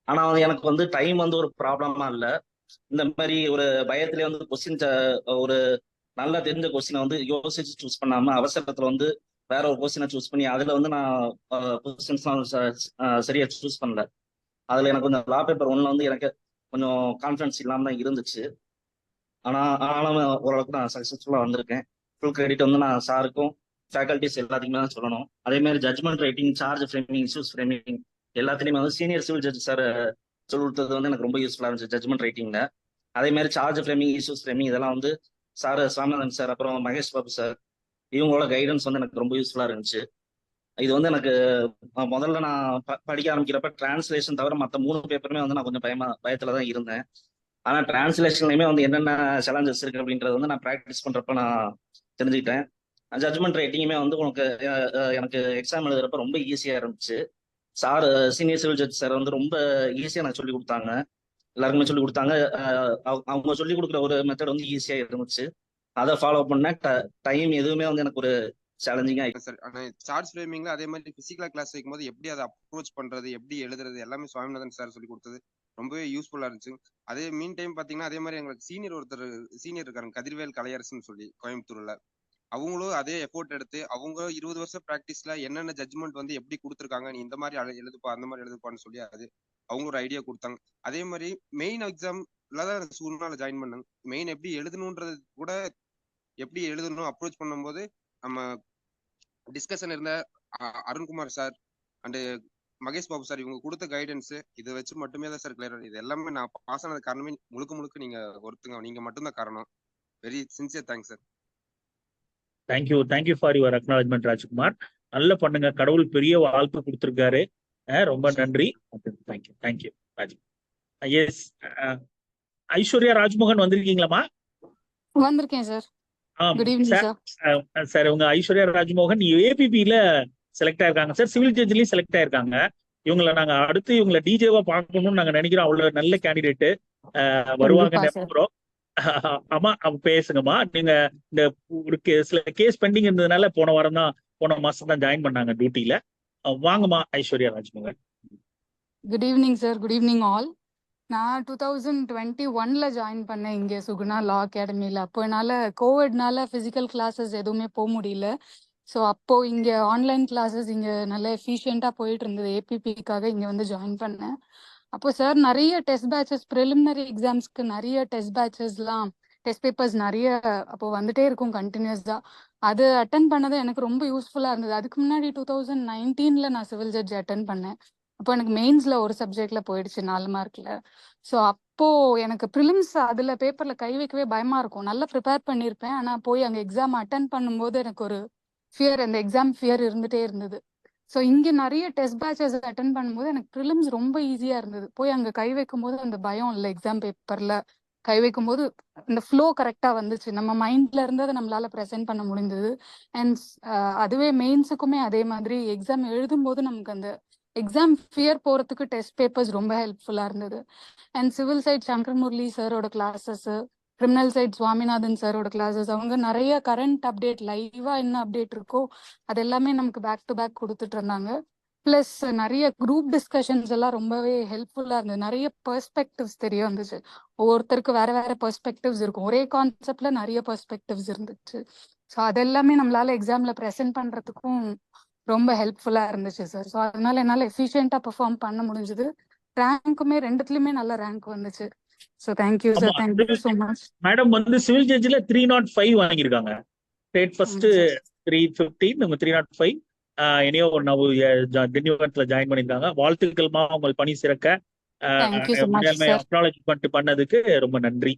ஆனா வந்து எனக்கு வந்து டைம் வந்து ஒரு ப்ராப்ளமா இல்லை. இந்த மாதிரி ஒரு பயத்திலே வந்து கொஸ்டின் ஒரு நல்லா தெரிஞ்ச கொஸ்டினை வந்து யோசிச்சு சூஸ் பண்ணாம அவசரத்துல வந்து வேற ஒரு கொஸ்டினை சூஸ் பண்ணி அதுல வந்து நான் கொஸ்டின்ஸ்லாம் சரியா சூஸ் பண்ணல. அதுல எனக்கு கொஞ்சம் லா பேப்பர் 1ல வந்து எனக்கு கொஞ்சம் கான்ஃபிடன்ஸ் இல்லாம தான் இருந்துச்சு. ஆனாலும் ஓரளவுக்கு நான் சக்ஸஸ்ஃபுல்லா வந்திருக்கேன். ஃபுல் கிரெடிட் வந்து நான் சாருக்கும் ஃபேக்கல்டிஸ் எல்லாத்துக்குமே தான் சொல்லணும். அதே மாதிரி judgement writing, charge framing, issues framing எல்லாத்துலேயுமே வந்து சீனியர் சிவில் ஜட்ஜ் சார் சொல்லி கொடுத்தது வந்து எனக்கு ரொம்ப யூஸ்ஃபுல்லாக இருந்துச்சு ஜட்மெண்ட் ரைட்டிங்ல. அதே மாதிரி சார்ஜ் ஃப்ரேமிங், இஷ்யூஸ் ஃப்ரேமிங் இதெல்லாம் வந்து சார் சுவாமிநாதன் சார் அப்புறம் மகேஷ் பாபு சார் இவங்களோட கைடன்ஸ் வந்து எனக்கு ரொம்ப யூஸ்ஃபுல்லாக இருந்துச்சு. இது வந்து எனக்கு முதல்ல நான் படிக்க ஆரம்பிக்கிறப்ப டிரான்ஸ்லேஷன் தவிர மற்ற 3 பேப்பருமே வந்து நான் கொஞ்சம் பயத்துல தான் இருந்தேன். ஆனா டிரான்ஸ்லேஷன்லயுமே வந்து என்னென்ன சேலஞ்சஸ் இருக்கு அப்படின்றது வந்து நான் ப்ராக்டிஸ் பண்றப்ப நான் தெரிஞ்சுக்கிட்டேன். ஜட்மெண்ட் ரைட்டிங்குமே வந்து எனக்கு எக்ஸாம் எழுதுறப்ப ரொம்ப ஈஸியா இருந்துச்சு. Sir senior civil judge sir வந்து ரொம்ப ஈஸியா எனக்கு சொல்லி கொடுத்தாங்க. எல்லாருக்குமே சொல்லி கொடுத்தாங்க. அவங்க சொல்லி கொடுக்குற ஒரு மெத்தட் வந்து ஈஸியா இருந்துச்சு. அதை ஃபாலோ பண்ண டைம் எதுவுமே வந்து எனக்கு ஒரு சேலஞ்சிங்கா இருக்கு சார். ஆனா சார்ஜ் ஃப்ரேமிங்ல அதே மாதிரி பிசிக்கலா கிளாஸ் வைக்கும்போது எப்படி அதை அப்ரோச் பண்றது, எப்படி எழுதுறது எல்லாமே சுவாமிநாதன் சார் சொல்லி கொடுத்தது ரொம்பவே யூஸ்ஃபுல்லா இருந்துச்சு. அதே மீன் டைம் பாத்தீங்கன்னா அதே மாதிரி எங்களுக்கு சீனியர் இருக்காங்க, கதிர்வேல் கலையரசுன்னு சொல்லி கோயம்புத்தூர்ல. அவங்களும் அதே எஃபோர்ட் எடுத்து அவங்க 20 வருஷம் ப்ராக்டிஸ்ல என்னென்ன ஜட்ஜ்மெண்ட் வந்து எப்படி கொடுத்துருக்காங்க, நீ இந்த மாதிரி எழுதுப்பா அந்த மாதிரி எழுதுப்பான்னு சொல்லி அவங்க ஒரு ஐடியா கொடுத்தாங்க. அதே மாதிரி மெயின் எக்ஸாம்ல தான் சுகுணால ஜாயின் பண்ணாங்க. மெயின் எப்படி எழுதணுன்றது கூட எப்படி எழுதணும் அப்ரோச் பண்ணும்போது நம்ம டிஸ்கஷன் இருந்த Arunkumar sir and Mahesh Babu sir இவங்க கொடுத்த கைடன்ஸ் இதை வச்சு மட்டுமே தான் சார் கிளியர். இது எல்லாமே நான் பாஸ் ஆனது காரணமே முழுக்க நீங்க ஒருத்தங்க, நீங்க மட்டும்தான் காரணம். Very sincere thanks sir. Thank you for your acknowledgement Rajkumar. நல்ல பண்ணுங்க. கடவுள் பெரிய வாழ்த்து கொடுத்துருக்காரு. ரொம்ப நன்றி. தேங்க்யூ ராஜ். எஸ் ஐஸ்வர்யா ராஜ்மோகன் வந்திருக்கீங்களாமா? வந்திருக்கேன் sir. Good evening sir. Sir உங்க ஐஸ்வர்யா ராஜ்மோகன் ஏபிபில செலக்ட் ஆயிருக்காங்க சார். சிவில் ஜட்ஜ்லயும் செலக்ட் ஆயிருக்காங்க. இவங்களை நாங்க அடுத்து இவங்களை டிஜேவா பார்க்கணும்னு நாங்க நினைக்கிறோம். அவ்வளவு நல்ல கேண்டிடேட் வருவாங்க நம்புறோம். ஆமா பேசுங்கம்மா. நீங்க இந்த சில கேஸ் பெண்டிங் இருந்ததுனால போன மாசம் தான் ஜாயின் பண்ணாங்க டியூட்டில. வாங்கம்மா Aishwarya Rajmohan. Good evening sir. Good evening all. நான் 2021ல ஜாயின் பண்ணேன் இங்கே சுகுணா லா அகாடமியில். அப்போ என்னால் கோவிட்னால ஃபிசிக்கல் கிளாஸஸ் எதுவுமே போக முடியல. ஸோ அப்போது இங்கே ஆன்லைன் கிளாஸஸ் இங்கே நல்ல எஃபிஷியண்ட்டாக போயிட்டு இருந்தது. ஏபிபிக்காக இங்கே வந்து ஜாயின் பண்ணேன். அப்போ சார் நிறைய டெஸ்ட் பேட்சஸ், ப்ரிலிமினரி எக்ஸாம்ஸ்க்கு நிறைய டெஸ்ட் பேட்சஸ்லாம், டெஸ்ட் பேப்பர்ஸ் நிறைய அப்போ வந்துட்டே இருக்கும் கண்டினியூஸாக. அது அட்டன் பண்ணது எனக்கு ரொம்ப யூஸ்ஃபுல்லாக இருந்தது. அதுக்கு முன்னாடி 2019ல் நான் சிவில் ஜட்ஜ் அட்டன் பண்ணேன். அப்போ எனக்கு மெயின்ஸ்ல ஒரு சப்ஜெக்ட்ல போயிடுச்சு 4 மார்க்ல. ஸோ அப்போ எனக்கு ப்ரிலிம்ஸ் அதுல பேப்பர்ல கை வைக்கவே பயமா இருக்கும். நல்லா ப்ரிப்பேர் பண்ணியிருப்பேன். ஆனா போய் அங்கே எக்ஸாம் அட்டன் பண்ணும்போது எனக்கு ஒரு ஃபியர், அந்த எக்ஸாம் ஃபியர் இருந்துட்டே இருந்தது. ஸோ இங்கே நிறைய டெஸ்ட் பேட்சஸ் அட்டன் பண்ணும்போது எனக்கு ப்ரிலிம்ஸ் ரொம்ப ஈஸியா இருந்தது. போய் அங்கே கை வைக்கும் போது அந்த பயம் இல்லை எக்ஸாம் பேப்பர்ல. கை வைக்கும்போது இந்த ஃப்ளோ கரெக்டா வந்துச்சு. நம்ம மைண்ட்ல இருந்து அதை நம்மளால ப்ரெசென்ட் பண்ண முடிந்தது. அண்ட் அதுவே மெயின்ஸுக்குமே அதே மாதிரி எக்ஸாம் எழுதும்போது நமக்கு அந்த எக்ஸாம் ஃபியர் போறதுக்கு டெஸ்ட் பேப்பர்ஸ் ரொம்ப ஹெல்ப்ஃபுல்லா இருந்தது. And civil side Shankar Murali சாரோட கிளாஸஸ், கிரிமினல் சைட் சுவாமிநாதன் சாரோட கிளாஸஸ், அவங்க நிறைய கரண்ட் அப்டேட் லைவா என்ன அப்டேட் இருக்கோ அது எல்லாமே நமக்கு பேக் டு பேக் கொடுத்துட்டு இருந்தாங்க. ப்ளஸ் நிறைய குரூப் டிஸ்கஷன்ஸ் எல்லாம் ரொம்பவே ஹெல்ப்ஃபுல்லா இருந்தது. நிறைய பெர்ஸ்பெக்டிவ்ஸ் தெரிய வந்துச்சு. ஒவ்வொருத்தருக்கு வேற வேற பெர்ஸ்பெக்டிவ்ஸ் இருக்கும். ஒரே கான்செப்ட்ல நிறைய பெர்ஸ்பெக்டிவ்ஸ் இருந்துச்சு. ஸோ அதெல்லாமே நம்மளால எக்ஸாம்ல ப்ரெசென்ட் பண்றதுக்கும் ரொம்ப ஹெல்ப்ஃபுல்லா இருந்துச்சு சார். ஸோ அதனால என்னால எஃபிஷியண்டா பெர்ஃபார்ம் பண்ண முடிஞ்சது. ரேங்க்குமே ரெண்டுத்துலயுமே நல்ல ரேங்க் வந்துச்சு. ஸோ தேங்க்யூ ஆமா, sir, thank you so much. Madam வந்து சிவில் ஜட்ஜில் 305 வாங்கியிருக்காங்க. ஸ்டேட் ஃபர்ஸ்ட் ஆமா சார். 315, நம்ம 305. இனியோ திண்டிவனத்துல ஜாயின் பண்ணியிருக்காங்க. வாழ்த்துக்கள்மா, உங்கள் பணி சிறக்க. தேங்க்யூ ஸோ மச் உண்மையாலுமே சார். அக்னாலஜ்மெண்ட் பண்ணதுக்கு ரொம்ப நன்றி.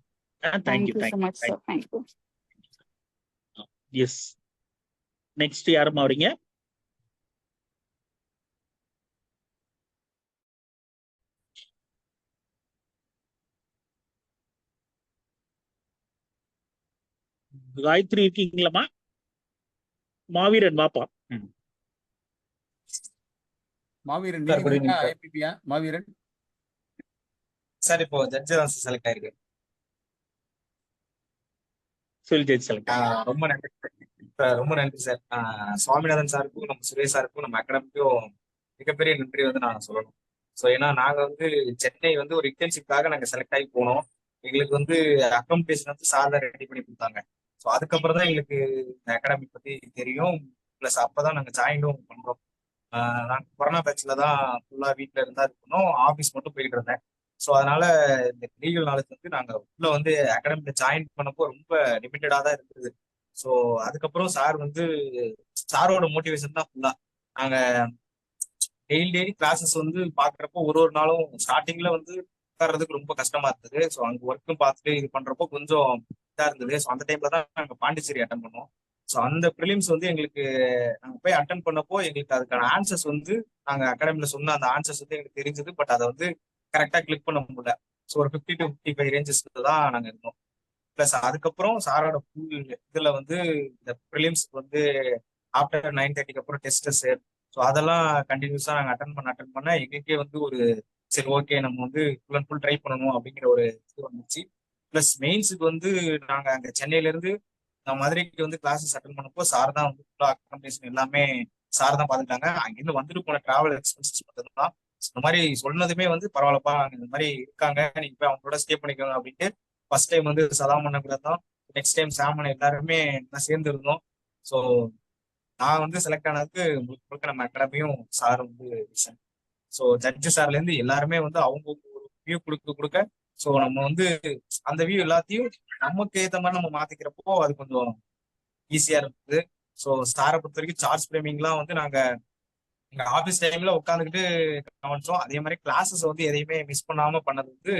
Thank you thank you so thank you much sir. Thank you. Yes. Next யாருமா வரீங்க? காயத்ரி இருக்கீங்களாமா? மாவீரன் வாப்பா. மாவீரன் சார் குட் நீதிபதியா ஈவினிங் சார். ஐபிபியா மாவீரன்? சார் இப்போ ஜட்ஜ் தான் செலக்ட் ஆயிருக்கு. Civil judge select. ரொம்ப நன்றி சார், ரொம்ப நன்றி சார். சுவாமிநாதன் சாருக்கும் நம்ம சுரேஷ் சாருக்கும் நம்ம அகாடமிக்கும் மிகப்பெரிய நன்றி வந்து நான் சொல்லணும். ஸோ ஏன்னா நாங்கள் வந்து சென்னை வந்து ஒரு இன்டர்ன்ஷிப்காக நாங்கள் செலக்ட் ஆகி போனோம். எங்களுக்கு வந்து அக்காமடேஷன் வந்து சார் தான் ரெடி பண்ணி கொடுத்தாங்க. ஸோ அதுக்கப்புறம் தான் எங்களுக்கு இந்த அகாடமி பற்றி தெரியும். ப்ளஸ் அப்போ தான் நாங்கள் ஜாயினும் பண்ணுறோம். நான் கொரோனா பேட்ச்ல தான் ஃபுல்லாக வீட்டில் இருந்தா இருக்கணும், ஆஃபீஸ் மட்டும் போயிட்டு இருந்தேன். ஸோ அதனால இந்த லீகல் நாலேஜ் வந்து நாங்கள் உள்ள வந்து அகாடமியில் ஜாயின் பண்ணப்போ ரொம்ப லிமிட்டடாக தான் இருந்தது. ஸோ அதுக்கப்புறம் சார் வந்து சாரோட மோட்டிவேஷன் தான் ஃபுல்லாக நாங்கள் டெய்லி கிளாஸஸ் வந்து பார்க்குறப்போ ஒரு நாளும் ஸ்டார்டிங்ல வந்து உட்கார்றதுக்கு ரொம்ப கஷ்டமா இருந்தது. ஸோ அங்கே ஒர்க்கும் பார்த்துட்டு இது பண்றப்போ கொஞ்சம் இதாக இருந்தது. ஸோ அந்த டைம்ல தான் நாங்கள் பாண்டிச்சேரி அட்டன் பண்ணோம். ஸோ அந்த ப்ரிலிம்ஸ் வந்து எங்களுக்கு நாங்கள் போய் அட்டன் பண்ணப்போ எங்களுக்கு அதுக்கான ஆன்சர்ஸ் வந்து நாங்கள் அகாடமியில சொன்ன அந்த ஆன்சர்ஸ் வந்து எங்களுக்கு தெரிஞ்சது. பட் அதை வந்து கரெக்டாக கிளிக் பண்ண முடியல. ஸோ ஒரு 50 to 55 ரேஞ்சஸ்ல தான் நாங்கள் இருந்தோம். ப்ளஸ் அதுக்கப்புறம் சாரோட ஃபுல் இதுல வந்து இந்த ப்ரிலிம்ஸ் வந்து ஆஃப்டர் 9:30க்கு அப்புறம் டெஸ்டஸ், ஸோ அதெல்லாம் கண்டினியூஸா நாங்கள் அட்டன் பண்ண எங்களுக்கே வந்து ஒரு சரி ஓகே நம்ம வந்து ஃபுல் அண்ட் ஃபுல் ட்ரை பண்ணணும் அப்படிங்கிற ஒரு இது வந்துச்சு. ப்ளஸ் மெயின்ஸுக்கு வந்து நாங்கள் அங்கே சென்னையில இருந்து நான் மதுரைக்கு வந்து கிளாஸஸ் அட்டன் பண்ணப்போ சார் தான் வந்து ஃபுல்லாக அக்காமடேஷன் எல்லாமே சார் தான் பார்த்துட்டாங்க. அங்கேருந்து வந்துட்டு போன டிராவல் எக்ஸ்பென்சஸ் மட்டும்தான். இந்த மாதிரி சொன்னதுமே வந்து பரவாயில்லப்பா, இந்த மாதிரி இருக்காங்க, நீங்க போய் அவங்களோட ஸ்டே பண்ணிக்கோங்க அப்படின்ட்டு ஃபர்ஸ்ட் டைம் வந்து சதாமண்ணன் கூட தான், நெக்ஸ்ட் டைம் சாமன் எல்லாருமே நான் சேர்ந்து இருந்தோம். ஸோ நான் வந்து செலக்ட் ஆனதுக்கு முழுக்க நம்ம அகாடமியும் சார் வந்து ரீசன். ஸோ ஜட்ஜு சார்ல இருந்து எல்லாருமே வந்து அவங்க ஒரு வியூ கொடுக்க ஸோ நம்ம வந்து அந்த வியூ எல்லாத்தையும் நமக்கு ஏற்ற மாதிரி நம்ம மாத்திக்கிறப்போ அது கொஞ்சம் ஈஸியா இருக்குது. ஸோ சாரை பொறுத்த வரைக்கும் சார்ஜ் ஃப்ரேமிங்லாம் வந்து நாங்க எங்க ஆஃபீஸ் டைம்ல உட்காந்துக்கிட்டு கவனிச்சோம். அதே மாதிரி கிளாஸஸ் வந்து எதையுமே மிஸ் பண்ணாம பண்ணது வந்து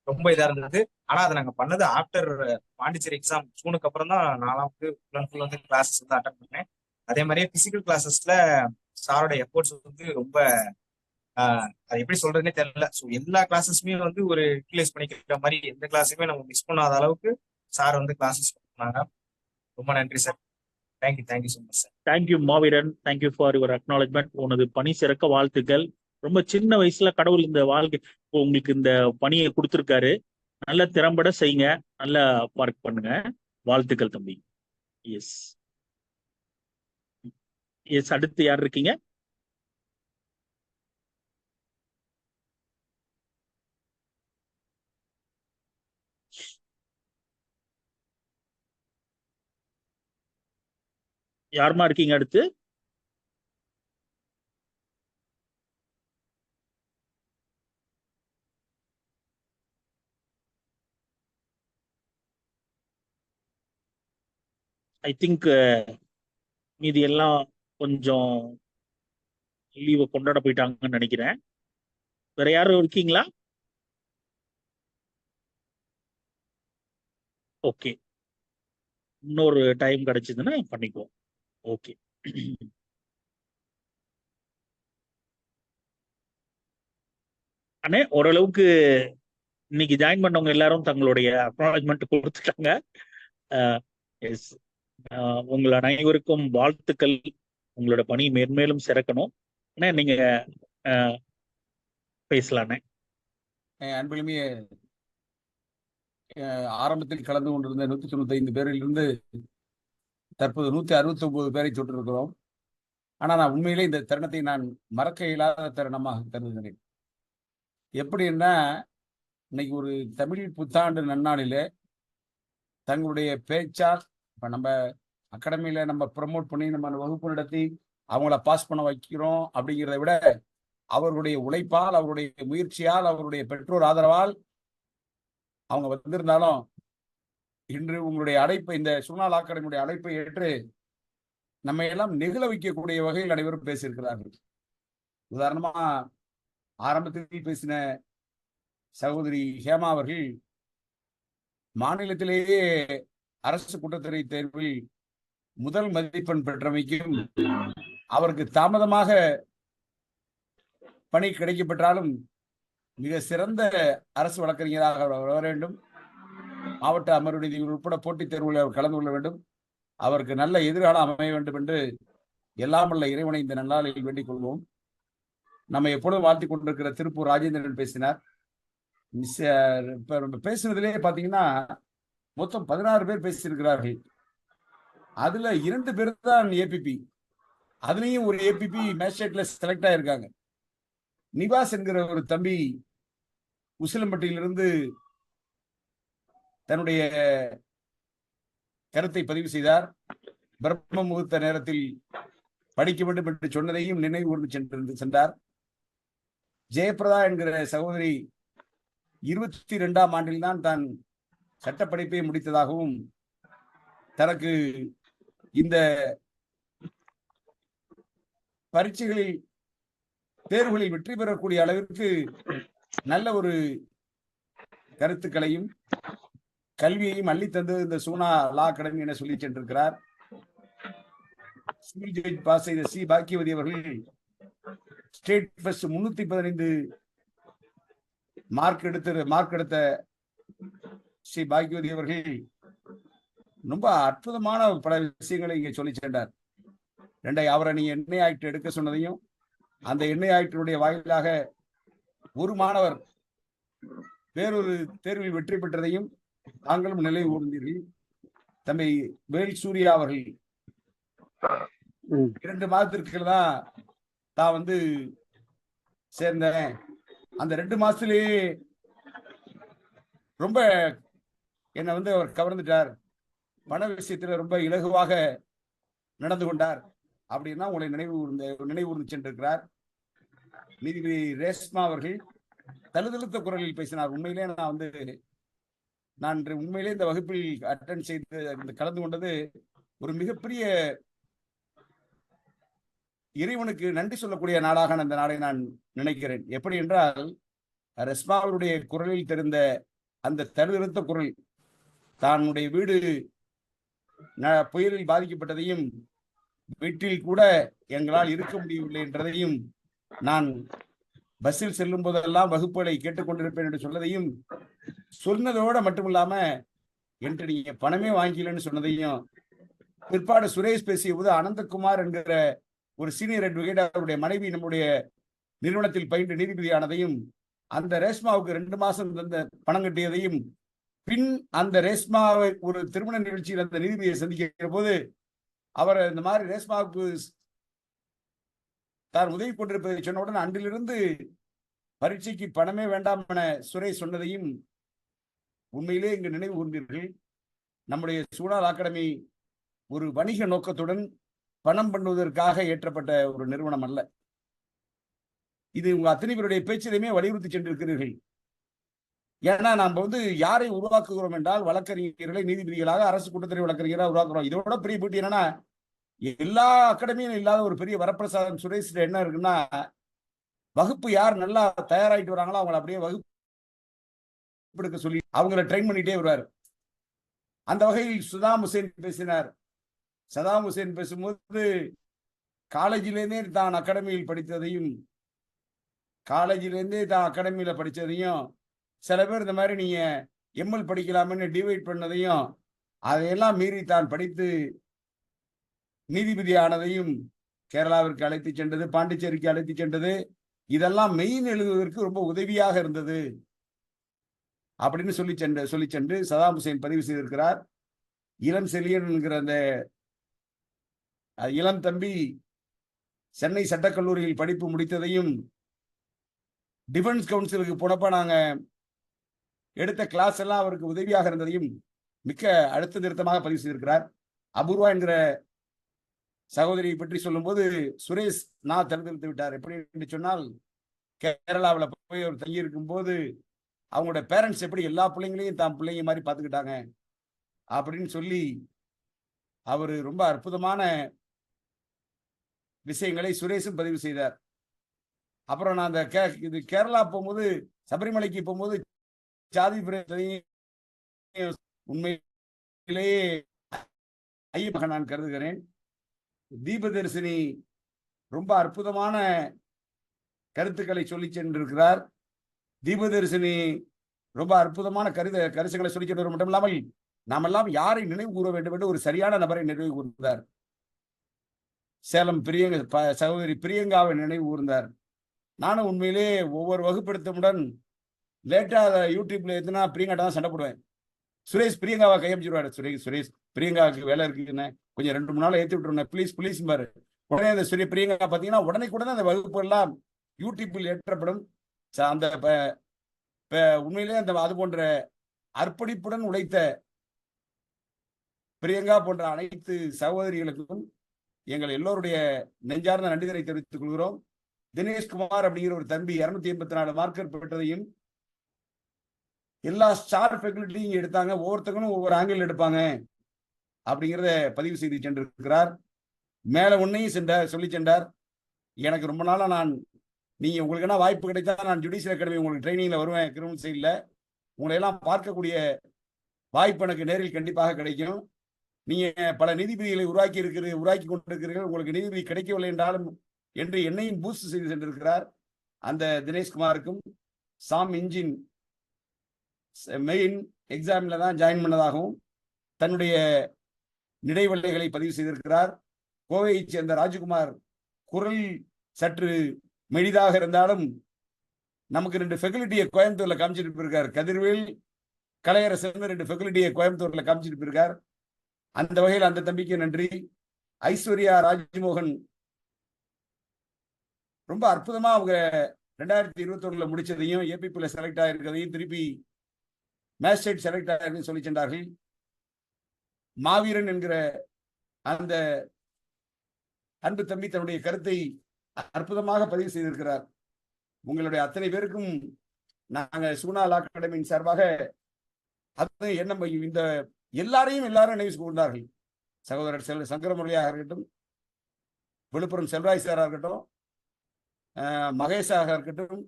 ரொம்ப இதா இருந்தது. ஆனா அதை நாங்க பண்ணது ஆஃப்டர் பாண்டிச்சேரி எக்ஸாம் ஜூனுக்கு அப்புறம் தான் நான் வந்து ஃபுல் அண்ட் ஃபுல் வந்து கிளாஸஸ் வந்து அட்டன் பண்ணேன். அதே மாதிரியே பிசிக்கல் கிளாஸஸ்ல சாரோட எஃபோர்ட்ஸ் வந்து ரொம்ப அது எப்படி சொல்றதுன்னே தெரியல. ஸோ எல்லா கிளாஸஸுமே வந்து ஒரு யூட்டிலைஸ் பண்ணிக்கிற மாதிரி எந்த கிளாஸுமே நம்ம மிஸ் பண்ணாத அளவுக்கு சார் வந்து கிளாஸஸ் பண்ணாங்க. ரொம்ப நன்றி sir. Thank you so much sir. Thank you Maaveeran, thank you for your acknowledgement. உனது பணி சிறக்க வாழ்த்துக்கள். ரொம்ப சின்ன வயசுல கடவுள் இந்த வாழ்க்கை உங்களுக்கு இந்த பணியை கொடுத்துருக்காரு. நல்ல திறம்பட செய்யுங்க, நல்லா ஒர்க் பண்ணுங்க. வாழ்த்துக்கள் தம்பி. Yes yes. அடுத்து யார் இருக்கீங்க? யாருமா இருக்கீங்க அடுத்து? ஐ திங்க் மீதி எல்லாம் கொஞ்சம் லீவை கொண்டாட போயிட்டாங்கன்னு நினைக்கிறேன். வேற யாரும் இருக்கீங்களா? ஓகே, இன்னொரு டைம் கிடைச்சதுன்னா பண்ணிக்குவோம். ஓகே. அண்ணே ஓரளவுக்கு இன்னைக்கு ஜாயின் பண்ணவங்க எல்லாரும் தங்களுடைய அக்னாலஜ்மெண்ட் கொடுத்துட்டாங்க. எஸ், உங்கள் அனைவருக்கும் வாழ்த்துக்கள். உங்களோட பணி மேன்மேலும் சிறக்கணும். ஏன்னா நீங்க பேசலானே. அன்புமே ஆரம்பத்தில் கலந்து கொண்டிருந்த 195 பேரிலிருந்து தற்போது 169 பேரை தொட்டிருக்கிறோம். ஆனால் நான் உண்மையிலே இந்த தருணத்தை நான் மறக்க இயலாத தருணமாக கருதுகிறேன். எப்படின்னா, இன்னைக்கு ஒரு தமிழ் புத்தாண்டு நன்னாளிலே தங்களுடைய பேச்சால் இப்போ நம்ம அகாடமியில் நம்ம ப்ரமோட் பண்ணி நம்ம வகுப்பு நடத்தி அவங்கள பாஸ் பண்ண வைக்கிறோம் அப்படிங்கிறத விட அவர்களுடைய உழைப்பால், அவருடைய முயற்சியால், அவருடைய பெற்றோர் ஆதரவால் அவங்க வந்திருந்தாலும் இன்று உங்களுடைய அழைப்பை, இந்த சுகுணா லா அகாடமியுடைய அழைப்பை ஏற்று நம்ம எல்லாம் நெகிழ வைக்கக்கூடிய வகையில் அனைவரும் பேசியிருக்கிறார்கள். உதாரணமா ஆரம்பத்தில் பேசின சகோதரி ஹேமா அவர்கள் மாநிலத்திலேயே அரசு கூட்டத்துறை தேர்வில் முதல் மதிப்பெண் பெற்றமைக்கும் அவருக்கு தாமதமாக பணி கிடைக்கப்பெற்றாலும் மிக சிறந்த அரசு வழக்கறிஞராக வர வேண்டும். மாவட்ட அமர்வு நீதி உட்பட போட்டித் தேர்வுகளில் அவர் கலந்து கொள்ள வேண்டும். அவருக்கு நல்ல எதிர்காலம் அமைய வேண்டும் என்று எல்லாம் உள்ள இறைவனை இந்த நல்லாளில் வேண்டிக் கொள்வோம். நம்ம எப்பொழுதும் வாழ்த்திக் கொண்டிருக்கிற திருப்பூர் ராஜேந்திரன் பேசினார். இப்ப பேசுனதுலேயே பார்த்தீங்கன்னா மொத்தம் 16 பேர் பேசியிருக்கிறார்கள். அதுல 2 பேர் தான் ஏபிபி. அதுலயும் ஒரு ஏபிபி மேஜிஸ்ட்ரேட்ல செலக்ட் ஆயிருக்காங்க. நிவாஸ் என்கிற ஒரு தம்பி உசிலம்பட்டியிலிருந்து தன்னுடைய கருத்தை பதிவு செய்தார். பிரம்ம முகூர்த்த நேரத்தில் படிக்க வேண்டும் என்று சொன்னதையும் நினைவு கூர்ந்து சென்றார். ஜெயபிரதா என்கிற சகோதரி 22ஆம் ஆண்டில் தான் சட்டப்படிப்பை முடித்ததாகவும் தனக்கு இந்த பரீட்சைகளில் தேர்வுகளில் வெற்றி பெறக்கூடிய அளவிற்கு நல்ல ஒரு கருத்துக்களையும் கல்வியையும் அள்ளித்தந்து இந்த சுகுணா லா அகாடமி என சொல்லி சென்றிருக்கிறார். சிவில் ஜட்ஜ் பாஸ் செய்த சி பாக்கியவதி அவர்கள் ஸ்டேட் ஃபர்ஸ்ட் 315 மார்க் எடுத்த ஸ்ரீ பாக்கியவதி அவர்கள் ரொம்ப அற்புதமான பல விஷயங்களை இங்கே சொல்லி சென்றார். அவரை நீங்க எண்ணெய் ஆக்ட் எடுக்க சொன்னதையும், அந்த எண்ணெய் ஆக்டினுடைய வாயிலாக ஒரு மாணவர் வேறொரு தேர்வில் வெற்றி பெற்றதையும் தாங்களும் நிலை கூர்ந்தீர்கள். தம்பி வேல் சூர்யா அவர்கள் 2 மாதத்திற்கு தான் சேர்ந்தேன். அந்த 2 மாசத்திலேயே ரொம்ப என்னை அவர் கவர்ந்துட்டார், பண விஷயத்துல ரொம்ப இலகுவாக நடந்து கொண்டார் அப்படின்னா உங்களை நினைவூர்ந்து சென்றிருக்கிறார். நீதிபதி ரேஷ்மா அவர்கள் தழுதழுத்த குரலில் பேசினார். உண்மையிலே நான் உண்மையிலே இந்த வகுப்பில் அட்டெண்ட் செய்து கலந்து கொண்டது ஒரு மிகப்பெரிய இறைவனுக்கு நன்றி சொல்லக்கூடிய நாளாக அந்த நாளை நான் நினைக்கிறேன். எப்படி என்றால், ரஸ்மா அவருடைய குரலில் தெரிந்த அந்த தழுதழுத்த குரல், தன்னுடைய வீடு புயலில் பாதிக்கப்பட்டதையும் வீட்டில் கூட எங்களால் இருக்க முடியவில்லை என்றதையும், நான் பஸ்ஸில் செல்லும் போதெல்லாம் வகுப்புகளை கேட்டுக்கொண்டிருப்பேன் என்று சொன்னதையும் சொன்னதோட மட்டுமில்லாம என்று நீங்க பணமே வாங்கிக்கலன்னு சொன்னதையும், பிற்பாடு சுரேஷ் பேசிய போது அனந்தகுமார் என்கிற ஒரு சீனியர் அட்வொகேட் அவருடைய மனைவி நம்முடைய நிறுவனத்தில் பயின்று நீதிபதியானதையும், அந்த ரேஷ்மாவுக்கு 2 மாசம் தந்த பணம் கட்டியதையும், பின் அந்த ரேஷ்மாவை ஒரு திருமண நிகழ்ச்சியில் அந்த நீதிபதியை சந்திக்கிற போது அவர் இந்த மாதிரி ரேஷ்மாவுக்கு தான் உதவி கொண்டிருப்பதை சொன்னவுடன் அன்றிலிருந்து பரீட்சைக்கு பணமே வேண்டாம் என சுரேஷ் சொன்னதையும் உண்மையிலே இங்கு நினைவு கூர்ந்தீர்கள். நம்முடைய சுகுணா லா அகாடமி ஒரு வணிக நோக்கத்துடன் பணம் பண்ணுவதற்காக ஏற்றப்பட்ட ஒரு நிறுவனம் அல்ல. இது உங்க அத்தனை பேருடைய பேச்சிலையுமே வலியுறுத்தி சென்றிருக்கிறீர்கள். ஏன்னா நம்ம யாரை உருவாக்குகிறோம் என்றால் வழக்கறிஞர்களை நீதிபதிகளாக, அரசு கூட்டத்துறை வழக்கறிஞராக உருவாக்குறோம். இதோட பெரிய போட்டி என்னன்னா, எல்லா அகாடமியும் இல்லாத ஒரு பெரிய வரப்பிரசாதம் சுரேஷ் என்ன இருக்குன்னா, வகுப்பு யார் நல்லா தயாராகிட்டு வராங்களோ அவங்களை அப்படியே வகுப்பு எடுக்க சொல்லி அவங்களை ட்ரெயின் பண்ணிட்டே வருவார். அந்த வகையில் சதாம் ஹுசேன் பேசினார். சதாம் ஹுசேன் பேசும்போது காலேஜிலேருந்தே தான் அகாடமியில் படித்ததையும் சில பேர் இந்த மாதிரி நீங்க எம்எல் படிக்கலாம்னு டிவைட் பண்ணதையும் அதையெல்லாம் மீறி தான் படித்து நீதிபதி ஆனதையும் கேரளாவிற்கு அழைத்து சென்றது, பாண்டிச்சேரிக்கு அழைத்து சென்றது, இதெல்லாம் மெயின் எழுதுவதற்கு ரொம்ப உதவியாக இருந்தது அப்படின்னு சொல்லி சென்று சதாம் ஹுசேன் பதிவு செய்திருக்கிறார். இளம் செலியன் என்கிற அந்த இளம் தம்பி சென்னை சட்டக்கல்லூரியில் படிப்பு முடித்ததையும் டிஃபென்ஸ் கவுன்சிலுக்கு போனப்ப நாங்க எடுத்த கிளாஸ் எல்லாம் அவருக்கு உதவியாக இருந்ததையும் மிக்க அழுத்த திருத்தமாக பதிவு செய்திருக்கிறார். அபூர்வா என்கிற சகோதரியை பற்றி சொல்லும்போது சுரேஷ் நான் தேர்ந்தெடுத்து விட்டார். எப்படி என்று சொன்னால், கேரளாவில் போய் அவர் தங்கியிருக்கும் போது அவங்களோட பேரண்ட்ஸ் எப்படி எல்லா பிள்ளைங்களையும் தான் பிள்ளைங்க மாதிரி பார்த்துக்கிட்டாங்க அப்படின்னு சொல்லி அவர் ரொம்ப அற்புதமான விஷயங்களை சுரேஷும் பதிவு செய்தார். அப்புறம் நான் அந்த கேரளா போகும்போது, சபரிமலைக்கு போகும்போது சாதி பிரச்சனையும் உண்மையிலேயே ஐயமாக நான் கருதுகிறேன். தீபதர்சினி ரொம்ப அற்புதமான கருத்துக்களை சொல்லி சென்றிருக்கிறார். தீபதர்சினி ரொம்ப அற்புதமான கருத்துக்களை சொல்லி சென்றது மட்டும் இல்லாமல் நாமெல்லாம் யாரை நினைவு கூற வேண்டும் என்று ஒரு சரியான நபரை நினைவு கூர்ந்தார். சேலம் சகோதரி பிரியங்காவை நினைவு கூர்ந்தார். நானும் உண்மையிலே ஒவ்வொரு வகுப்படுத்தமுடன் லேட்டா யூடியூப்ல எதுனா பிரியங்காட்ட தான் சண்டை போடுவேன். சுரேஷ் பிரியங்காவை கையமிச்சிருவாரு. சுரேஷ் பிரியங்காவுக்கு வேலை இருக்குன்னு கொஞ்சம் 2-3 நாள் ஏற்றி விட்டுருந்தேன், ப்ளீஸ் ப்ளீஸ் பாரு. உடனே அந்த பிரியங்கா பார்த்தீங்கன்னா உடனே அந்த வகுப்பு எல்லாம் யூடியூப்பில் ஏற்றப்படும். அந்த உண்மையிலே அந்த அது போன்ற அர்ப்பணிப்புடன் உழைத்த பிரியங்கா போன்ற அனைத்து சகோதரிகளுக்கும் எங்கள் எல்லோருடைய நெஞ்சார்ந்த நன்றிகளை தெரிவித்துக் கொள்கிறோம். தினேஷ்குமார் அப்படிங்கிற ஒரு தம்பி 284 மார்க்கர் பெற்றதையும் எல்லா ஸ்டார் ஃபேக்கல்ட்டியும் எடுத்தாங்க, ஒவ்வொருத்தங்களும் ஒவ்வொரு ஆங்கிள் எடுப்பாங்க அப்படிங்கிறத பதிவு செய்து சென்றிருக்கிறார். மேல ஒன்னையும் சொல்லி சென்றார். எனக்கு ரொம்ப நாளா நீங்க உங்களுக்கு என்ன வாய்ப்பு கிடைத்தா நான் ஜுடிஷியல் அகாடமி உங்களுக்கு ட்ரைனிங்ல வருவேன். கிரிமினல் சைட்ல உங்களை எல்லாம் பார்க்கக்கூடிய வாய்ப்பு எனக்கு நேரில் கண்டிப்பாக கிடைக்கும். நீங்க பல நீதிபதிகளை உருவாக்கி கொண்டிருக்கிறீர்கள், உங்களுக்கு நீதிபதி கிடைக்கவில்லை என்றாலும் என்று என்னையும் பூஸ்ட் செய்து சென்றிருக்கிறார். அந்த தினேஷ்குமாருக்கும் சாம் இன்ஜின் மெயின் எக்ஸாம்ல தான் ஜாயின் பண்ணதாகவும் தன்னுடைய நினைவலைகளை பதிவு செய்திருக்கிறார். கோவையைச் சேர்ந்த ராஜகுமார் குரல் சற்று மெலிதாக இருந்தாலும் நமக்கு 2 ஃபெசிலிட்டியை கோயம்புத்தூர்ல காமிச்சிட்டு போயிருக்கார். கதிர்வேல் கலையரசன் 2 ஃபெசிலிட்டியை கோயம்புத்தூர்ல காமிச்சிட்டு போயிருக்கார். அந்த வகையில் அந்த தம்பிக்கு நன்றி. ஐஸ்வர்யா ராஜ்மோகன் ரொம்ப அற்புதமா அவங்க 2021 முடிச்சதையும் ஏபிபில செலக்ட் ஆயிருக்கிறதையும் திருப்பி மேஜிஸ்ட்ரேட் செலக்ட் ஆயிருக்குன்னு சொல்லி சென்றார்கள். மாவீரன் என்கிற அந்த அன்பு தம்பி தன்னுடைய கருத்தை அற்புதமாக பதிவு செய்திருக்கிறார். உங்களுடைய அத்தனை பேருக்கும் நாங்க சுகுணா லா அகாடமியின் சார்பாக என்ன இந்த எல்லாரும் நினைவு கூர்ந்தார்கள். சகோதரர் சங்கரமுரளியாக இருக்கட்டும், விழுப்புரம் செல்வராய் சாராக இருக்கட்டும், மகேஷாக இருக்கட்டும்,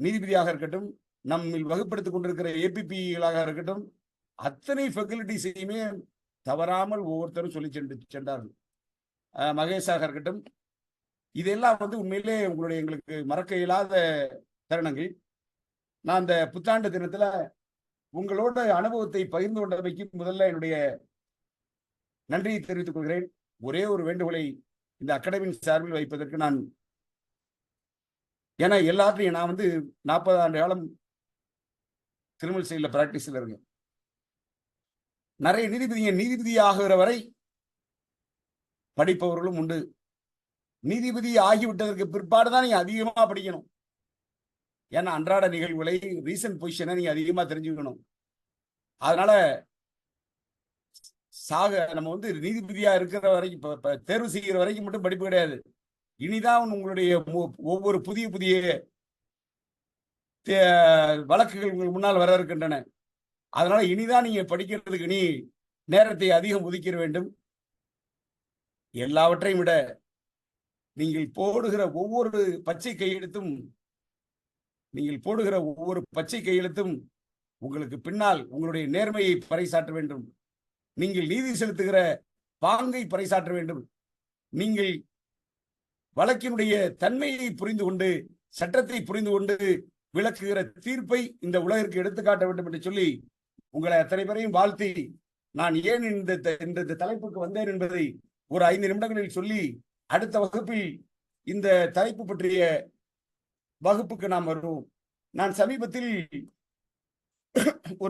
நீதிபதியாக இருக்கட்டும், நம்மில் வகுப்படுத்திக் கொண்டிருக்கிற ஏபிபிகளாக இருக்கட்டும், அத்தனை ஃபெசிலிட்டிஸையுமே தவறாமல் ஒவ்வொருத்தரும் சொல்லி சென்றார்கள். மகேஷாக இருக்கட்டும், இதெல்லாம் உண்மையிலே எங்களுக்கு மறக்க இயலாத தருணங்கள். நான் அந்த புத்தாண்டு தினத்துல உங்களோட அனுபவத்தை பகிர்ந்து கொண்டமைக்கு முதல்ல என்னுடைய நன்றியை தெரிவித்துக் கொள்கிறேன். ஒரே ஒரு வேண்டுகோளை இந்த அகாடமியின் சார்பில் வைப்பதற்கு ஏன்னா எல்லாத்தையும் நான் 40 ஆண்டு காலம் கிரிமினல் சைட்ல பிராக்டிஸ்ல இருக்கேன். நிறைய நீதிபதி ஆகிற வரை படிப்பவர்களும் உண்டு. நீதிபதி ஆகிவிட்டதற்கு பிற்பாடுதான் நீங்க அதிகமா படிக்கணும். ஏன்னா அன்றாட நிகழ்வுகளை ரீசன்ட் பொசிஷனை நீங்க அதிகமா தெரிஞ்சுக்கணும். அதனால நம்ம நீதிபதியா இருக்கிற வரைக்கும் தேர்வு செய்கிற வரைக்கும் மட்டும் படிப்பு கிடையாது. இனிதான் உங்களுடைய ஒவ்வொரு புதிய வழக்குகள் உங்களுக்கு முன்னால் வர இருக்கின்றன. அதனால இனிதான் நீங்க படிக்கிறதுக்கு நேரத்தை அதிகம் ஒதுக்கிட வேண்டும். எல்லாவற்றையும் விட நீங்கள் போடுகிற ஒவ்வொரு பச்சை கையெழுத்தும் உங்களுக்கு பின்னால் உங்களுடைய நேர்மையை பறைசாற்ற வேண்டும். நீங்கள் நீதி செலுத்துகிற பாங்கை பறைசாற்ற வேண்டும். நீங்கள் வழக்கினுடைய தன்மையை புரிந்து கொண்டு, சட்டத்தை புரிந்து கொண்டு விளக்குகிற தீர்ப்பை இந்த உலகிற்கு எடுத்துக்காட்ட வேண்டும் என்று சொல்லி உங்களை அத்தனை பேரையும் வாழ்த்தி நான் ஏன் இந்த தலைப்புக்கு வந்தேன் என்பதை ஒரு 5 நிமிடங்களில் சொல்லி அடுத்த வகுப்பில் இந்த தலைப்பு பற்றிய வகுப்புக்கு நாம் வருவோம். நான் சமீபத்தில்